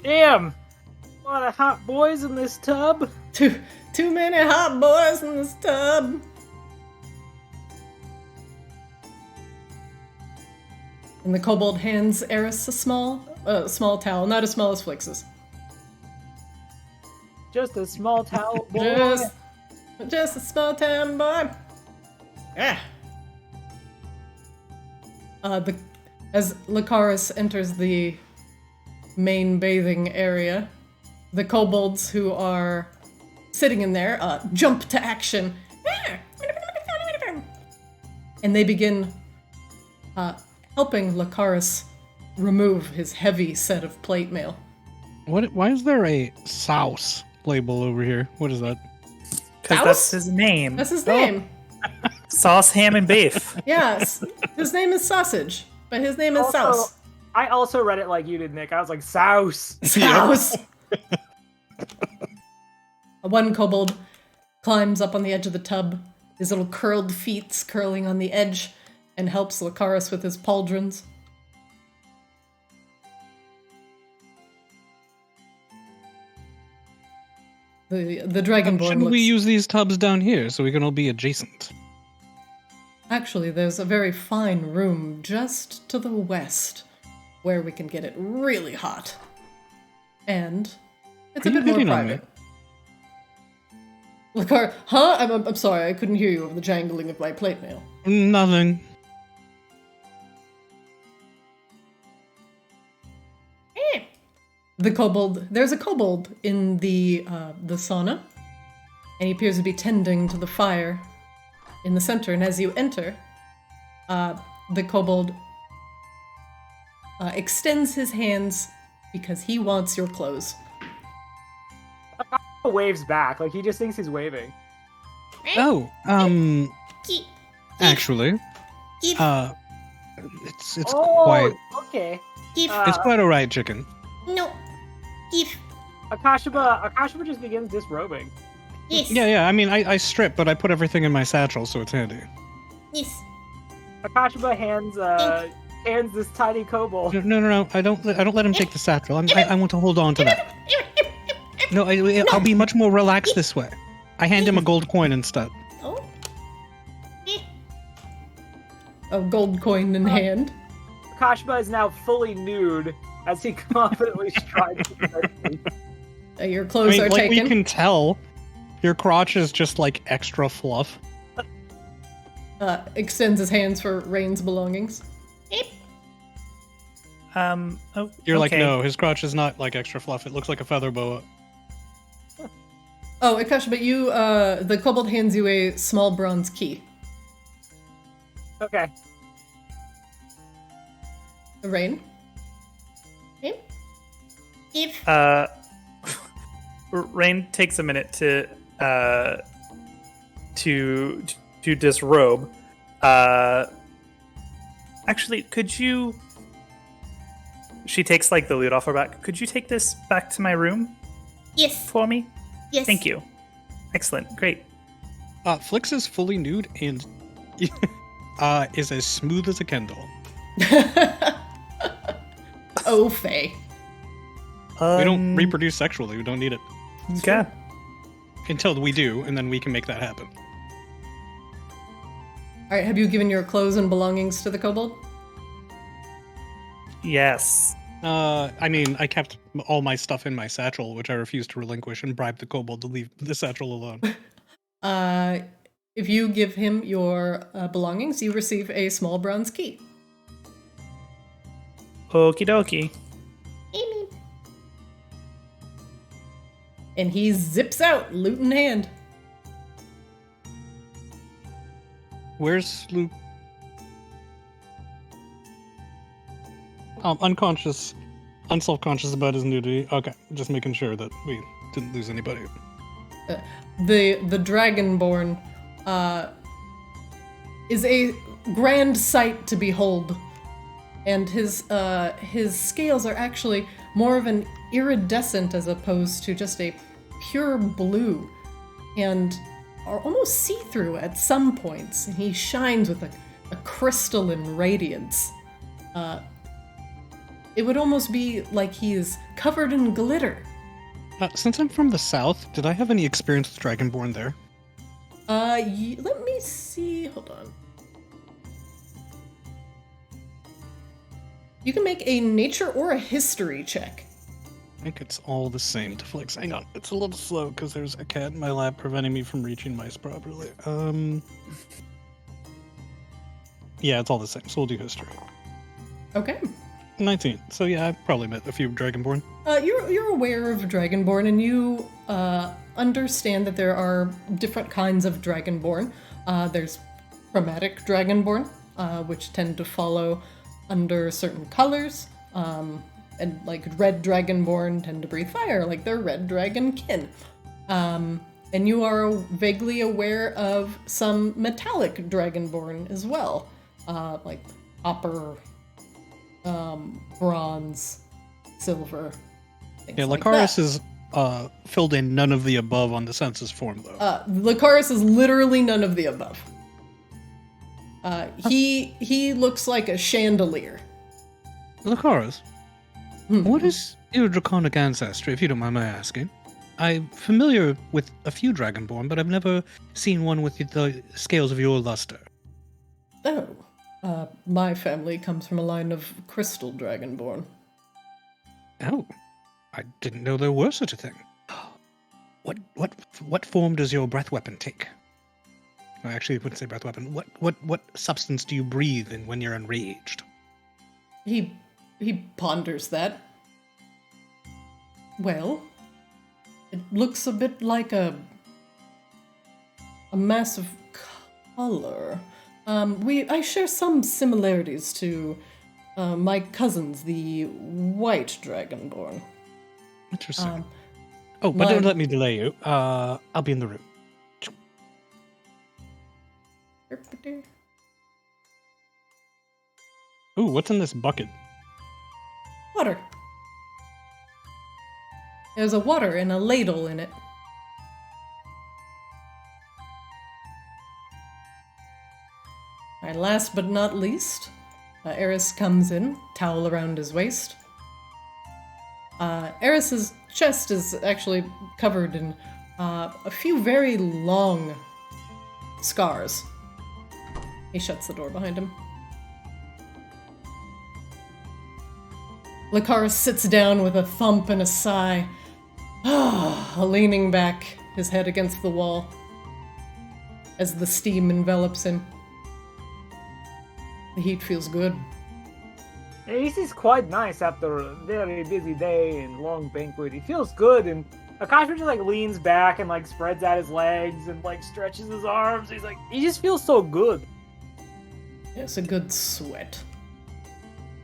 Damn! A lot of hot boys in this tub. Too many hot boys in this tub. And the kobold hands Eris a small towel, not as small as Flix's. Just a small towel, boy. Just a small town boy. Yeah. As Lucaris enters the main bathing area, the kobolds who are sitting in there jump to action. And they begin helping Lucaris remove his heavy set of plate mail. Why is there a sauce label over here? What is that? Because that's his name. That's his name. Sauce, ham, and beef. Yes. His name is Sausage, but his name is Also, Souse. I also read it like you did, Nick. I was like, souse. Souse. One kobold climbs up on the edge of the tub, his little curled feet curling on the edge, and helps Lucaris with his pauldrons. The dragonborn Shouldn't looks... we use these tubs down here so we can all be adjacent? Actually, there's a very fine room just to the west where we can get it really hot. And it's Are a you bit more hitting on me? private. Lucar, huh? I'm sorry, I couldn't hear you over the jangling of my plate mail. Nothing. There's a kobold in the sauna, and he appears to be tending to the fire in the center. And as you enter, the kobold extends his hands because he wants your clothes. Waves back, like he just thinks he's waving. Oh, actually, Give, it's Oh, quite okay. give, it's quite alright, chicken. no, give, Akashaba just begins disrobing. yes, Yeah. I mean, I strip, but I put everything in my satchel, so it's handy. yes. Akashaba hands hands this tiny kobold. No. I don't let him take the satchel. I want to hold on to that. No, I'll be much more relaxed this way. I hand him a gold coin instead. Oh. A gold coin in hand. Kashima is now fully nude as he confidently strides to the feet. Your clothes are like taken. we can tell, your crotch is just like extra fluff. Extends his hands for Rain's belongings. Oh, You're like, okay. no, his crotch is not like extra fluff. It looks like a feather boa. Oh, Akash, but you, the kobold hands you a small bronze key. Okay. Rain? If Rain takes a minute to disrobe. Actually, could you? She takes like the loot off her back. Could you take this back to my room yes, for me? yes. Thank you. Excellent. Great. Flix is fully nude and is as smooth as a Kendall. Oh, Faye. We don't reproduce sexually. We don't need it. Okay. Until we do, and then we can make that happen. Alright, have you given your clothes and belongings to the kobold? Yes. I mean, I kept all my stuff in my satchel, which I refused to relinquish, and bribed the kobold to leave the satchel alone. If you give him your belongings, you receive a small bronze key. Okie dokie. Amy. And he zips out, loot in hand. Where's Luke? Unconscious, unself-conscious about his nudity. Okay, just making sure that we didn't lose anybody. The Dragonborn is a grand sight to behold, and his scales are actually more of an iridescent as opposed to just a pure blue, and are almost see-through at some points. And he shines with a crystalline radiance. It would almost be like he is covered in glitter. Since I'm from the south, did I have any experience with Dragonborn there? Let me see. Hold on. You can make a nature or a history check. I think it's all the same to Flix. Hang on, it's a little slow because there's a cat in my lap preventing me from reaching mice properly. Yeah, it's all the same, so we'll do history. Okay. 19. So yeah, I've probably met a few Dragonborn. You're aware of Dragonborn, and you understand that there are different kinds of Dragonborn. There's chromatic Dragonborn, which tend to follow under certain colors, and like red Dragonborn tend to breathe fire, like their red dragon kin. And you are vaguely aware of some metallic Dragonborn as well, like copper, bronze, silver. Yeah, Like Lucaris that. is filled in none of the above on the census form, though. Lucaris is literally none of the above. He looks like a chandelier. Lucaris, what is your draconic ancestry, if you don't mind my asking? I'm familiar with a few Dragonborn, but I've never seen one with the scales of your luster. Oh, my family comes from a line of crystal Dragonborn. Oh, I didn't know there were such a thing. What form does your breath weapon take? No, actually, I wouldn't say breath weapon. What substance do you breathe in when you're enraged? He ponders that. Well, it looks a bit like a mass of color. I share some similarities to my cousins, the white Dragonborn. Interesting. But don't let me delay you. I'll be in the room. Ooh, what's in this bucket? Water. There's a water and a ladle in it. And last but not least, Eris comes in, towel around his waist. Eris's chest is actually covered in a few very long scars. He shuts the door behind him. Lucaris sits down with a thump and a sigh, leaning back, his head against the wall, as the steam envelops him. The heat feels good. This is quite nice after a very busy day and long banquet. It feels good, and Akash just like leans back and like spreads out his legs and like stretches his arms. He's like, he just feels so good. It's a good sweat.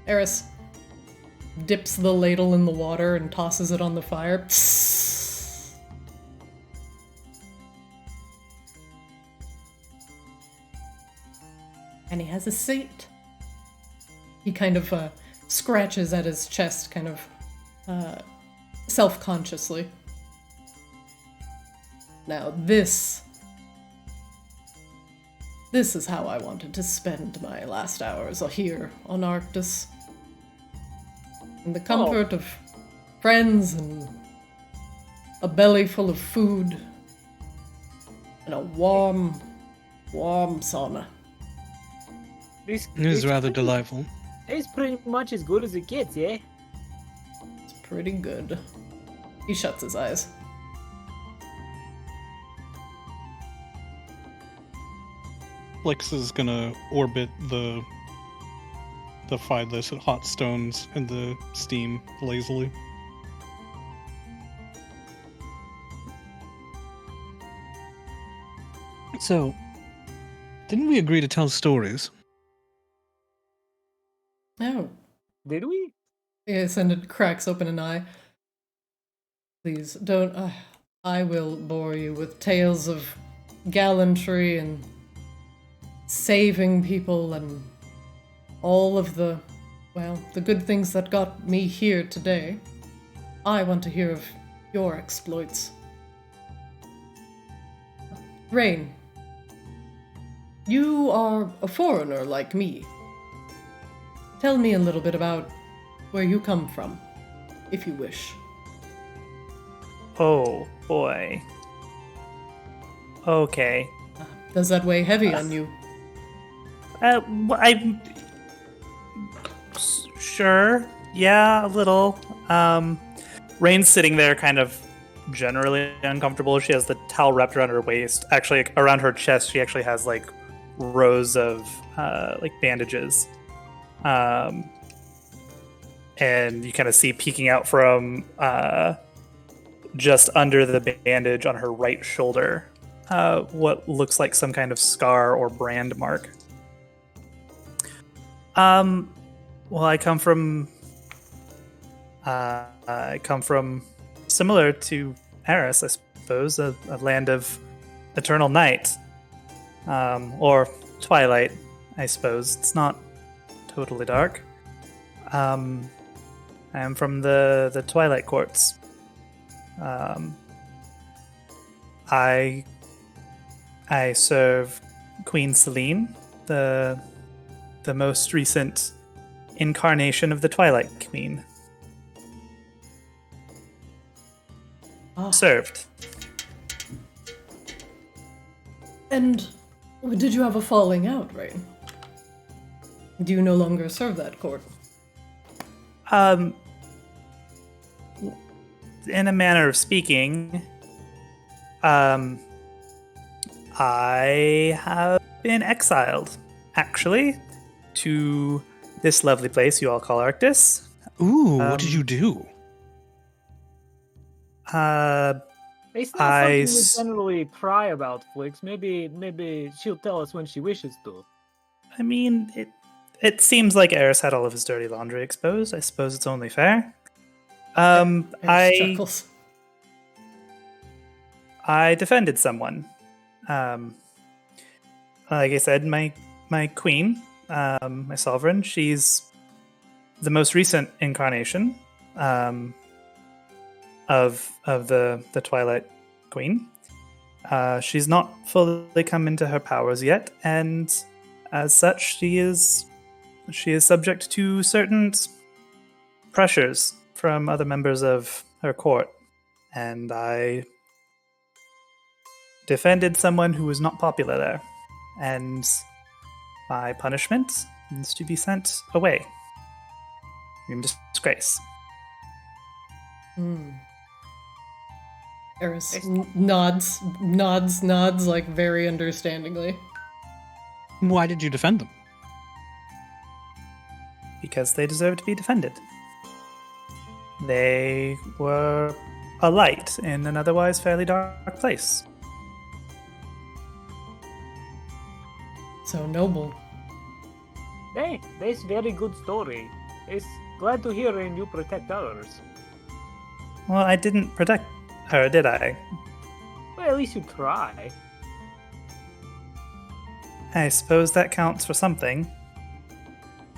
Eris dips the ladle in the water and tosses it on the fire. Psst. And he has a seat. He kind of scratches at his chest, kind of self-consciously. Now this is how I wanted to spend my last hours here on Arctis. In the comfort of friends and a belly full of food and a warm sauna. This It is rather delightful. It's pretty much as good as it gets, yeah? It's pretty good. He shuts his eyes. Flix is gonna orbit the hot stones and the steam lazily. So, didn't we agree to tell stories? Oh. Did we? Yes, and it cracks open an eye. Please, don't. I will bore you with tales of gallantry and saving people and all of the good things that got me here today. I want to hear of your exploits. Rain, you are a foreigner like me. Tell me a little bit about where you come from, if you wish. Oh, boy. Okay. Does that weigh heavy on you? I'm sure. Yeah, a little. Rain's sitting there kind of generally uncomfortable. She has the towel wrapped around her waist. Actually, around her chest, she actually has like rows of like bandages. And you kind of see peeking out from just under the bandage on her right shoulder what looks like some kind of scar or brand mark. Well, I come from similar to Eris, I suppose, a land of eternal night, or twilight, I suppose. It's not totally dark. I am from the Twilight Courts. I serve Queen Celine, the most recent incarnation of the Twilight Queen. Served. And did you have a falling out, Rain? Do you no longer serve that court? In a manner of speaking, I have been exiled, actually, to this lovely place you all call Arctis. Ooh, what did you do? It's not something we generally pry about, Flix. Maybe she'll tell us when she wishes to. I mean, it seems like Eris had all of his dirty laundry exposed. I suppose it's only fair. Eris chuckles. I defended someone. Like I said, my queen, my sovereign, she's the most recent incarnation of the Twilight Queen. She's not fully come into her powers yet, and as such, she is she is subject to certain pressures from other members of her court, and I defended someone who was not popular there, and my punishment is to be sent away in disgrace. Eris nods, like very understandingly. Why did you defend them? Because they deserve to be defended. They were a light in an otherwise fairly dark place. So noble. Hey, that's very good story. It's glad to hear and you protect others. Well, I didn't protect her, did I? Well, at least you try. I suppose that counts for something.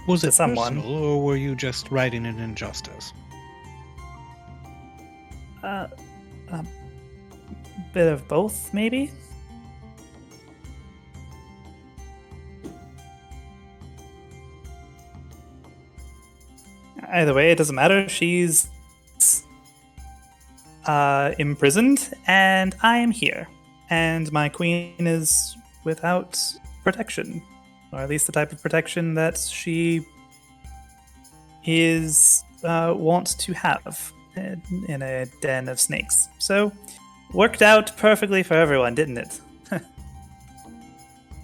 Was To it someone. personal, or were you just righting an injustice? A bit of both, maybe? Either way, it doesn't matter. She's imprisoned, and I am here. And my queen is without protection. Or at least the type of protection that she is wants to have in a den of snakes. So, worked out perfectly for everyone, didn't it?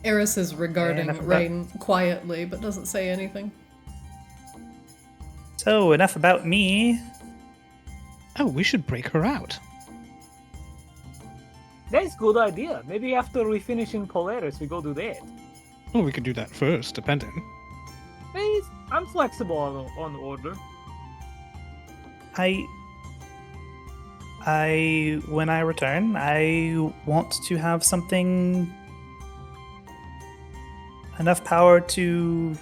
Eris is regarding enough about- Rain quietly, but doesn't say anything. So, enough about me. Oh, we should break her out. That's a good idea. Maybe after we finish in Polaris, we go do that. Well, we could do that first, depending. Hey, I'm flexible on order. When I return, I want to have something, enough power to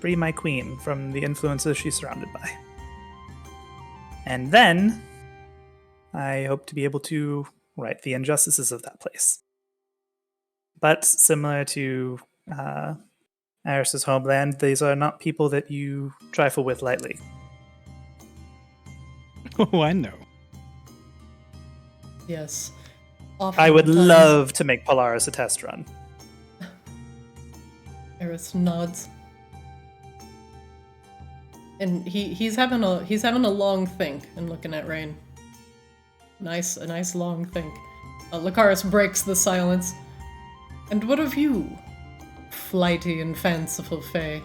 free my queen from the influences she's surrounded by. And then, I hope to be able to right the injustices of that place. But similar to Aris's homeland, these are not people that you trifle with lightly. Oh, I know. Yes. I would Oftentimes- love to make Polaris a test run. Eris nods. And he's having a long think and looking at Rain. A nice long think. Lucaris breaks the silence. And what of you, flighty and fanciful fae?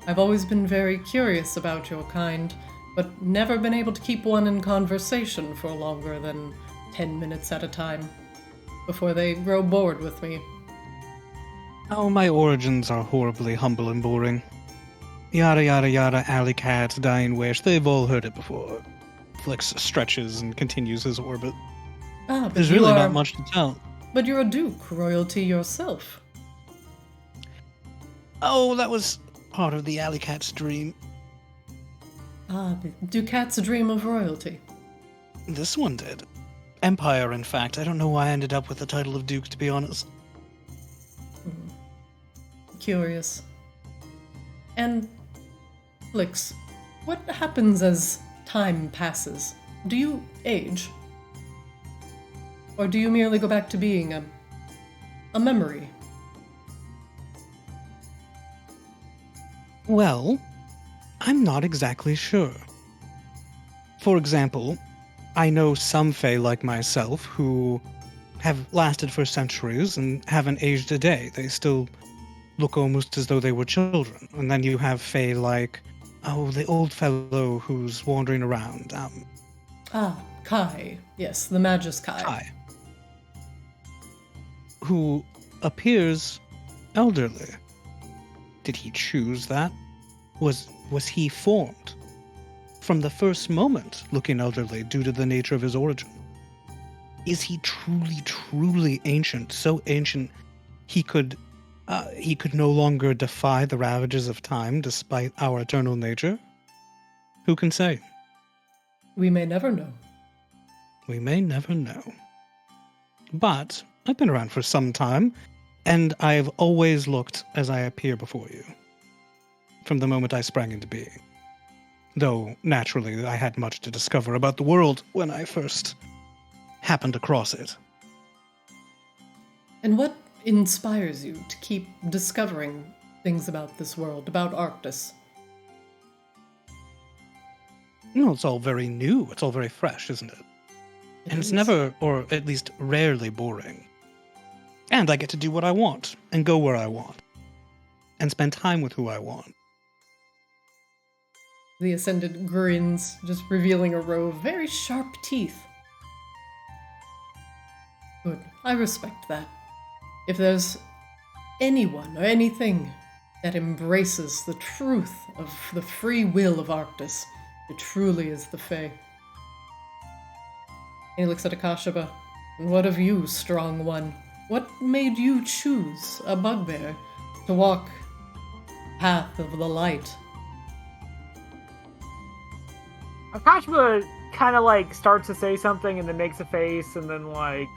I've always been very curious about your kind, but never been able to keep one in conversation for longer than 10 minutes at a time, before they grow bored with me. Oh, my origins are horribly humble and boring. Yada yada yada, alley cats, dying wish, they've all heard it before. Flix stretches and continues his orbit. Ah, but There's you really are, not much to tell. But you're a duke, royalty yourself. Oh, that was part of the alley cat's dream. Ah, do cats dream of royalty? This one did. Empire, in fact. I don't know why I ended up with the title of Duke, to be honest. Curious. And, Flix, what happens as time passes? Do you age? Or do you merely go back to being a memory? Well, I'm not exactly sure. For example, I know some Fae like myself who have lasted for centuries and haven't aged a day. They still look almost as though they were children. And then you have Fae like, oh, the old fellow who's wandering around. Ah, Kai. Yes, the Magus Kai. Kai. Who appears elderly. Did he choose that? Was he formed from the first moment looking elderly due to the nature of his origin? Is he truly ancient? So ancient he could no longer defy the ravages of time despite our eternal nature? Who can say? We may never know. We may never know. But I've been around for some time, and I've always looked as I appear before you. from the moment I sprang into being. Though, naturally, I had much to discover about the world when I first happened across it. And what inspires you to keep discovering things about this world, about Arctis? It's all very new. It's all very fresh, isn't it? And it's is. never, or at least rarely, boring. And I get to do what I want, and go where I want, and spend time with who I want. The Ascendant grins, just revealing a row of very sharp teeth. Good. I respect that. If there's anyone or anything that embraces the truth of the free will of Arctis, it truly is the Fae. He looks at Akashaba. And what of you, strong one? What made you choose a bugbear to walk the path of the light? Akashba kind of like starts to say something and then makes a face and then like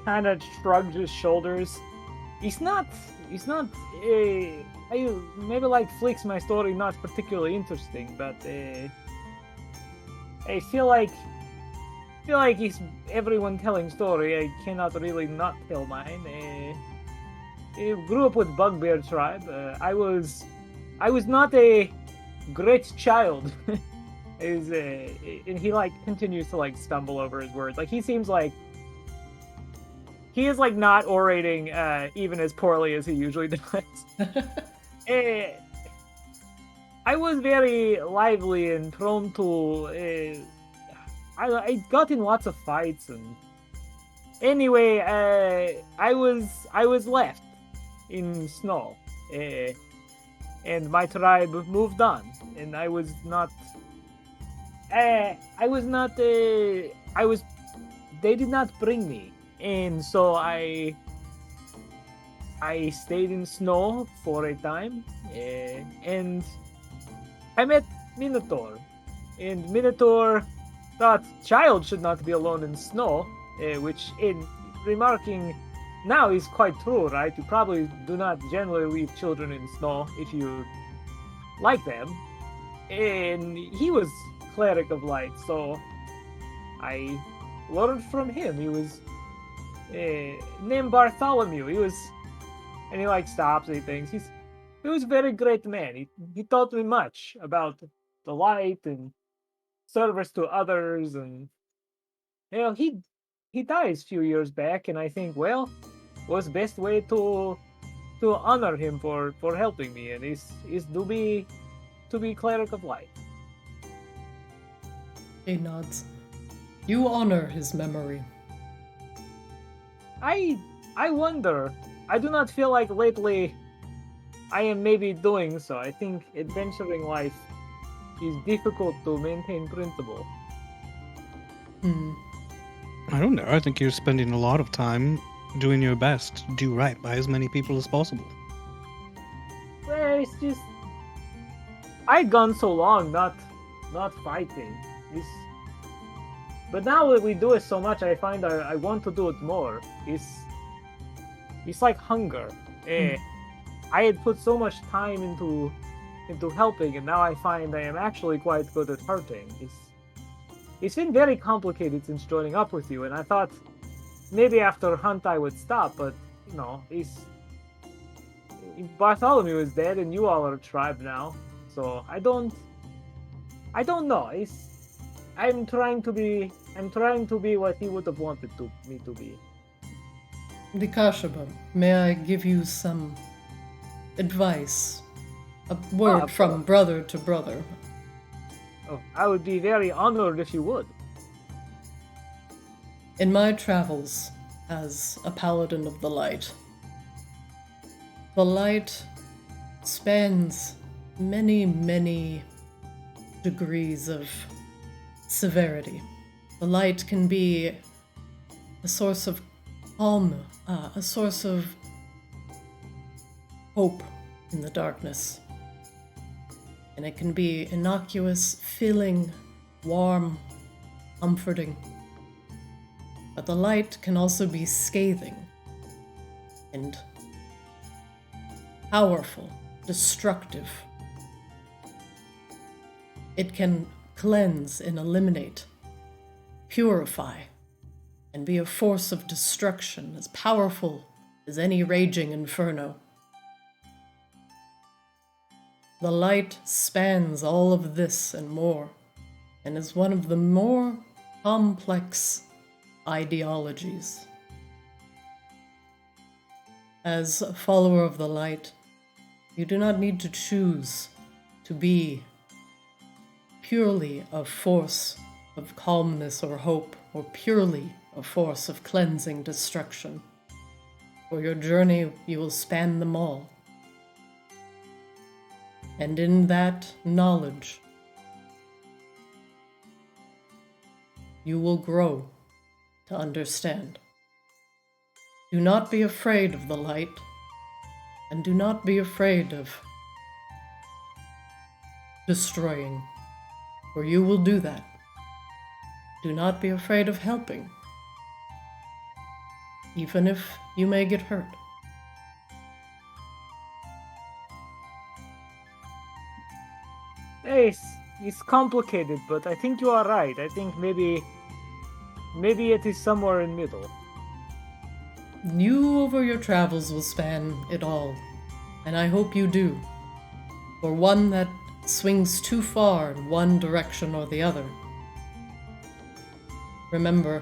kind of shrugs his shoulders. He's not I maybe like Flick's my story not particularly interesting, but I feel like he's everyone telling story. I cannot really not tell mine. I grew up with Bugbear tribe. I was not a great child. And he like continues to like stumble over his words. Like he seems like he is like not orating even as poorly as he usually does. I was very lively and prone to. I got in lots of fights and anyway, I was left in snow, and my tribe moved on, and I was not. They did not bring me, and so I stayed in snow for a time, and I met Minotaur, and Minotaur thought child should not be alone in snow, which in remarking now is quite true, right? You probably do not generally leave children in snow if you like them, and he was cleric of light, so I learned from him. He was named Bartholomew. And he like stops and he thinks he was a very great man. He taught me much about the light and service to others, and he dies a few years back, and I think was best way to honor him for helping me, and is to be cleric of light. He nods. You honor his memory. I wonder. I do not feel like lately I am maybe doing so. I think adventuring life is difficult to maintain principle. I don't know. I think you're spending a lot of time doing your best to do right by as many people as possible. Well, it's just I'd gone so long not fighting. But now that we do it so much, I find I want to do it more. It's like hunger. I had put so much time into helping, and now I find I am actually quite good at hurting. It's been very complicated since joining up with you, and I thought maybe after Hunt I would stop, but Bartholomew is dead, and you all are a tribe now, so I don't know. I'm trying to be what he would have wanted me to be. Dikashaba, may I give you some advice? A word from brother to brother. Oh, I would be very honored if you would. In my travels as a paladin of the light spans many, many degrees of severity. The light can be a source of calm, a source of hope in the darkness. And it can be innocuous, filling, warm, comforting. But the light can also be scathing and powerful, destructive. It can cleanse and eliminate, purify, and be a force of destruction as powerful as any raging inferno. The light spans all of this and more, and is one of the more complex ideologies. As a follower of the light, you do not need to choose to be purely a force of calmness or hope, or purely a force of cleansing destruction. For your journey, you will span them all. And in that knowledge, you will grow to understand. Do not be afraid of the light, and do not be afraid of destroying, for you will do that. Do not be afraid of helping, even if you may get hurt. It's complicated, but I think you are right. I think maybe it is somewhere in middle. You over your travels will span it all, and I hope you do. For one that swings too far in one direction or the other. Remember,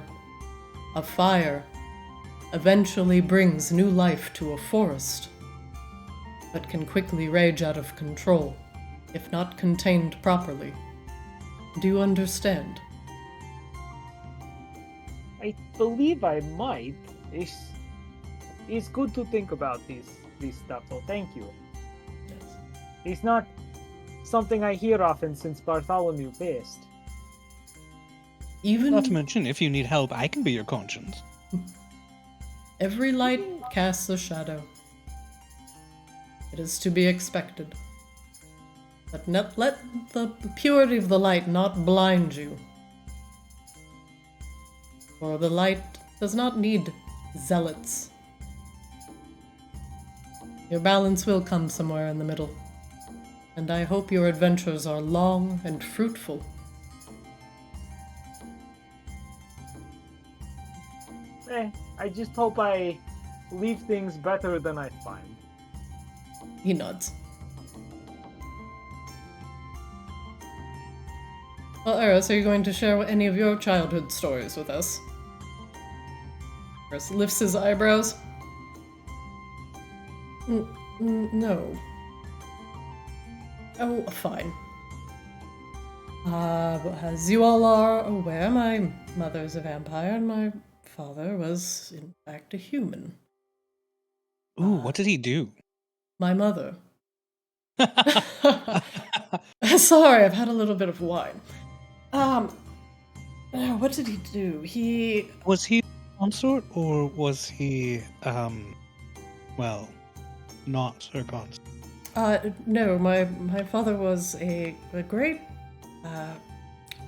a fire eventually brings new life to a forest, but can quickly rage out of control if not contained properly. Do you understand? I believe I might. It's good to think about this stuff, so thank you. Yes. It's not something I hear often since Bartholomew passed. Even Not to mention, if you need help, I can be your conscience. every light casts a shadow. It is to be expected. But let the purity of the light not blind you. For the light does not need zealots. Your balance will come somewhere in the middle, and I hope your adventures are long and fruitful. I just hope I leave things better than I find. He nods. Well, Eros, are you going to share any of your childhood stories with us? Eros lifts his eyebrows. No. Oh, fine. As you all are aware, my mother's a vampire and my father was, in fact, a human. Ooh, what did he do? My mother. Sorry, I've had a little bit of wine. What did he do? Was he a consort, or was he, well, not a consort? No, my father was a great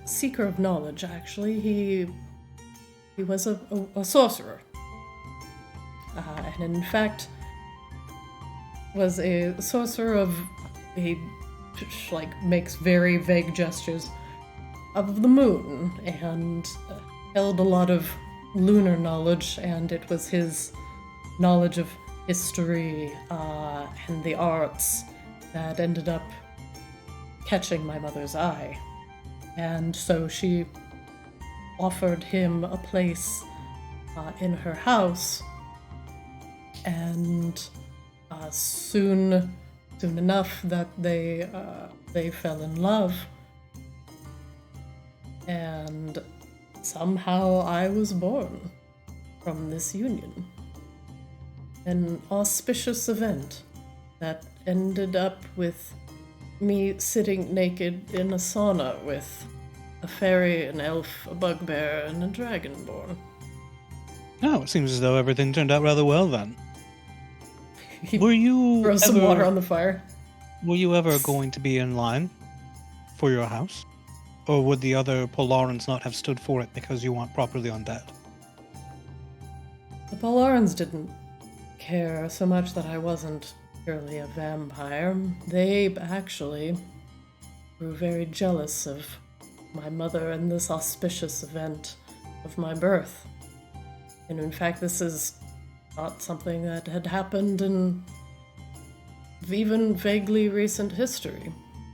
seeker of knowledge, actually. He was a sorcerer. And in fact, was a sorcerer of makes very vague gestures of the moon, and held a lot of lunar knowledge, and it was his knowledge of history and the arts that ended up catching my mother's eye. And so she offered him a place in her house, and soon enough that they fell in love, and somehow I was born from this union. An auspicious event that ended up with me sitting naked in a sauna with a fairy, an elf, a bugbear, and a dragonborn. Oh, it seems as though everything turned out rather well then. He Were you throws some water on the fire. Were you ever going to be in line for your house? Or would the other Polarans not have stood for it because you weren't properly undead? The Polarans didn't care so much that I wasn't purely a vampire. They actually grew very jealous of my mother and this auspicious event of my birth. And in fact, this is not something that had happened in even vaguely recent history.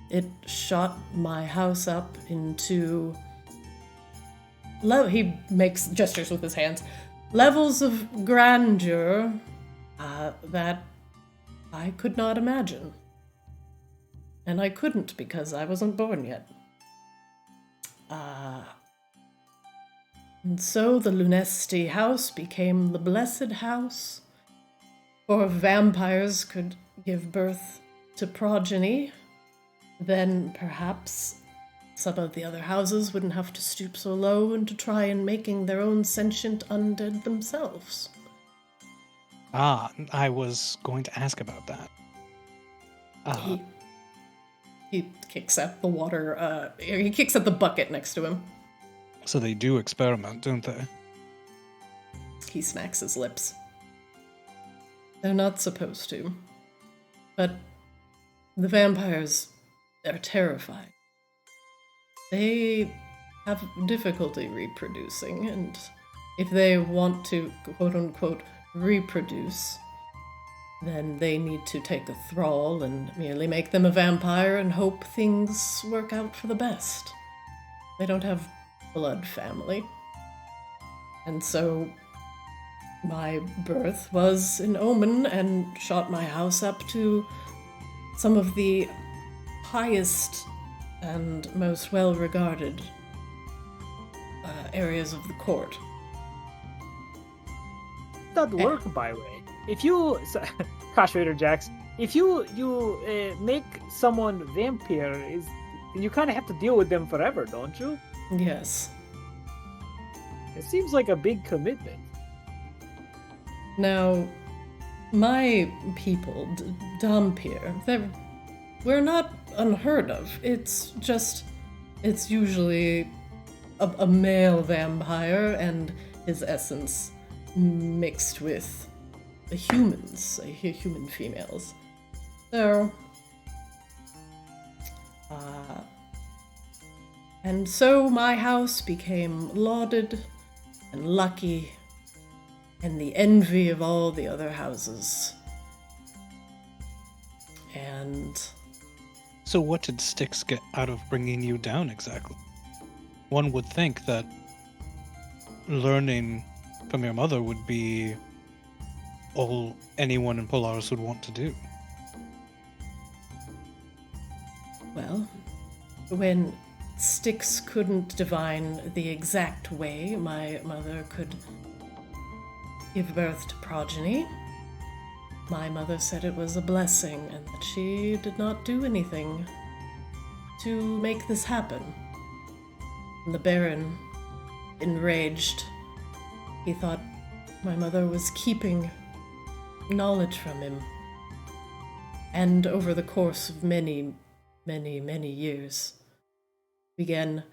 It shot my house up into he makes gestures with his hands. Levels of grandeur that I could not imagine. And I couldn't because I wasn't born yet. And so the Lunesti house became the blessed house, for vampires could give birth to progeny. Then perhaps some of the other houses wouldn't have to stoop so low and to try and making their own sentient undead themselves. Ah, I was going to ask about that. He kicks at the water, he kicks at the bucket next to him. So they do experiment, don't they? He smacks his lips. They're not supposed to. But the vampires, they're terrified. They have difficulty reproducing, and if they want to, quote-unquote, reproduce, then they need to take a thrall and merely make them a vampire and hope things work out for the best. They don't have blood family. And so my birth was an omen and shot my house up to some of the highest and most well-regarded areas of the court. That work, by the way. If you, Kosh Raider Jax, if you make someone vampire, you kind of have to deal with them forever, don't you? Yes. It seems like a big commitment. Now, my people, Dhampir, we're not unheard of. It's usually a male vampire and his essence mixed with humans, human females. So, and so my house became lauded and lucky and the envy of all the other houses. And So what did Styx get out of bringing you down exactly? One would think that learning from your mother would be all anyone in Polaris would want to do. well, when Styx couldn't divine the exact way my mother could give birth to progeny, my mother said it was a blessing and that she did not do anything to make this happen. And the Baron, enraged, he thought my mother was keeping knowledge from him. And over the course of many years, began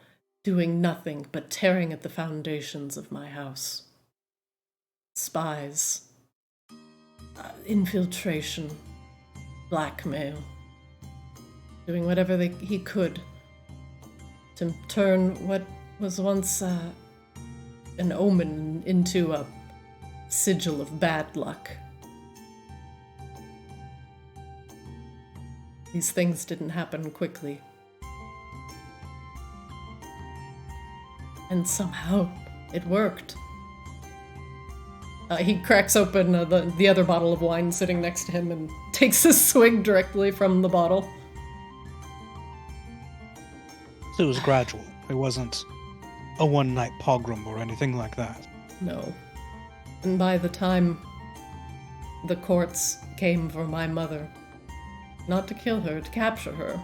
doing nothing but tearing at the foundations of my house. Spies, infiltration, blackmail, doing whatever he could to turn what was once an omen into a sigil of bad luck. These things didn't happen quickly. And somehow it worked. He cracks open the other bottle of wine sitting next to him and takes a swig directly from the bottle. So it was gradual. It wasn't a one-night pogrom or anything like that. No. And by the time the courts came for my mother, not to kill her, to capture her,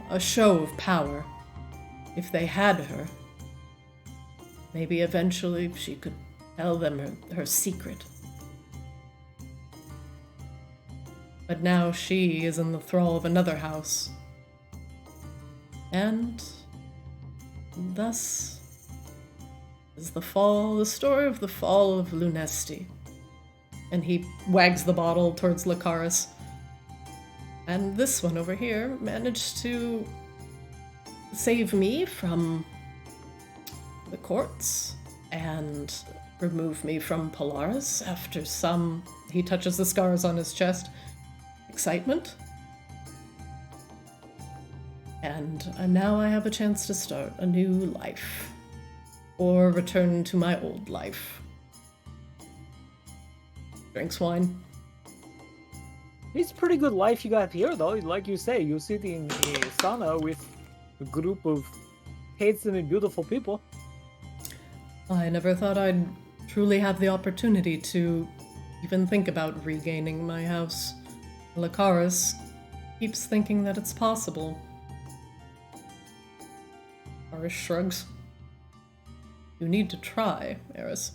a show of power, if they had her, maybe eventually she could tell them her secret. But now she is in the thrall of another house. And thus is the story of the fall of Lunesti. And he wags the bottle towards Lucaris. And this one over here managed to save me from the courts and remove me from Polaris after some, he touches the scars on his chest, excitement. And now I have a chance to start a new life. Or return to my old life. Drinks wine. It's a pretty good life you got here, though. Like you say, you sit in a sauna with a group of handsome and beautiful people. I never thought I'd truly have the opportunity to even think about regaining my house. Lucaris keeps thinking that it's possible. Eris shrugs. You need to try, Eris.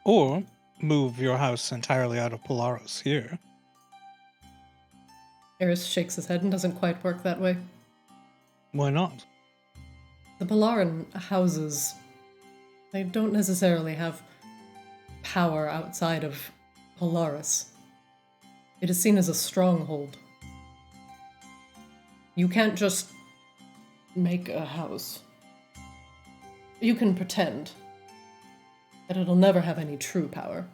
Or move your house entirely out of Polaris here. Eris shakes his head and doesn't quite work that way. Why not? The Polaran houses, they don't necessarily have power outside of Polaris. It is seen as a stronghold. You can't just make a house. You can pretend, but it'll never have any true power.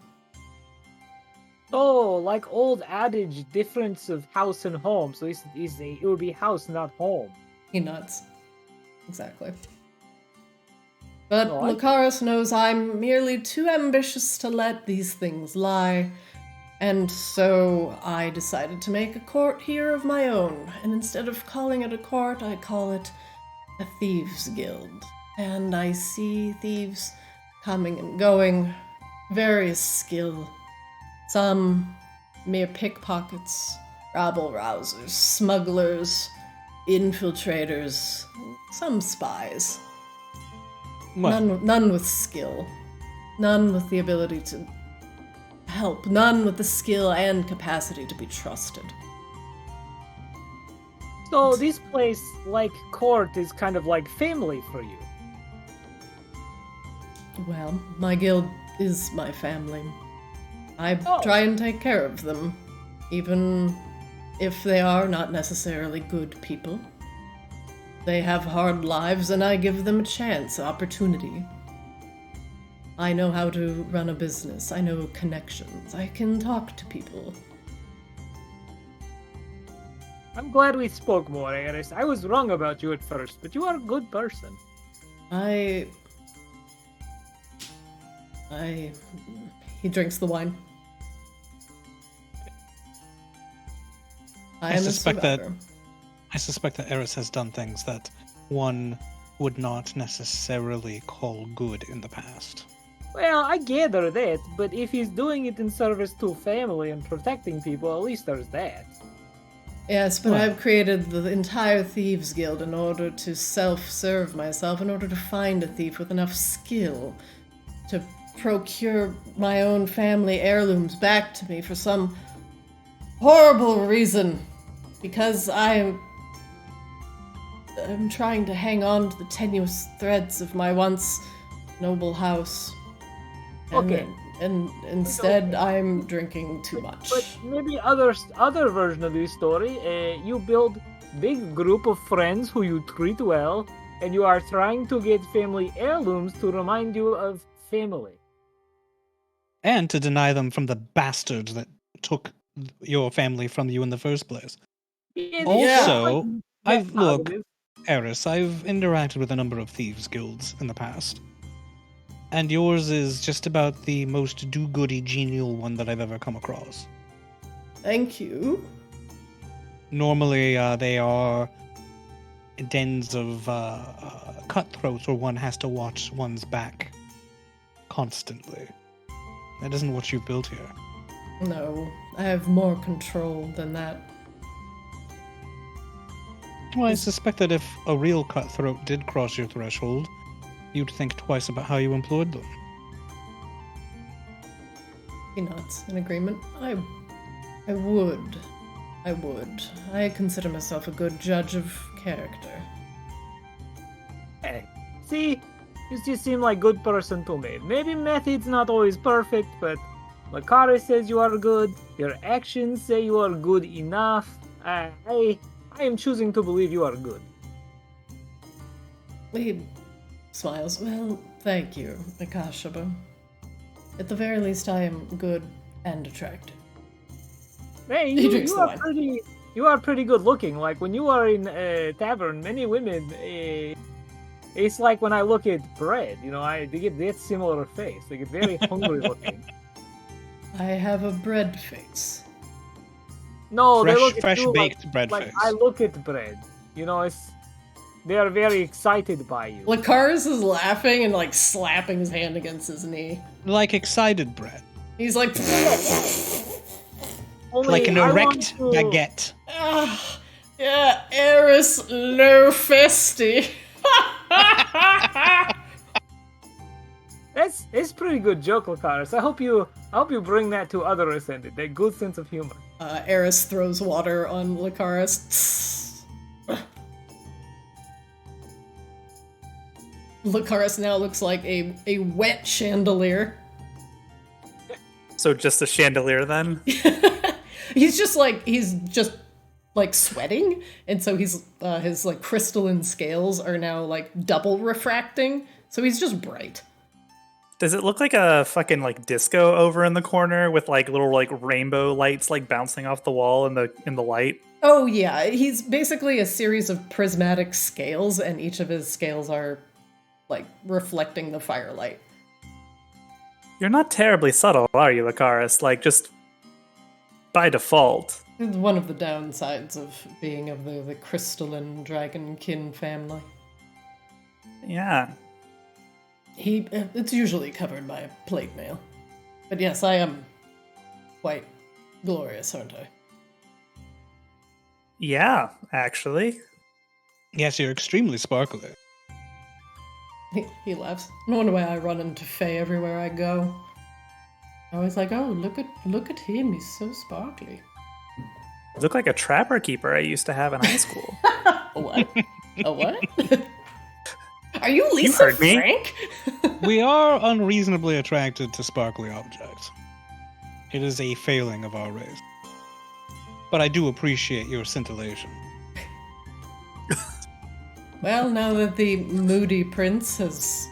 Oh, like old adage, difference of house and home. So it would be house, not home. He nods. Exactly. But Oh, I- Lucaris knows I'm merely too ambitious to let these things lie, and so I decided to make a court here of my own, and instead of calling it a court, I call it a thieves' guild. And I see thieves coming and going, various skill. Some mere pickpockets, rabble-rousers, smugglers, infiltrators, some spies. Well, None with skill. None with the ability to help. None with the skill and capacity to be trusted. So this place, like court, is kind of like family for you. Well, my guild is my family. I Oh. try and take care of them, even if they are not necessarily good people. They have hard lives, and I give them a chance, opportunity. I know how to run a business. I know connections. I can talk to people. I'm glad we spoke more, Eris. I was wrong about you at first, but you are a good person. He drinks the wine. I am suspect a that- survivor. I suspect that Eris has done things that one would not necessarily call good in the past. Well, I gather that, but if he's doing it in service to family and protecting people, at least there's that. Yes, but Well- I've created the entire Thieves Guild in order to self-serve myself, in order to find a thief with enough skill to procure my own family heirlooms back to me for some horrible reason. Because I'm trying to hang on to the tenuous threads of my once noble house. And, Okay. And instead, I'm drinking too much. But maybe other version of this story, you build big group of friends who you treat well, and you are trying to get family heirlooms to remind you of family. And to deny them from the bastards that took your family from you in the first place. Yeah, Also, that's look, positive. Eris, I've interacted with a number of thieves' guilds in the past. And yours is just about the most do-goody genial one that I've ever come across. Thank you. Normally, they are dens of cutthroats where one has to watch one's back constantly. That isn't what you built here. No, I have more control than that. Well, I suspect that if a real cutthroat did cross your threshold, you'd think twice about how you employed them. He nods in agreement. I would. I consider myself a good judge of character. Hey, see, you just seem like good person to me. Maybe method's not always perfect, but Makara says you are good. Your actions say you are good enough. I am choosing to believe you are good. He smiles. Well, thank you, Akashaba. At the very least, I am good and attractive. Hey, He drinks you the are wine. you are pretty good looking. Like when you are in a tavern, many women, it's like when I look at bread. They get that similar face. They get very hungry looking. I have a bread face. No, they look at fresh you baked bread like face. I look at bread. They are very excited by you. Lakaris is laughing and like slapping his hand against his knee. Like excited bread. He's like, Only Like an I want erect to- baguette. ah, yeah, Eris no festy. It's pretty good joke, Lucaris. I hope you bring that to other Ascended. That good sense of humor. Eris throws water on Lakaris. Lakaris now looks like a wet chandelier. So just a chandelier then? He's just like sweating, and so he's his like crystalline scales are now like double refracting, so he's just bright. Does it look like a fucking like disco over in the corner with like little like rainbow lights like bouncing off the wall in the light? Oh yeah, he's basically a series of prismatic scales, and each of his scales are like reflecting the firelight. You're not terribly subtle, are you, Lucaris? Like just by default. It's one of the downsides of being of the crystalline dragonkin family. Yeah. It's usually covered by plate mail. But yes, I am quite glorious, aren't I? Yeah, actually. Yes, you're extremely sparkly. He laughs. No wonder why I run into Faye everywhere I go. I was like, oh, look at him, he's so sparkly. You look like a trapper keeper I used to have in high school. A what? A what? Are you Lisa heard me. Frank? We are unreasonably attracted to sparkly objects. It is a failing of our race. But I do appreciate your scintillation. Well, now that the moody prince has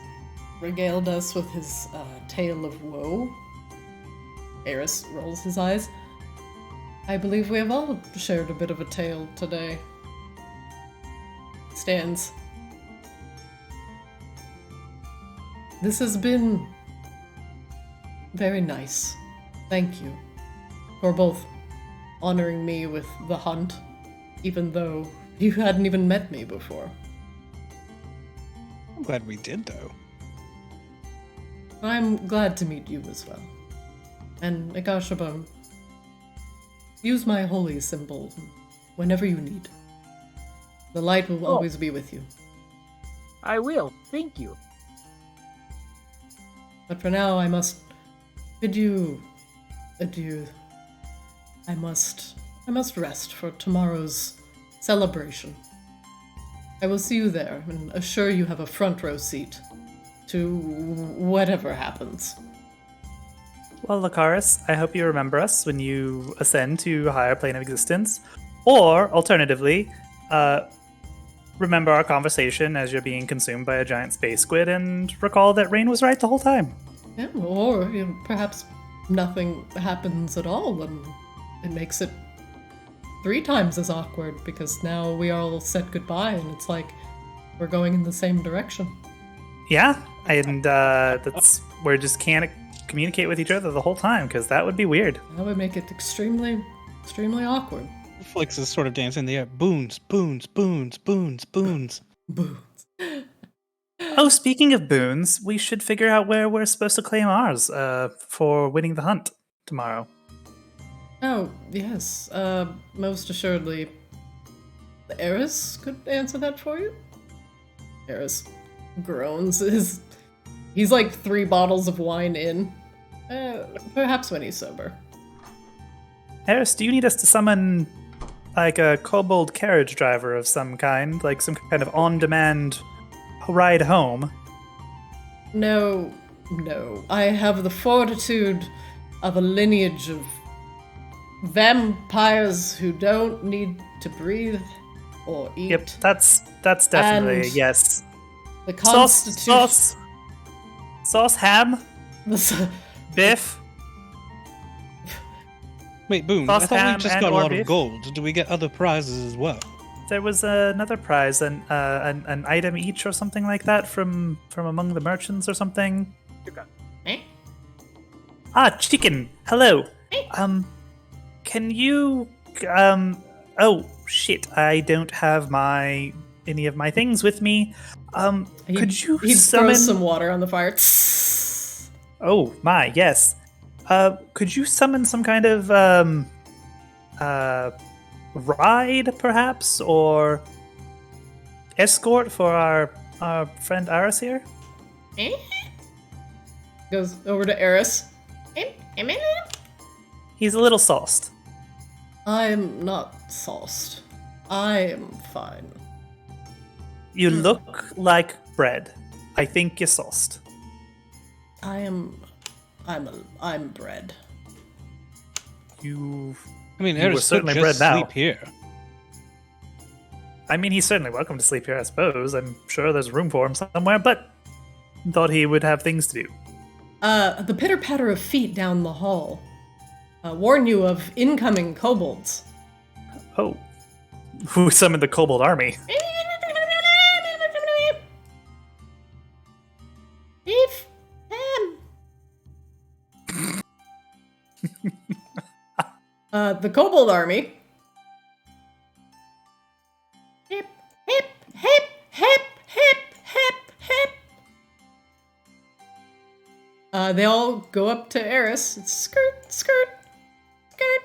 regaled us with his tale of woe, Eris rolls his eyes. I believe we have all shared a bit of a tale today. Stands. This has been very nice. Thank you for both honoring me with the hunt, even though you hadn't even met me before. I'm glad we did, though. I'm glad to meet you as well. And Akashaba, use my holy symbol whenever you need. The light will always be with you. I will. Thank you. But for now, I must bid you adieu. I must rest for tomorrow's celebration. I will see you there and assure you have a front row seat to whatever happens. Well, Lucaris, I hope you remember us when you ascend to a higher plane of existence. Or, alternatively, remember our conversation as you're being consumed by a giant space squid and recall that Rain was right the whole time. Yeah, or perhaps nothing happens at all and it makes it 3 times as awkward because now we all said goodbye and it's like we're going in the same direction. Yeah, and we just can't communicate with each other the whole time because that would be weird. That would make it extremely, extremely awkward. Flix is sort of dancing in the air. Boons, boons, boons, boons, boons. Boons. Oh, speaking of boons, we should figure out where we're supposed to claim ours for winning the hunt tomorrow. Oh, yes. Most assuredly. Eris could answer that for you? Eris groans. He's like 3 bottles of wine in. Perhaps when he's sober. Eris, do you need us to summon like a kobold carriage driver of some kind? Like some kind of on-demand ride home? No. I have the fortitude of a lineage of vampires who don't need to breathe or eat. Yep, that's definitely And yes. The Sauce, Constitution. sauce, ham, biff. Wait, Boone, Sauce, I thought we ham, just and got a or lot beef. of gold. Do we get other prizes as well? There was another prize, an item each or something like that from among the merchants or something. Chicken. Hello. Can you oh shit, I don't have any of my things with me. Could you He summon throws some water on the fire. Oh my, yes. Could you summon some kind of ride perhaps or escort for our friend Aris here? Goes over to Eris. He's a little sauced. I'm not sauced. I am fine. You look like bread. I think you're sauced. I'm bread. You I mean, You were Eris could certainly just bred now. sleep here. I mean, he's certainly welcome to sleep here, I suppose. I'm sure there's room for him somewhere, but thought he would have things to do. The pitter-patter of feet down the hall warn you of incoming kobolds. Oh. Who summoned the kobold army? Beef! The kobold army. Hip, hip, hip, hip, hip, hip, hip. They all go up to Eris. It's skirt, skirt, skirt.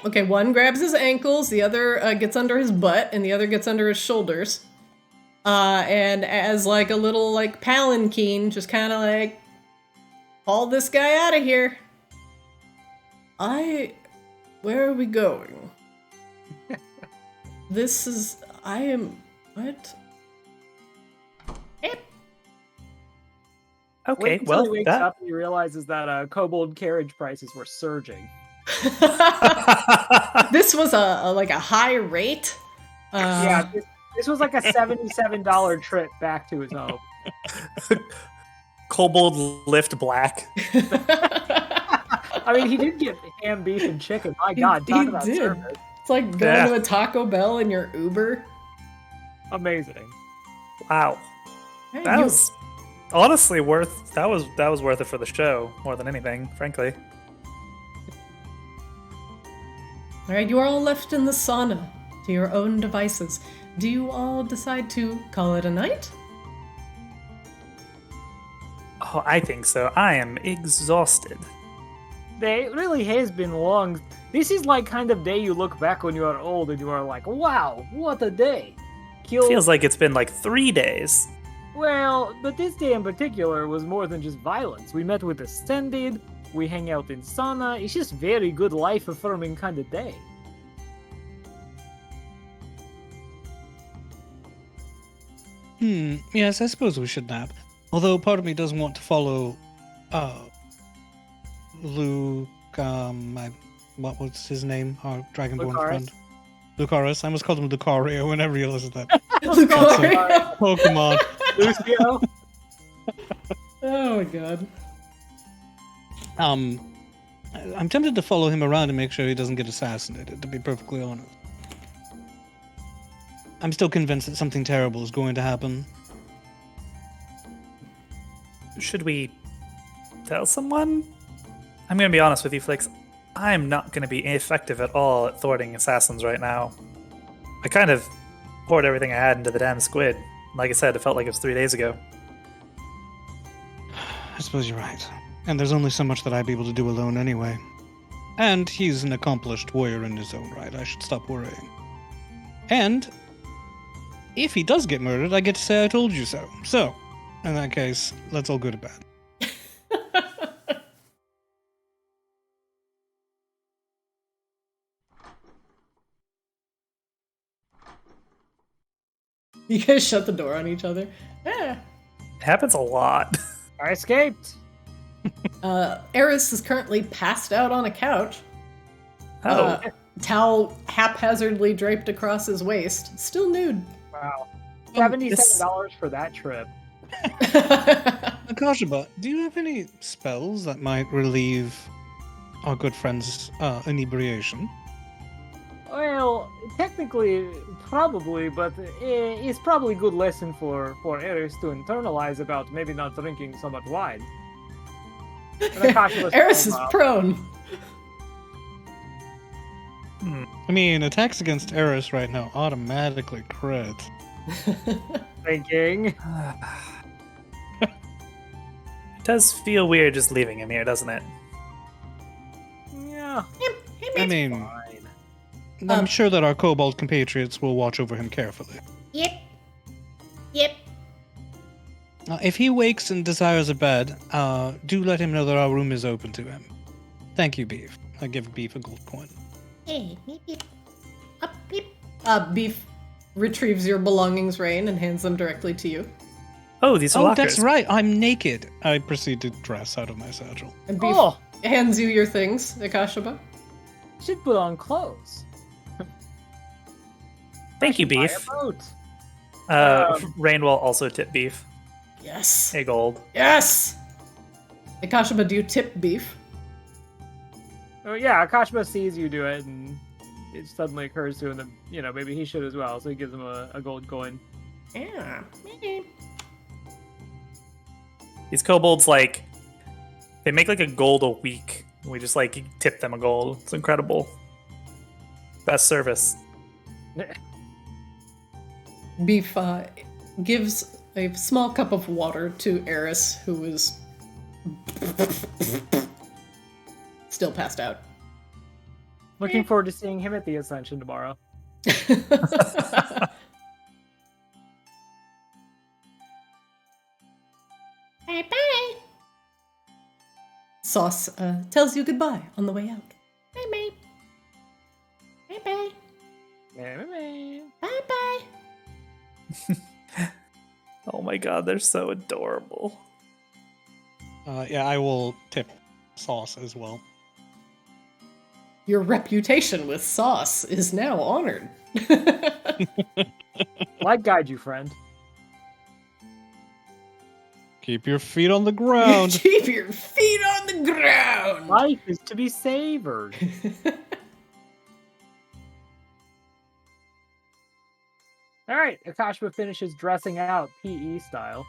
Okay, one grabs his ankles, the other gets under his butt, and the other gets under his shoulders. And as like a little like palanquin, just kind of like haul this guy out of here. Where are we going? What? Okay, Wait until well, he wakes up and he realizes that kobold carriage prices were surging. This was a high rate. Yeah, this was like a $77 trip back to his home. kobold lift black. I mean, he did get ham, beef, and chicken. My God, talk about did. service. It's like going to a Taco Bell in your Uber. Amazing. Wow. Hey, That you- was honestly worth that was worth it for the show more than anything, frankly. All right, you are all left in the sauna to your own devices. Do you all decide to call it a night? Oh, I think so. I am exhausted. It really has been long. This is like kind of day you look back when you are old and you are like, wow, what a day. Feels like it's been like 3 days. Well, but this day in particular was more than just violence. We met with Ascended, we hang out in sauna. It's just very good life-affirming kind of day. Yes, I suppose we should nap. Although part of me doesn't want to follow, Luke, what was his name? Our Dragonborn Lucaris. friend. Lucaris. I almost called him Lucario when I realized that. Lucario. Pokemon. Lucio? Oh my god. I'm tempted to follow him around and make sure he doesn't get assassinated, to be perfectly honest. I'm still convinced that something terrible is going to happen. Should we tell someone? I'm gonna be honest with you, Flix. I'm not gonna be effective at all at thwarting assassins right now. I kind of poured everything I had into the damn squid. Like I said, it felt like it was 3 days ago. I suppose you're right. And there's only so much that I'd be able to do alone anyway. And he's an accomplished warrior in his own right. I should stop worrying. And if he does get murdered, I get to say I told you so. So, in that case, let's all go to bed. You guys shut the door on each other. Yeah. It happens a lot. I escaped. Eris is currently passed out on a couch. Oh, Towel haphazardly draped across his waist. Still nude. Wow. Oh, $77 for that trip. Akashaba, do you have any spells that might relieve our good friend's inebriation? Well, technically, probably, but it's probably a good lesson for Eris to internalize about maybe not drinking so much wine. Eris is prone. I mean, attacks against Eris right now automatically crit. Thinking. it does feel weird just leaving him here, doesn't it? Yeah. I mean, Fine. I'm sure that our kobold compatriots will watch over him carefully. Yep. Yep. If he wakes and desires a bed, do let him know that our room is open to him. Thank you, Beef. I give Beef a gold coin. Hey, beep, beep. Up, beep. Beef retrieves your belongings, Rain, and hands them directly to you. Oh, these are Oh, lockers. that's right. I'm naked. I proceed to dress out of my satchel. And Beef hands you your things, Akashaba. Should put on clothes. Thank you, Buy Beef. a boat. Rain will also tip Beef Yes. a gold. Yes! Akashaba, do you tip Beef? Oh yeah, Akashima sees you do it, and it suddenly occurs to him that, maybe he should as well, so he gives him a gold coin. Yeah. These kobolds, they make a gold a week. We just, tip them a gold. It's incredible. Best service. Beef gives a small cup of water to Eris, who is still passed out. Looking forward to seeing him at the Ascension tomorrow. Bye-bye. Sauce tells you goodbye on the way out. Bye-bye. Bye-bye. Bye-bye. Oh my god, they're so adorable. Yeah, I will tip Sauce as well. Your reputation with Sauce is now honored. Light guide you, friend. Keep your feet on the ground. Keep your feet on the ground. Life is to be savored. All right, Akashima finishes dressing out PE style.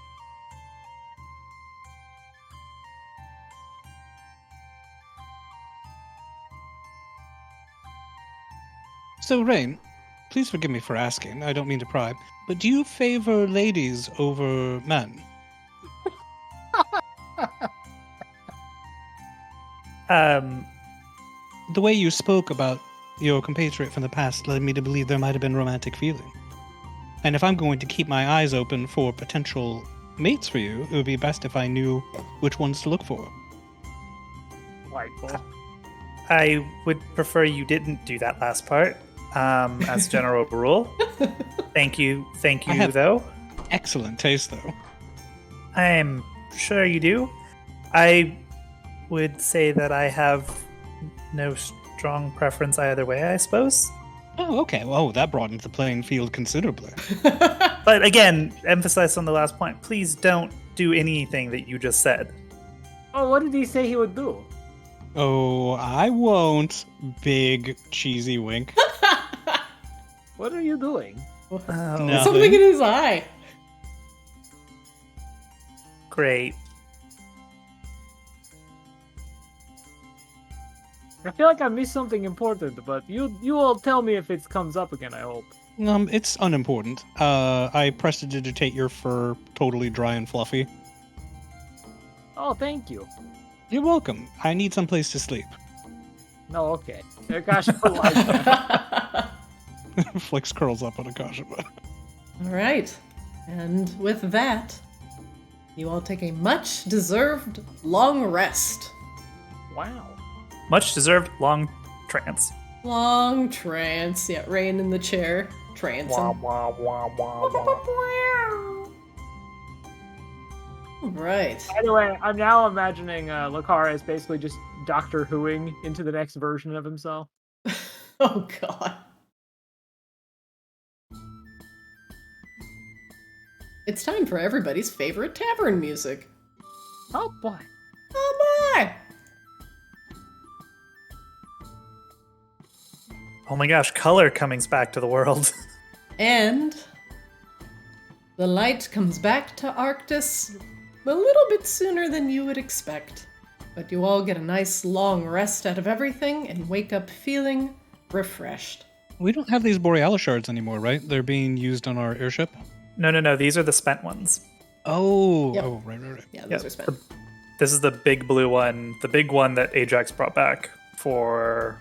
So, Rain, please forgive me for asking. I don't mean to pry, but do you favor ladies over men? The way you spoke about your compatriot from the past led me to believe there might have been romantic feeling. And if I'm going to keep my eyes open for potential mates for you, it would be best if I knew which ones to look for. Delightful. I would prefer you didn't do that last part, as general rule. Thank you, though. Excellent taste, though. I'm sure you do. I would say that I have no strong preference either way, I suppose. Oh, okay. Well, that broadened the playing field considerably. But again, emphasize on the last point. Please don't do anything that you just said. Oh, what did he say he would do? Oh, I won't. Big cheesy wink. What are you doing? Oh, No. Something in his eye. great. I feel like I missed something important, but you will tell me if it comes up again, I hope. It's unimportant. I prestidigitate your fur totally dry and fluffy. Oh, thank you. You're welcome. I need someplace to sleep. No, okay. Akashima likes that. Flicks curls up on Akashima. All right. And with that, you all take a much-deserved long rest. Wow. Much deserved long trance. Long trance. Yeah, Rain in the chair. Trancing. Wah, wah, wah, wah, wah. right. By the way, I'm now imagining Lucaris is basically just Doctor Whoing into the next version of himself. Oh god. It's time for everybody's favorite tavern music. Oh boy. Oh my! Oh my gosh, color coming back to the world. And the light comes back to Arctis a little bit sooner than you would expect. But you all get a nice long rest out of everything and wake up feeling refreshed. We don't have these borealis shards anymore, right? They're being used on our airship. No, these are the spent ones. Oh, Yep. oh, right. Yeah, those Yep. are spent. This is the big blue one, the big one that Ajax brought back for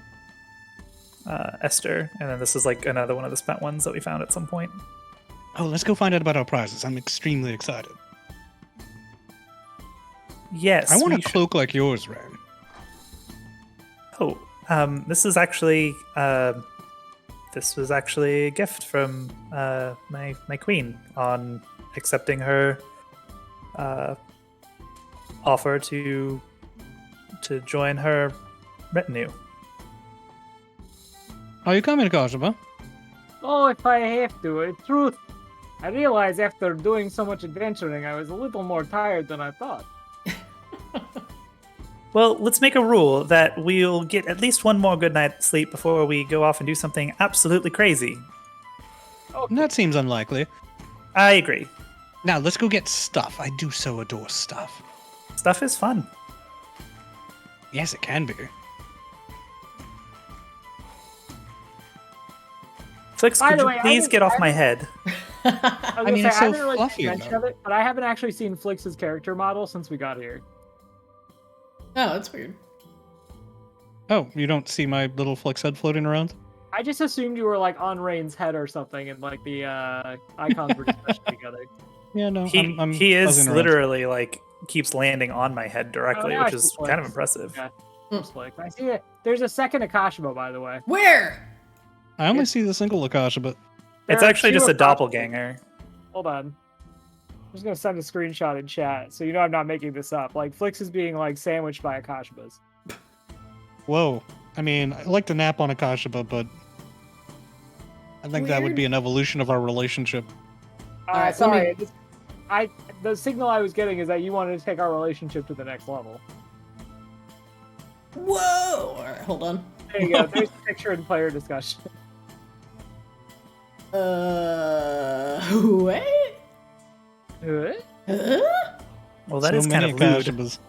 Esther, and then this is like another one of the spent ones that we found at some point. Oh, let's go find out about our prizes. I'm extremely excited. Yes, I want we a cloak like yours, Ren. Oh, this is actually this was actually a gift from my queen on accepting her offer to join her retinue. Are you coming, Kashaba? Oh, if I have to. In truth, I realized after doing so much adventuring, I was a little more tired than I thought. Well, let's make a rule that we'll get at least one more good night's sleep before we go off and do something absolutely crazy. That seems unlikely. I agree. Now, let's go get stuff. I do so adore stuff. Stuff is fun. Yes, it can be. Flix, By could the you way, I please didn't- get off I my didn't- head? I mean, it's so haven't really fluffy seen mention enough. of it, but I haven't actually seen Flix's character model since we got here. Oh, that's weird. Oh, you don't see my little Flex head floating around? I just assumed you were like on Rain's head or something, and like the icons were just meshed together. Yeah, no. I'm He is buzzing around. literally like keeps landing on my head directly, now I which see is Flix. kind of impressive. Yeah, just like I see it. There's a second Akashimo, by the way. Where? I only see the single Akasha, but It's There are actually two just a Akashimos. doppelganger. Hold on. I'm just gonna send a screenshot in chat, so you know I'm not making this up. Like Flix is being like sandwiched by Akashimas. whoa. I mean, I like to nap on Akashaba, but I think that would Weird. be an evolution of our relationship. Alright, let Sorry, me- it just- the signal I was getting is that you wanted to take our relationship to the next level. Whoa! Alright, hold on. There you go. There's the picture and player discussion. Wait? What? Well, that so is kind many of lewd. Akashabas.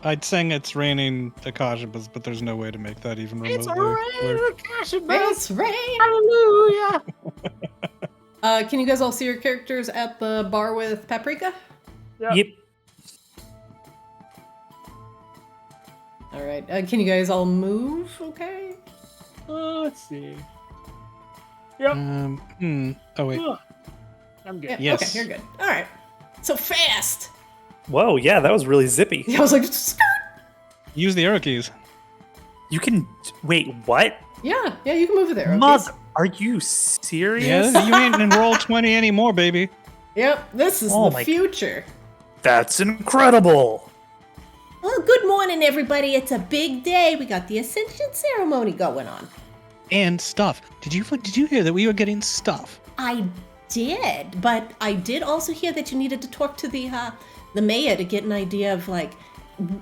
I'd sing it's raining Akashabas, but there's no way to make that even remotely It's a clear. rain, Akashima. It's rain! Hallelujah. Can you guys all see your characters at the bar with Paprika? Yep. Alright, can you guys all move? Okay. Let's see. Yep. Oh, wait. Ugh. I'm good. Yeah, Yes. Okay, you're good. Alright. So fast! Whoa, yeah, that was really zippy. I was like, skirt! Use the arrow keys. You can wait. What? Yeah, you can move it there. Okay. Mother, are you serious? Yeah, you ain't in roll 20 anymore, baby. Yep, this is Oh the my- future. That's incredible. Well, good morning, everybody. It's a big day. We got the Ascension ceremony going on. And stuff. Did you hear that we were getting stuff? I did, but I did also hear that you needed to talk to the mayor to get an idea of, like,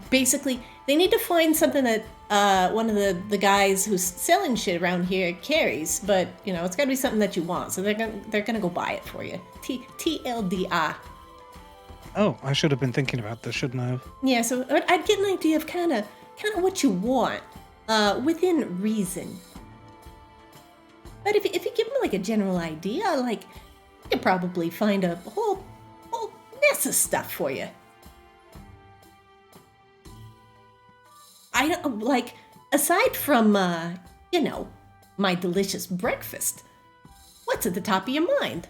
basically, they need to find something that one of the guys who's selling shit around here carries, but, you know, it's got to be something that you want, so they're gonna go buy it for you. TLDR. Oh, I should have been thinking about this, shouldn't I have? Yeah, so I'd get an idea of kind of what you want, within reason. But if you give them like a general idea, like you could probably find a whole mess of stuff for you. I don't like, aside from you know, my delicious breakfast. What's at the top of your mind?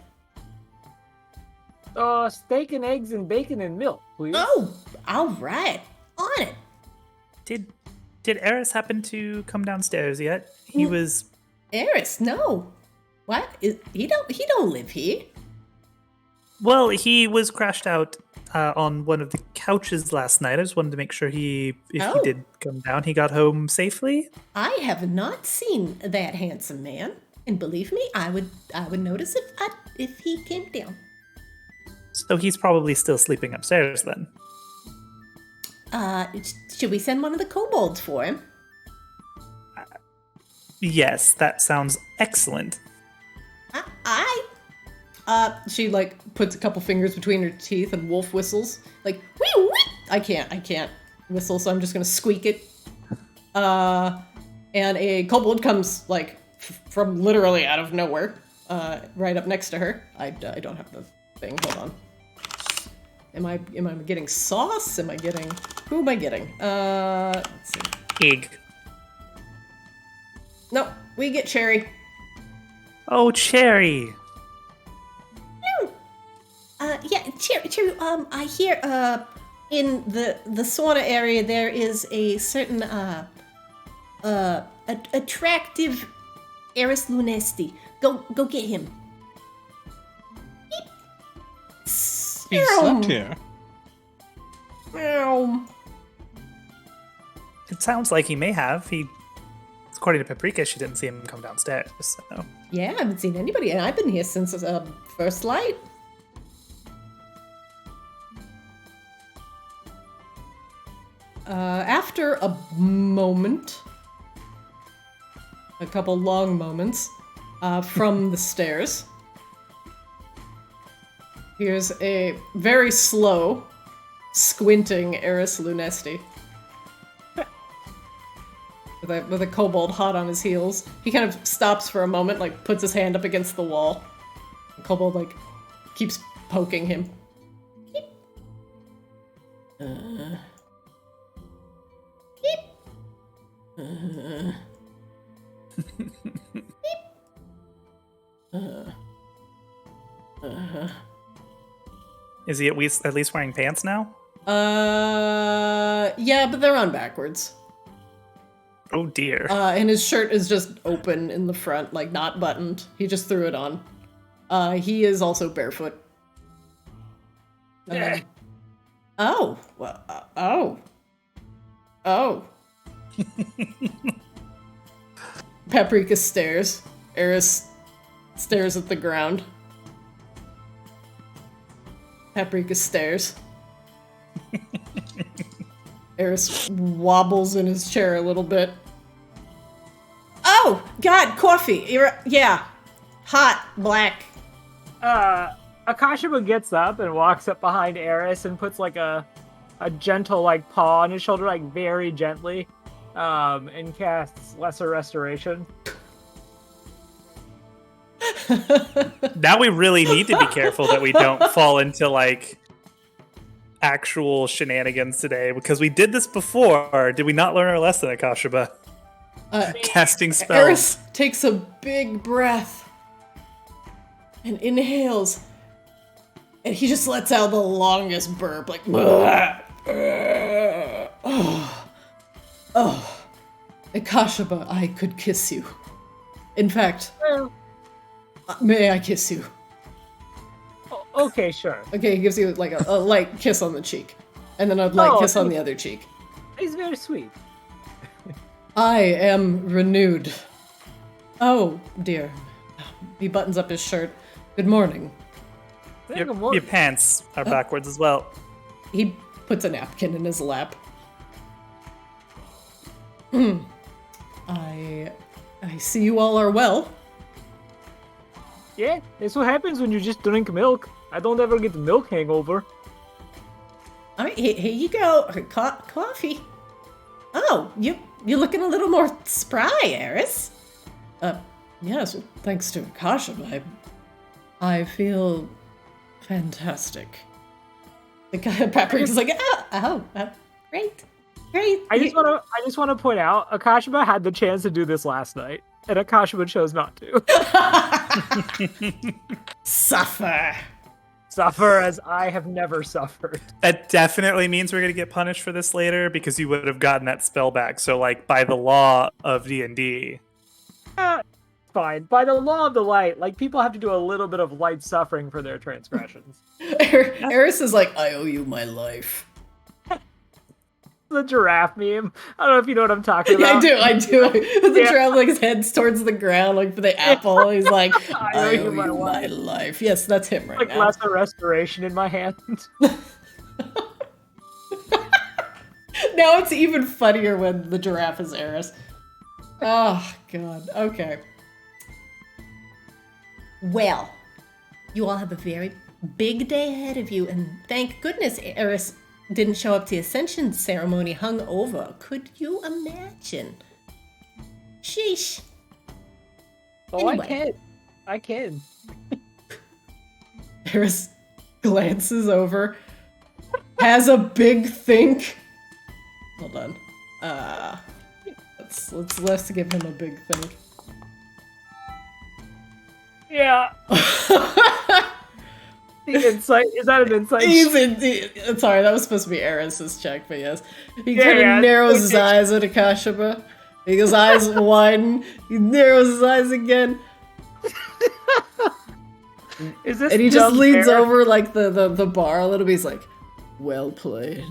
Steak and eggs and bacon and milk, please. Oh, all right, on it. Did Eris happen to come downstairs yet? He was. Eris, no. What? He don't live here. Well, he was crashed out on one of the couches last night. I just wanted to make sure if he Oh. did come down, he got home safely. I have not seen that handsome man, and believe me, I would notice if he came down. So he's probably still sleeping upstairs then. Should we send one of the kobolds for him? Yes, that sounds excellent. She like puts a couple fingers between her teeth and wolf whistles. Like, wee wee! I can't whistle, so I'm just gonna squeak it. And a kobold comes like from literally out of nowhere, right up next to her. I don't have the thing. Hold on. Am I getting sauce? Who am I getting? Let's see. Egg. No, we get Cherry. Oh, Cherry. Yeah, Cherry, I hear, in the sauna area there is a certain, attractive Eris Lunesti. Go get him. He slept here. Meow. It sounds like he may have. According to Paprika, she didn't see him come downstairs. So. Yeah, I haven't seen anybody, and I've been here since first light. After a moment, a couple long moments, from the stairs, here's a very slow, squinting Eris Lunesti. With a kobold hot on his heels. He kind of stops for a moment, like puts his hand up against the wall. The kobold like keeps poking him. Is he at least wearing pants now? Yeah, but they're on backwards. Oh dear. And his shirt is just open in the front, like not buttoned. He just threw it on. He is also barefoot. Oh. Well, oh. Paprika stares. Eris stares at the ground. Paprika stares. Eris wobbles in his chair a little bit. Oh, God, coffee. Yeah. Hot, black. Akashima gets up and walks up behind Eris and puts like a gentle like paw on his shoulder, like very gently, and casts Lesser Restoration. Now we really need to be careful that we don't fall into like actual shenanigans today, because we did this before. Did we not learn our lesson at Kashuba? Casting spells. Eris takes a big breath and inhales, and he just lets out the longest burp, like Akashaba, I could kiss you. In fact, may I kiss you? Okay, sure. Okay, he gives you like a light kiss on the cheek, and then a light kiss on the other cheek. He's very sweet. I am renewed. Oh, dear. He buttons up his shirt. Good morning. Your pants are backwards as well. He puts a napkin in his lap. I see you all are well. Yeah, that's what happens when you just drink milk. I don't ever get the milk hangover. All right, here you go. Coffee. Oh, you're looking a little more spry, Eris. Yes, well, thanks to Akasha, I feel fantastic. The guy Paprika's like, great. I just want to point out, Akashima had the chance to do this last night, and Akashima chose not to. Suffer as I have never suffered. That definitely means we're going to get punished for this later, because you would have gotten that spell back. So, like, by the law of D&D. fine. By the law of the light, like, people have to do a little bit of light suffering for their transgressions. Eris is like, I owe you my life. The giraffe meme. I don't know if you know what I'm talking Yeah, about. I do. The Yeah. giraffe, like, his head's towards the ground, like, for the apple. He's like, I I owe owe you you my my life. Yes, that's him right Like now. lesser restoration in my hand. Now it's even funnier when the giraffe is Eris. Oh, God. Okay. Well, you all have a very big day ahead of you, and thank goodness Eris didn't show up to the Ascension ceremony hung over. Could you imagine? Sheesh. Oh, Anyway. I can. Eris glances over, has a big think. Hold on. Let's give him a big think. Yeah. The insight, is that an insight? Sorry, that was supposed to be Eris's check, but yes. He Yeah, kind of yeah, narrows his okay. eyes at Akashaba. His eyes widen. He narrows his eyes again. Is this And he just dumb leans bear? over like the bar a little bit. He's like, well played.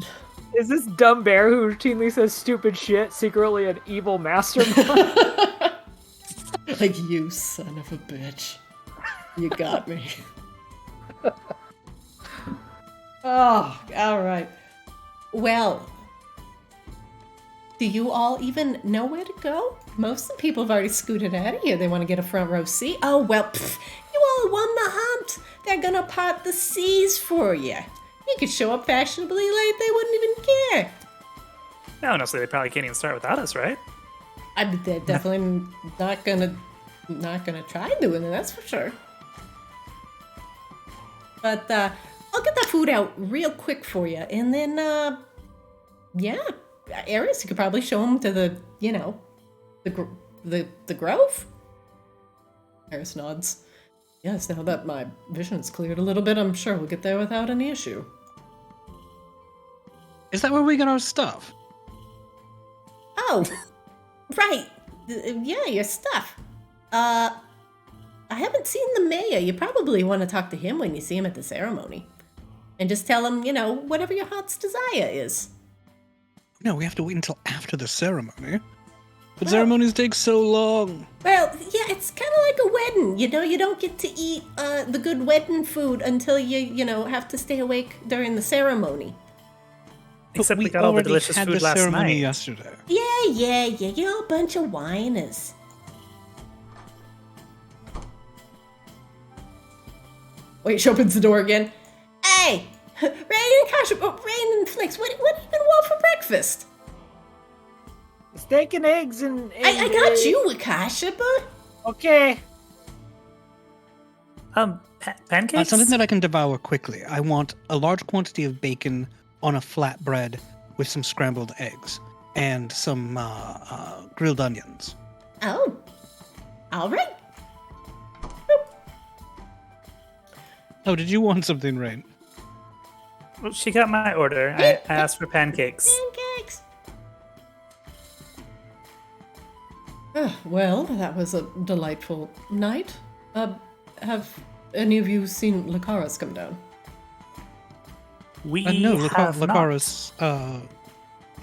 Is this dumb bear who routinely says stupid shit secretly an evil mastermind? Like, you son of a bitch. You got me. Oh, alright. Well, do you all even know where to go? Most of the people have already scooted out of here. They want to get a front row seat. Oh, well, you all won the hunt. They're gonna part the seas for you. You could show up fashionably late. They wouldn't even care. No, honestly, they probably can't even start without us, right? I mean, they're definitely not gonna try doing it, that's for sure. But I'll get that food out real quick for you, and then yeah, Eris, you could probably show him to the the grove. Eris nods. Yes, now that my vision's cleared a little bit, I'm sure we'll get there without any issue. Is that where we get our stuff? Oh, right. Yeah, your stuff. I haven't seen the mayor. You probably want to talk to him when you see him at the ceremony. And just tell him, whatever your heart's desire is. No, we have to wait until after the ceremony. But ceremonies take so long. Well, yeah, it's kind of like a wedding. You don't get to eat the good wedding food until you have to stay awake during the ceremony. Except But we got all the already delicious had food the last ceremony night. yesterday. Yeah, you're a bunch of whiners. Wait, she opens the door again. Hey, Rain and Kasha, Rain and Flix, what do you been want for breakfast? Steak and eggs and I got you, Akashaba. Okay. Pancakes? Something that I can devour quickly. I want a large quantity of bacon on a flat bread with some scrambled eggs and some grilled onions. Oh, all right. Oh, did you want something, Rain? Well, she got my order. I asked for pancakes. Pancakes. Well, that was a delightful night. Have any of you seen Lucaris come down? We No, have not. Lucaris.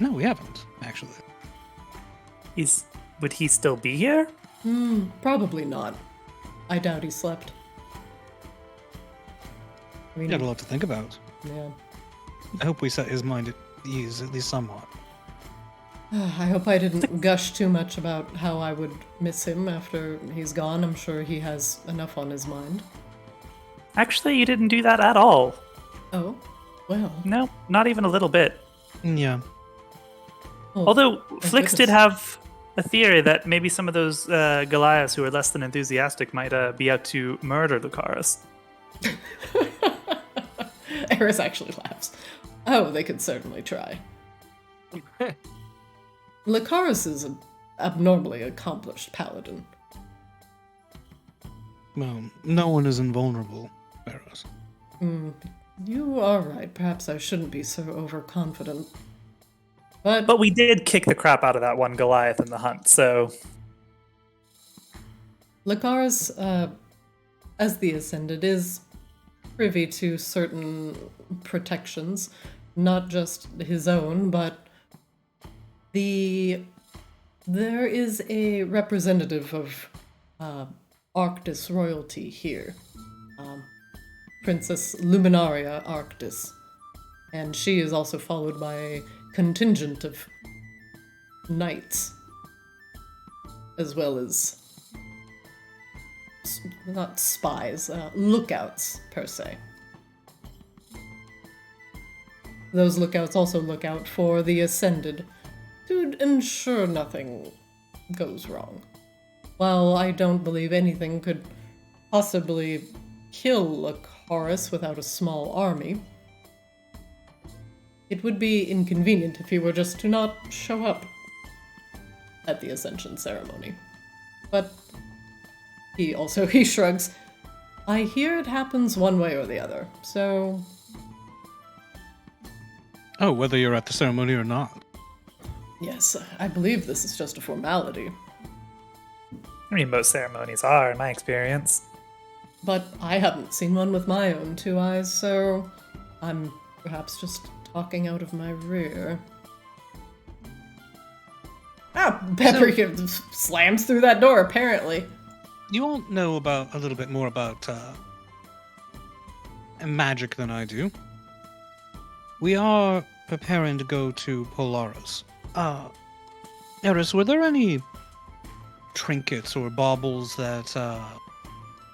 No, we haven't, actually. Would he still be here? Probably not. I doubt he slept. I mean, He had a lot to think about. yeah. I hope we set his mind at ease, at least somewhat. I hope I didn't gush too much about how I would miss him after he's gone. I'm sure he has enough on his mind. Actually, you didn't do that at all. Oh, well. No, not even a little bit. Yeah. Oh, Although thank Flix did goodness. have a theory that maybe some of those Goliaths who are less than enthusiastic might be out to murder Lucaris. Eris actually laughs. Oh, they could certainly try. Lucaris is an abnormally accomplished paladin. Well, no one is invulnerable, Barrows. You are right. Perhaps I shouldn't be so overconfident. But But we did kick the crap out of that one Goliath in the hunt, so Lakaris, as the Ascended, is privy to certain protections, not just his own, but there is a representative of Arctis royalty here, Princess Luminaria Arctis, and she is also followed by a contingent of knights, as well as not spies, lookouts per se. Those lookouts also look out for the Ascended to ensure nothing goes wrong. While I don't believe anything could possibly kill Lakaris without a small army, it would be inconvenient if he were just to not show up at the Ascension ceremony. But he shrugs. I hear it happens one way or the other, so... Oh, whether you're at the ceremony or not. Yes, I believe this is just a formality. I mean, most ceremonies are, in my experience. But I haven't seen one with my own two eyes, so I'm perhaps just talking out of my rear. Ah, Pepper slams through that door, apparently. You all know a little bit more about magic than I do. We are preparing to go to Polaris. Eris, were there any trinkets or baubles that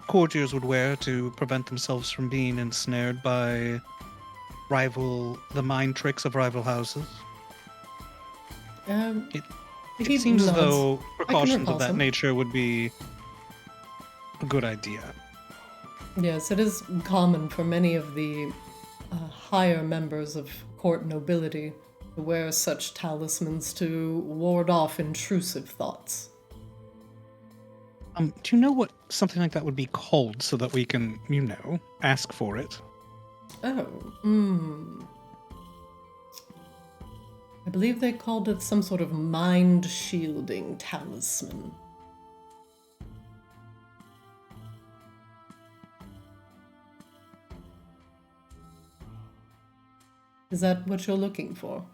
courtiers would wear to prevent themselves from being ensnared by the mind tricks of rival houses? It seems as though precautions of that nature would be a good idea. Yes, it is common for many of the higher members of court nobility to wear such talismans to ward off intrusive thoughts. Do you know what something like that would be called so that we can, ask for it? I believe they called it some sort of mind-shielding talisman. Is that what you're looking for?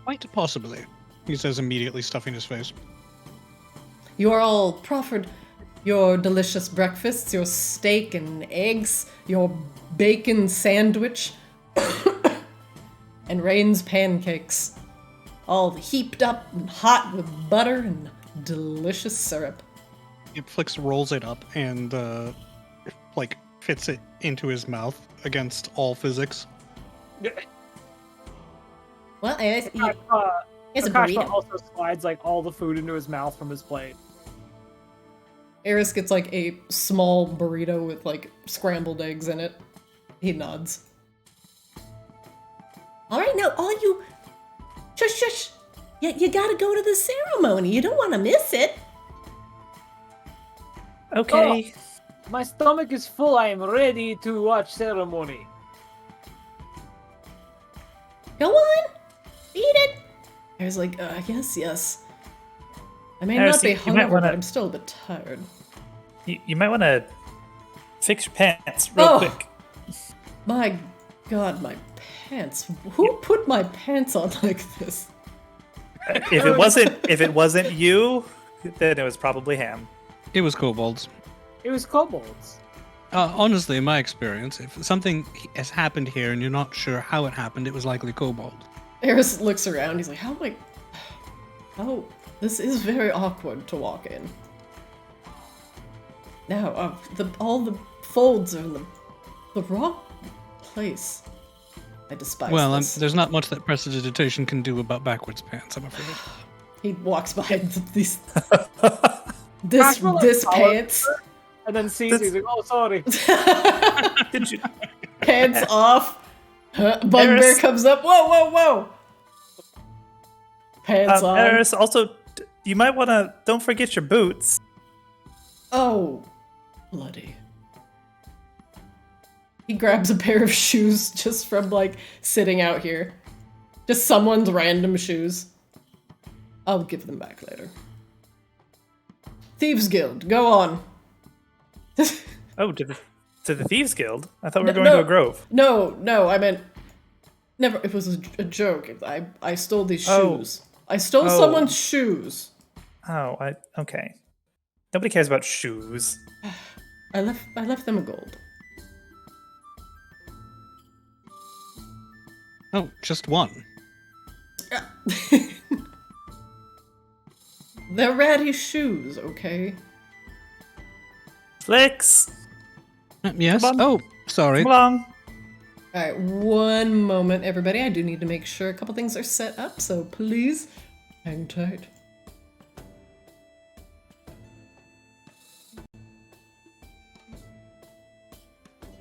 Quite possibly, he says, immediately stuffing his face. You are all proffered your delicious breakfasts, your steak and eggs, your bacon sandwich, and Rain's pancakes, all heaped up and hot with butter and delicious syrup. Flix rolls it up and, fits it into his mouth against all physics. Well, it's a Akashva burrito. also slides all the food into his mouth from his plate. Eris gets a small burrito with scrambled eggs in it. He nods. All right, now all you, shush. You gotta go to the ceremony. You don't want to miss it. Okay. Oh, my stomach is full. I am ready to watch ceremony. Go on, eat it. Eris yes. I may Eris, not be you might hungry, wanna- but I'm still a bit tired. You might want to fix your pants real quick. My God, my pants. Who put my pants on like this? If it wasn't you, then it was probably Ham. It was kobolds. It was kobolds. Honestly, in my experience, if something has happened here and you're not sure how it happened, it was likely kobold. Eris looks around. He's like, Oh, this is very awkward to walk in. Now, all the folds are in the wrong place. I despise this. There's not much that prestidigitation can do about backwards pants, I'm afraid. He walks by this Ashma, pants. And then sees he's like, oh, sorry. Did you? Pants off. Bugbear Eris- comes up. Whoa. Pants on. Eris, also, you might want to, don't forget your boots. Oh, bloody. He grabs a pair of shoes just from, sitting out here. Just someone's random shoes. I'll give them back later. Thieves Guild, go on. Oh, to the Thieves Guild? I thought we were going to a grove. No, I meant never. It was a joke. I stole these Oh. shoes. I stole someone's shoes. Oh, okay. Nobody cares about shoes. I left them a gold. Oh, just one. They're ratty shoes, okay? Flicks! Yes? Come on. Oh, sorry. Come along. Alright, one moment, everybody. I do need to make sure a couple things are set up, so please hang tight.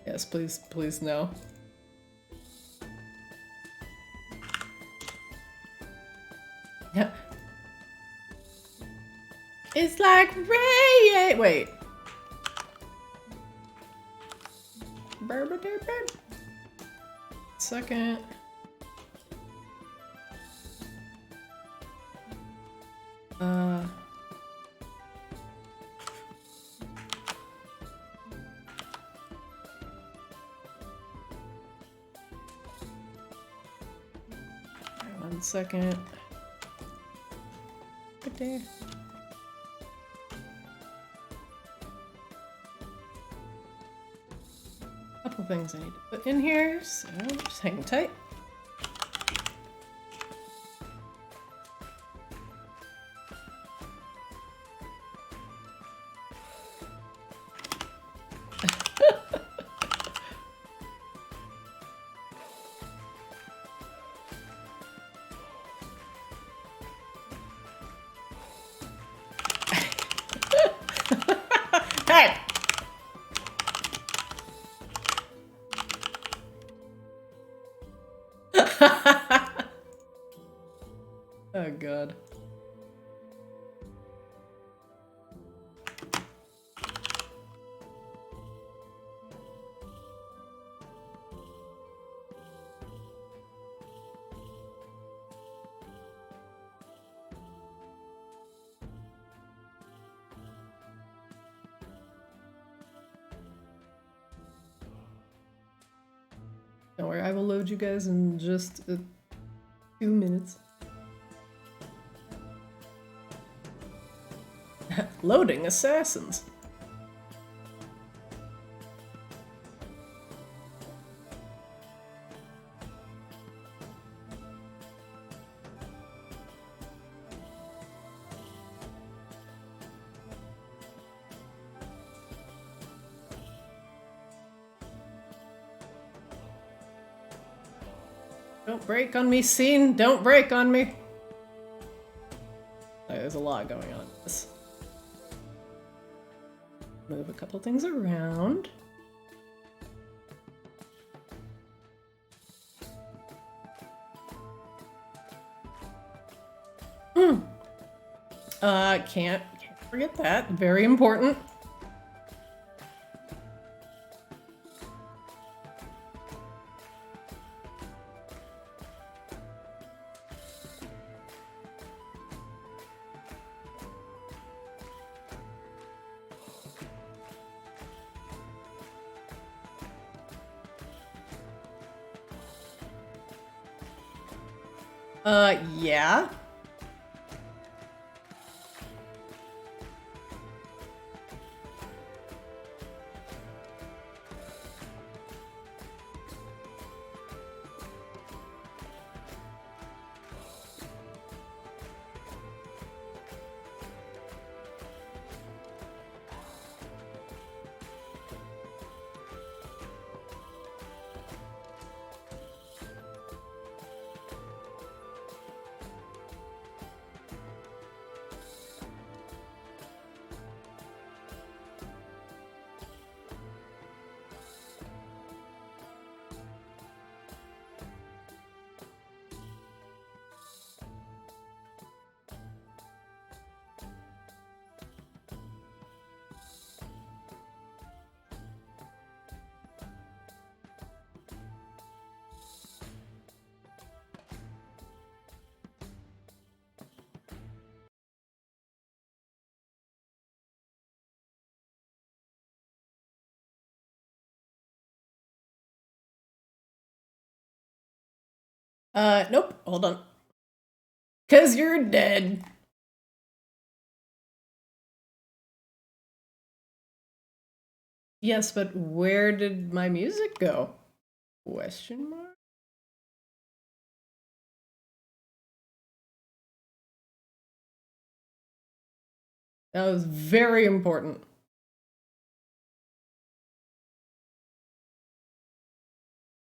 Yes, please, no. Yeah. It's like rain. Wait. Second. One second. Right there. Couple things I need to put in here, so just hang tight. Hey! Oh god. Don't worry, I will load you guys in just 2 minutes. Loading assassins. Don't break on me, scene. Don't break on me. There's a lot going on in this. Move a couple things around. Can't forget that. Very important. Yeah. Nope. Hold on. 'Cause you're dead. Yes, but where did my music go? Question mark? That was very important.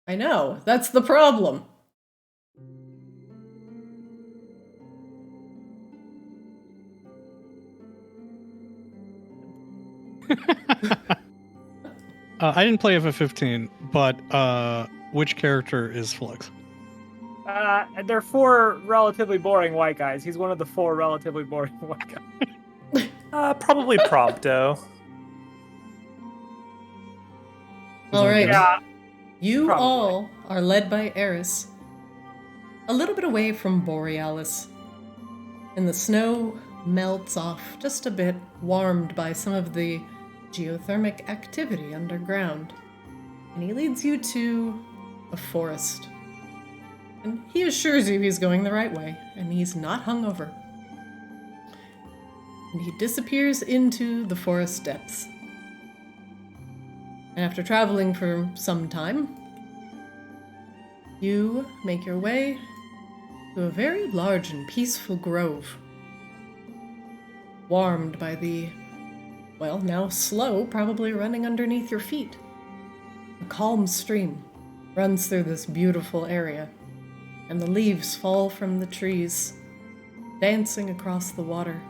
I know, that's the problem. I didn't play FF15, but which character is Flux? They're 4 relatively boring white guys. He's one of the 4 relatively boring white guys. Probably Prompto. All right. Yeah, You probably. all are led by Eris, a little bit away from Borealis, and the snow melts off just a bit, warmed by some of the geothermic activity underground. And he leads you to a forest. And he assures you he's going the right way, and he's not hungover. And he disappears into the forest depths. And after traveling for some time, you make your way to a very large and peaceful grove, warmed by the, well, now slow, probably running underneath your feet. A calm stream runs through this beautiful area, and the leaves fall from the trees, dancing across the water.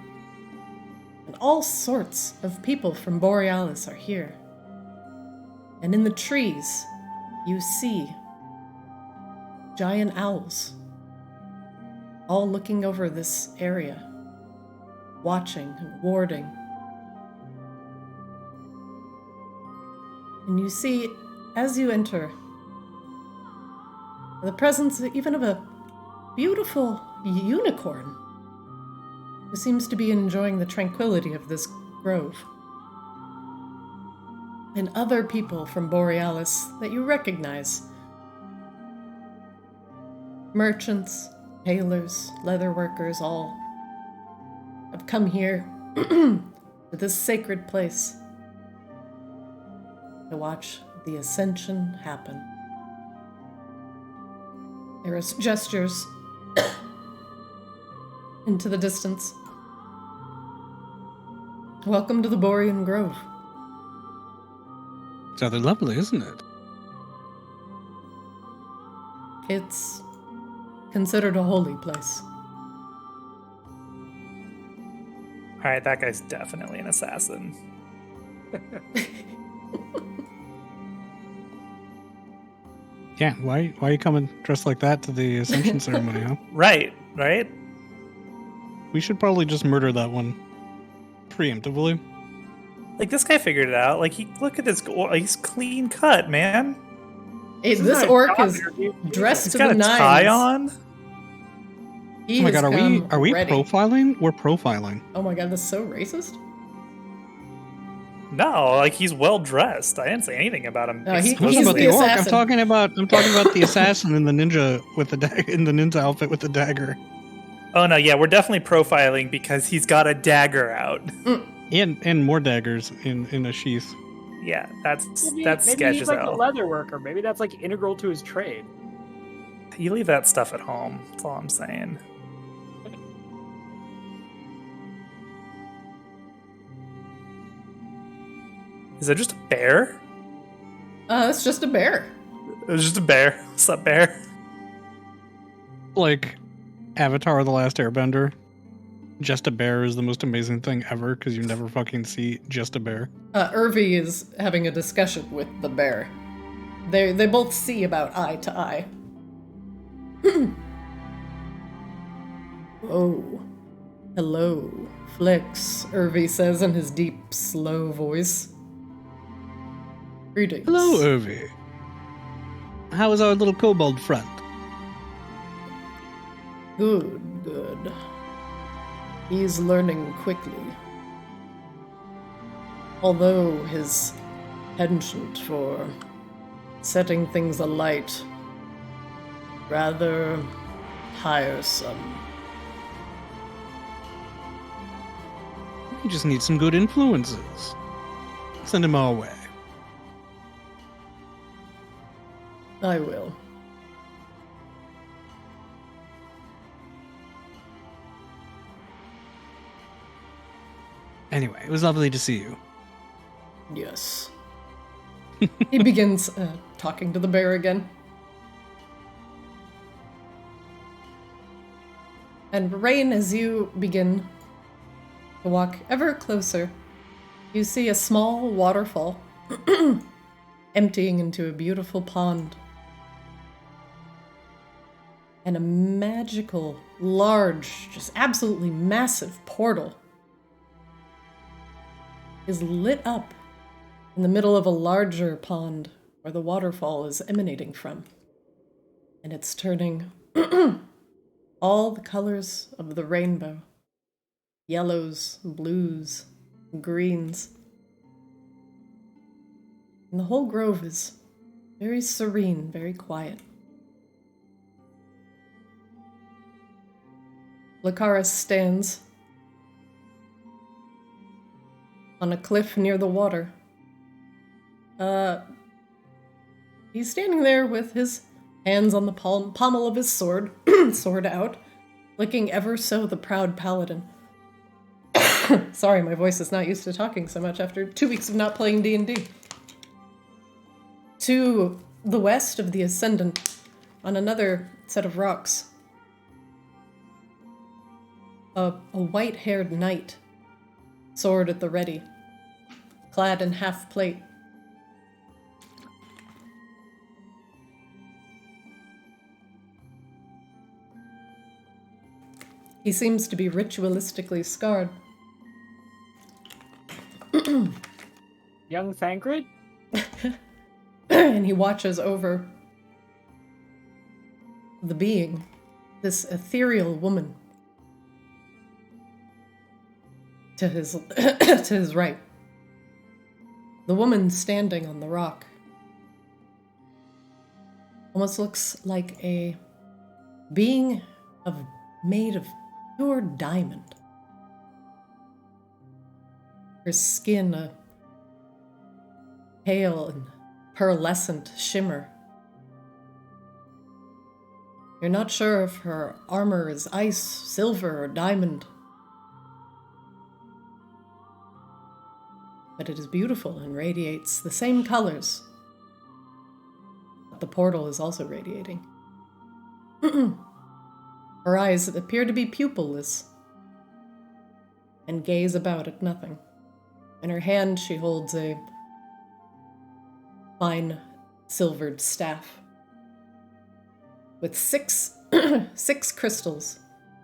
And all sorts of people from Borealis are here. And in the trees, you see giant owls, all looking over this area, watching and warding. And you see, as you enter, the presence even of a beautiful unicorn who seems to be enjoying the tranquility of this grove. And other people from Borealis that you recognize. Merchants, tailors, leatherworkers, all have come here to this sacred place to watch the ascension happen. Eris gestures into the distance. Welcome to the Borean Grove. It's rather lovely, isn't it? It's considered a holy place. Alright, that guy's definitely an assassin. Yeah, why are you coming dressed like that to the Ascension ceremony, huh? Right? We should probably just murder that one preemptively. Like, this guy figured it out. Like, look at this. He's clean cut, man. This orc is dressed He's to got the a nines. tie on. He Oh my has god, come are we ready. profiling? We're profiling. Oh my god, that's so racist. No, like, he's well dressed. I didn't say anything about him. No, he- I wasn't He's about the the orc. assassin. I'm talking about the assassin in the ninja with the in the ninja outfit with the dagger. Oh no, yeah, we're definitely profiling because he's got a dagger out. And more daggers in a sheath. Yeah, that's Maybe sketch he's as like a hell. leather worker. Maybe that's like integral to his trade. You leave that stuff at home. That's all I'm saying. Is that just a bear? It's just a bear. It was just a bear. What's up, bear? Like Avatar: The Last Airbender. Just a bear is the most amazing thing ever because you never fucking see just a bear. Irvi is having a discussion with the bear. They both see about eye to eye. Oh. Hello, Flex, Irvi says in his deep, slow voice. Greetings. Hello, Irvi. How is our little kobold friend? Good. He's learning quickly. Although his penchant for setting things alight rather tiresome. We just need some good influences. Send him our way. I will. Anyway, it was lovely to see you. Yes. He begins talking to the bear again. And Rain, as you begin to walk ever closer, you see a small waterfall emptying into a beautiful pond. And a magical, large, just absolutely massive portal is lit up in the middle of a larger pond where the waterfall is emanating from. And it's turning all the colors of the rainbow. Yellows, blues, greens. And the whole grove is very serene, very quiet. Lucaris stands on a cliff near the water. He's standing there with his hands on the pommel of his sword, sword out, looking ever so the proud paladin. Sorry, my voice is not used to talking so much after 2 weeks of not playing D&D. To the west of the Ascendant, on another set of rocks, a white-haired knight, sword at the ready, clad in half plate. He seems to be ritualistically scarred. Young Thancred? And he watches over the being, this ethereal woman, to his to his right. The woman standing on the rock almost looks like a being made of pure diamond. Her skin a pale and pearlescent shimmer. You're not sure if her armor is ice, silver, or diamond. But it is beautiful and radiates the same colors that the portal is also radiating. Her eyes appear to be pupilless and gaze about at nothing. In her hand she holds a fine silvered staff with six crystals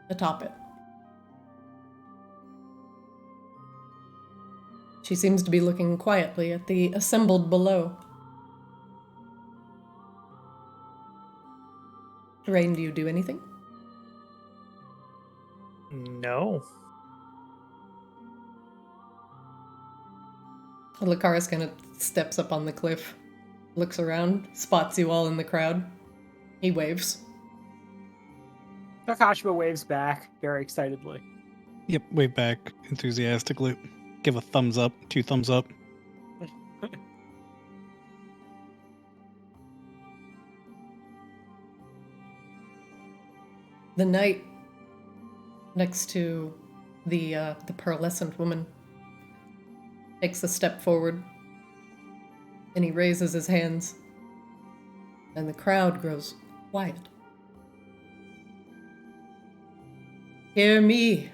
atop it. She seems to be looking quietly at the assembled below. Rain, do you do anything? No. Lucaris kind of steps up on the cliff, looks around, spots you all in the crowd. He waves. Takashima waves back very excitedly. Yep, wave back enthusiastically. Give a thumbs up, 2 thumbs up. The knight next to the pearlescent woman takes a step forward, and he raises his hands, and the crowd grows quiet. Hear me,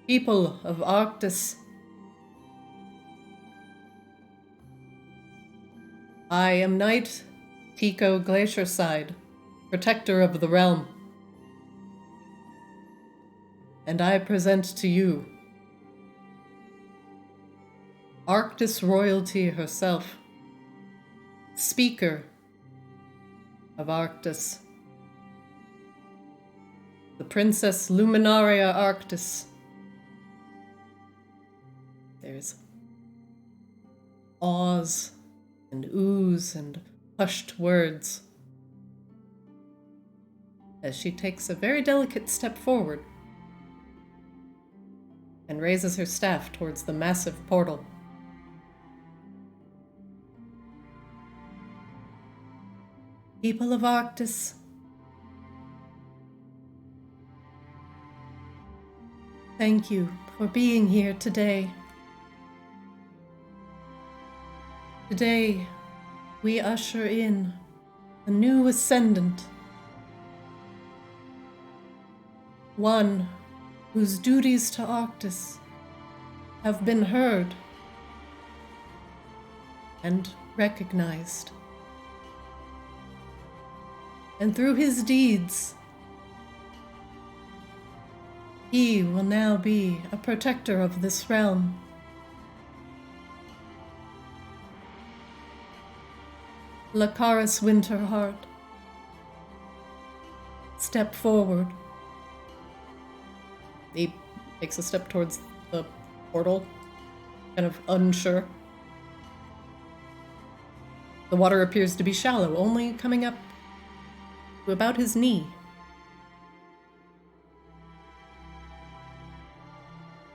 people of Arctis. I am Knight Tico Glacierside, protector of the realm. And I present to you Arctis royalty herself, speaker of Arctis, the Princess Luminaria Arctis. There's awes and oohs and hushed words. as she takes a very delicate step forward and raises her staff towards the massive portal. People of Arctis, thank you for being here today. Today, we usher in a new ascendant. One whose duties to Arctis have been heard and recognized. And through his deeds, he will now be a protector of this realm. Lacaris Winterheart, step forward. He takes a step towards the portal, kind of unsure. The water appears to be shallow, only coming up to about his knee.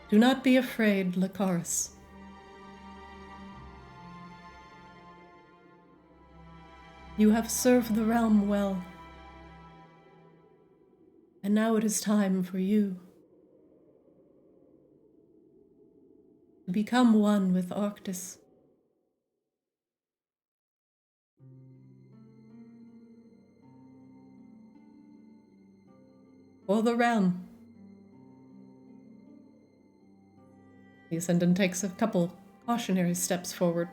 Do not be afraid, Lacaris. You have served the realm well. And now it is time for you to become one with Arctis. For the realm. The Ascendant takes a couple cautionary steps forward.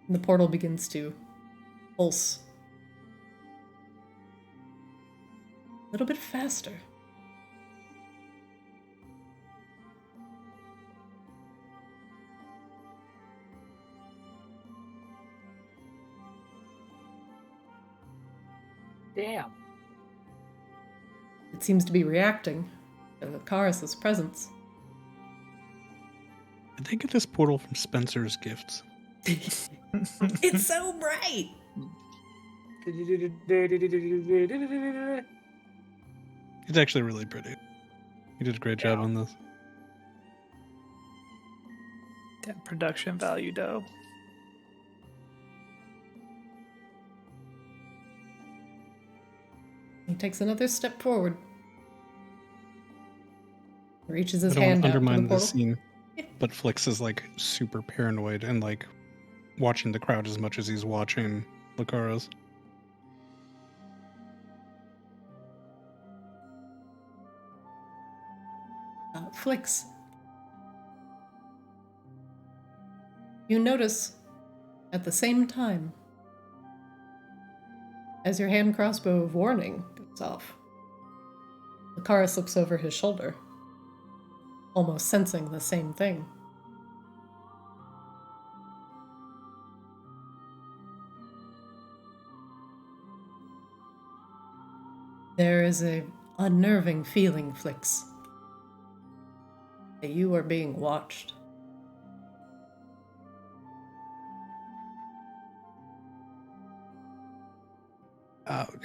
And the portal begins to pulse a little bit faster. Damn. It seems to be reacting to Karis' presence. Did they get this portal from Spencer's Gifts? It's so bright! It's actually really pretty. You did a great job on this. That production value, though. He takes another step forward. Reaches his I don't hand want to out to the undermine portal. this scene, but Flix is like super paranoid and like watching the crowd as much as he's watching Lacaris. Flix. You notice at the same time as your hand crossbow of warning goes off, Lacaris looks over his shoulder, almost sensing the same thing. There is a unnerving feeling, Flix, that you are being watched.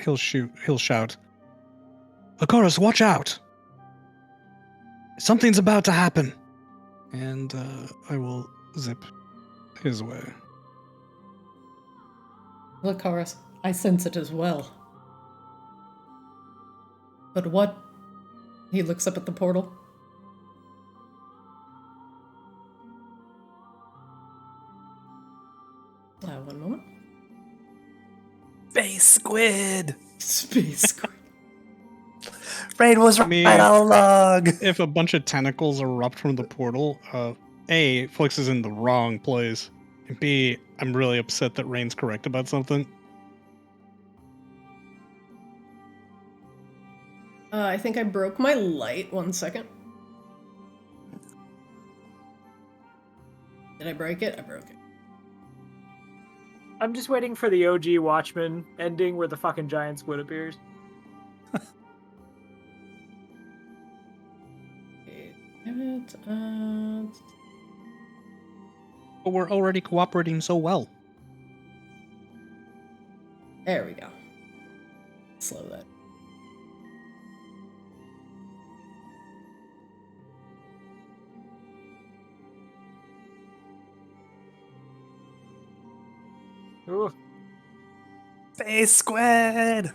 He'll shout, Lacaris, watch out! Something's about to happen! And I will zip his way. Lacaris, I sense it as well. But what? He looks up at the portal. One moment. Space squid! Space squid. Rain was right all along! If a bunch of tentacles erupt from the portal, A, Flix is in the wrong place. And B, I'm really upset that Rain's correct about something. I think I broke my light. 1 second. Did I break it? I broke it. I'm just waiting for the OG Watchmen ending where the fucking giant squid appears. Damn it. But we're already cooperating so well. There we go. Slow that. Ooh. Space squid! Oh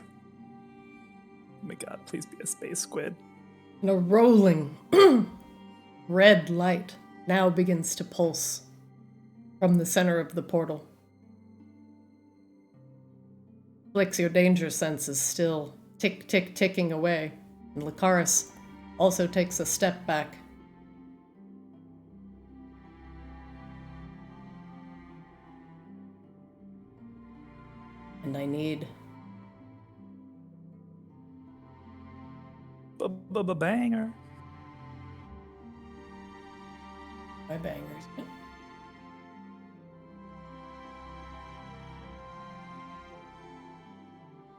my god, please be a space squid. And a rolling red light now begins to pulse from the center of the portal. Flix, your danger sense is still ticking away, and Lucaris also takes a step back. And I need Banger. my bangers.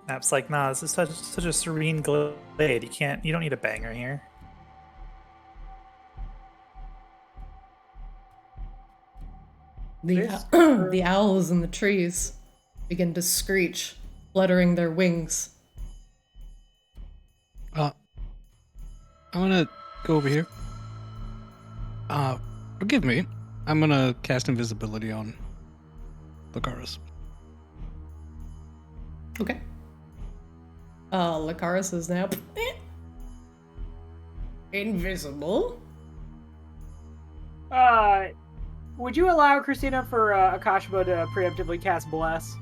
Map's like, nah, this is such a serene glade. You don't need a banger here. The owls in the trees begin to screech, fluttering their wings. I'm gonna go over here. Forgive me. I'm gonna cast invisibility on Lucaris. Okay. Lucaris is now invisible. Would you allow Christina for Akashba to preemptively cast Bless?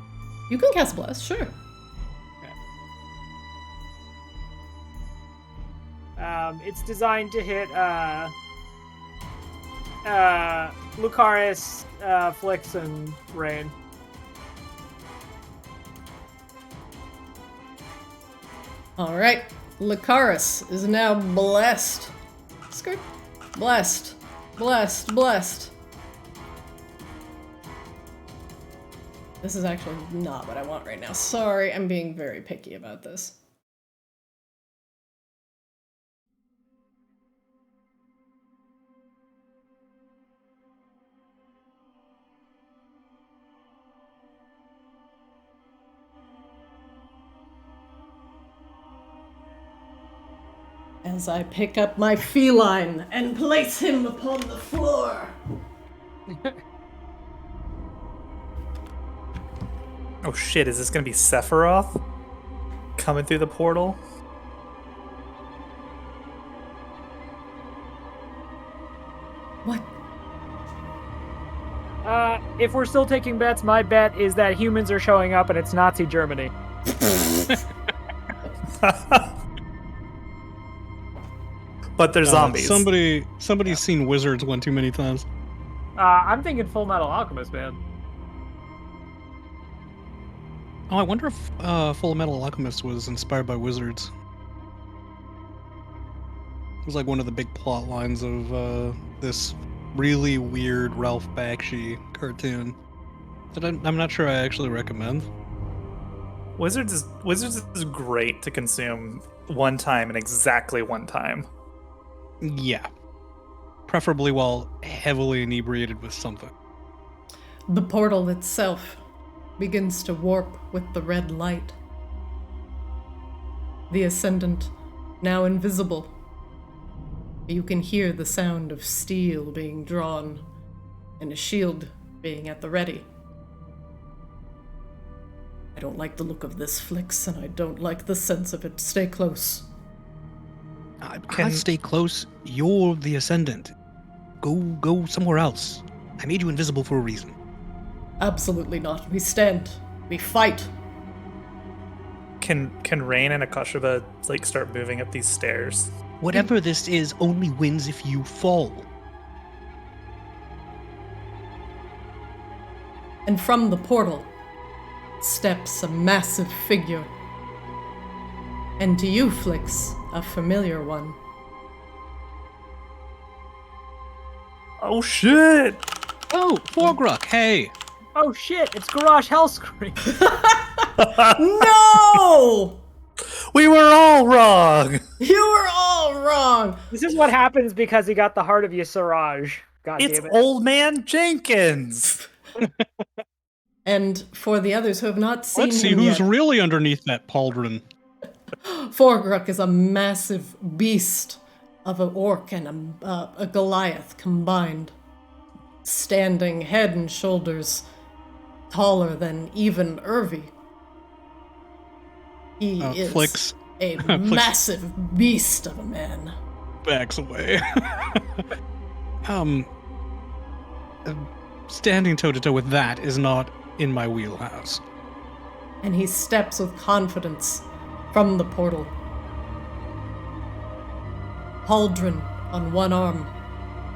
You can cast Bless, sure. It's designed to hit Lucaris, Flix, and Rain. Alright. Lucaris is now blessed. Skirt. Blessed. Blessed. This is actually not what I want right now. Sorry, I'm being very picky about this. As I pick up my feline and place him upon the floor. Oh shit, is this gonna be Sephiroth? Coming through the portal? What? If we're still taking bets, my bet is that humans are showing up and it's Nazi Germany. But they're zombies. Somebody's seen Wizards one too many times. I'm thinking Full Metal Alchemist, man. Oh, I wonder if Full Metal Alchemist was inspired by Wizards. It was like one of the big plot lines of this really weird Ralph Bakshi cartoon that I'm not sure I actually recommend. Wizards is great to consume one time and exactly one time. Yeah. Preferably while heavily inebriated with something. The portal itself begins to warp with the red light. The Ascendant, now invisible. You can hear the sound of steel being drawn and a shield being at the ready. I don't like the look of this, Flix, and I don't like the sense of it. Stay close. I'll stay close. You're the Ascendant. Go somewhere else. I made you invisible for a reason. Absolutely not. We stand. We fight. Can Rain and Akashaba like start moving up these stairs? Whatever this is only wins if you fall. And from the portal steps a massive figure. And to you, Flix, a familiar one. Oh shit! Oh, Forgruk, hey! Oh shit, it's Garage Hellscream. No! We were all wrong! You were all wrong! This is what happens because he got the heart of Ysuraj. God It's damn it. Old Man Jenkins! And for the others who have not seen Let's see him who's yet, really underneath that pauldron. Forgruk is a massive beast of an orc and a Goliath combined, standing head and shoulders taller than even Irvi. He is Flicks a massive beast of a man. backs away. Standing toe to toe with that is not in my wheelhouse. And he steps with confidence from the portal. Pauldron on one arm,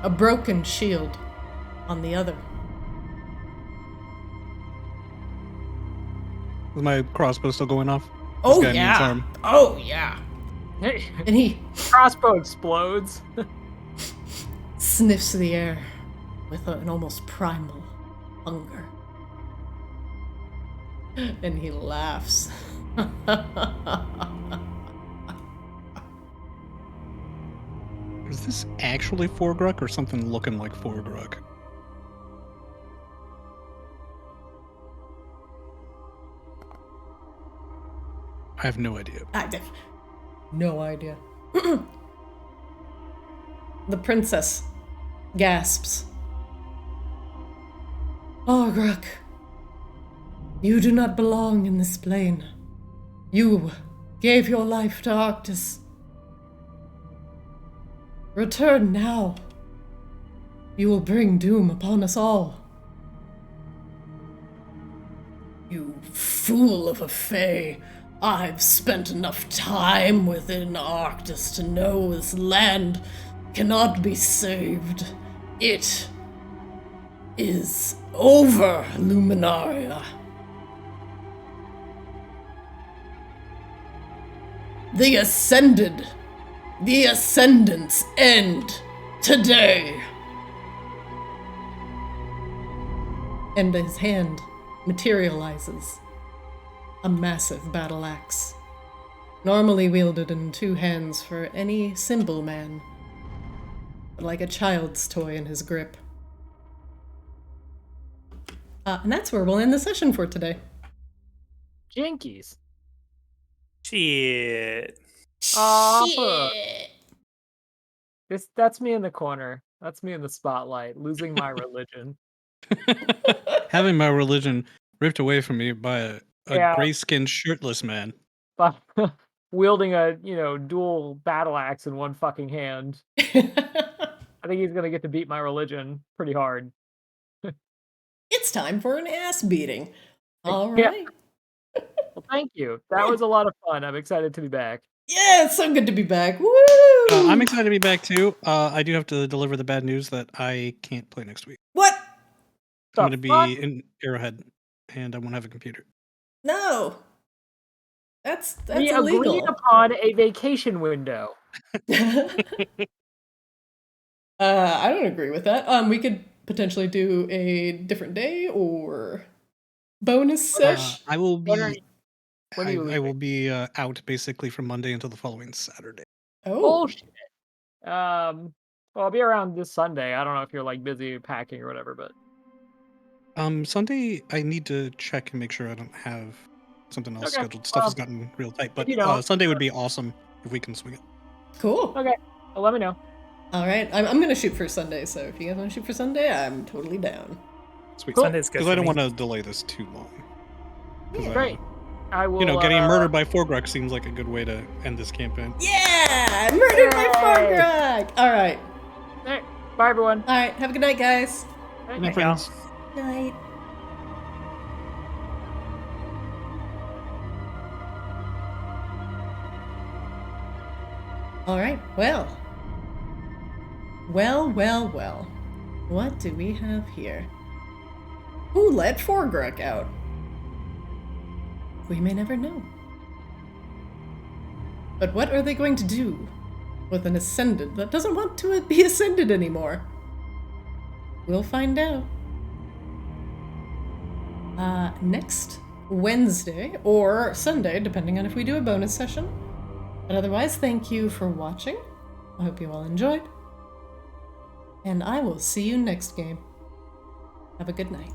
a broken shield on the other. Is my crossbow still going off? Oh This guy needs yeah! arm. Oh yeah! Hey, And he crossbow explodes. sniffs the air with an almost primal hunger. And he laughs. Is this actually Forgruk or something looking like Forgruk? I have no idea. I have no idea. The princess gasps. Forgruk, you do not belong in this plane. You gave your life to Arctis. Return now. You will bring doom upon us all. You fool of a fae. I've spent enough time within Arctis to know this land cannot be saved. It is over, Luminaria. The Ascendants end today. And his hand materializes a massive battle axe, normally wielded in two hands for any simple man, but like a child's toy in his grip. And that's where we'll end the session for today. Jinkies. Shit. Aw, that's me in the corner. That's me in the spotlight, losing my religion. Having my religion ripped away from me by a Yeah. gray-skinned shirtless man. But wielding a, dual battle axe in one fucking hand. I think he's gonna get to beat my religion pretty hard. It's time for an ass beating. All Yeah. right. Well, thank you. That was a lot of fun. I'm excited to be back. Yeah, it's so good to be back. Woo! I'm excited to be back too. I do have to deliver the bad news that I can't play next week. What? I'm The going to fuck? be in Arrowhead, and I won't have a computer. No. That's We agreed illegal. upon a vacation window. I don't agree with that. We could potentially do a different day or bonus sesh. I will be. When are you I leaving? will be out basically from Monday until the following Saturday. Oh. Bullshit. Well, I'll be around this Sunday. I don't know if you're busy packing or whatever, but Sunday I need to check and make sure I don't have something else Okay, scheduled. Stuff has well, gotten real tight, but you don't, Sunday would be awesome if we can swing it. Cool. okay. Well, let me know. All right. I'm going to shoot for Sunday, so if you guys want to shoot for Sunday, I'm totally down. Sweet. Cool. Sunday's good. Because for I don't me. want to delay this too long. 'Cause, Great. I will. Getting murdered by Forgruk seems like a good way to end this campaign. Yeah! Murdered by Yay! Forgruk! All right. All right. Bye, everyone. All right. Have a good night, guys. Hey, My hey, friends. Night. All right. Well. What do we have here? Who let Forgruk out? We may never know. But what are they going to do with an ascendant that doesn't want to be ascended anymore? We'll find out. Next Wednesday or Sunday, depending on if we do a bonus session. But otherwise, thank you for watching. I hope you all enjoyed. And I will see you next game. Have a good night.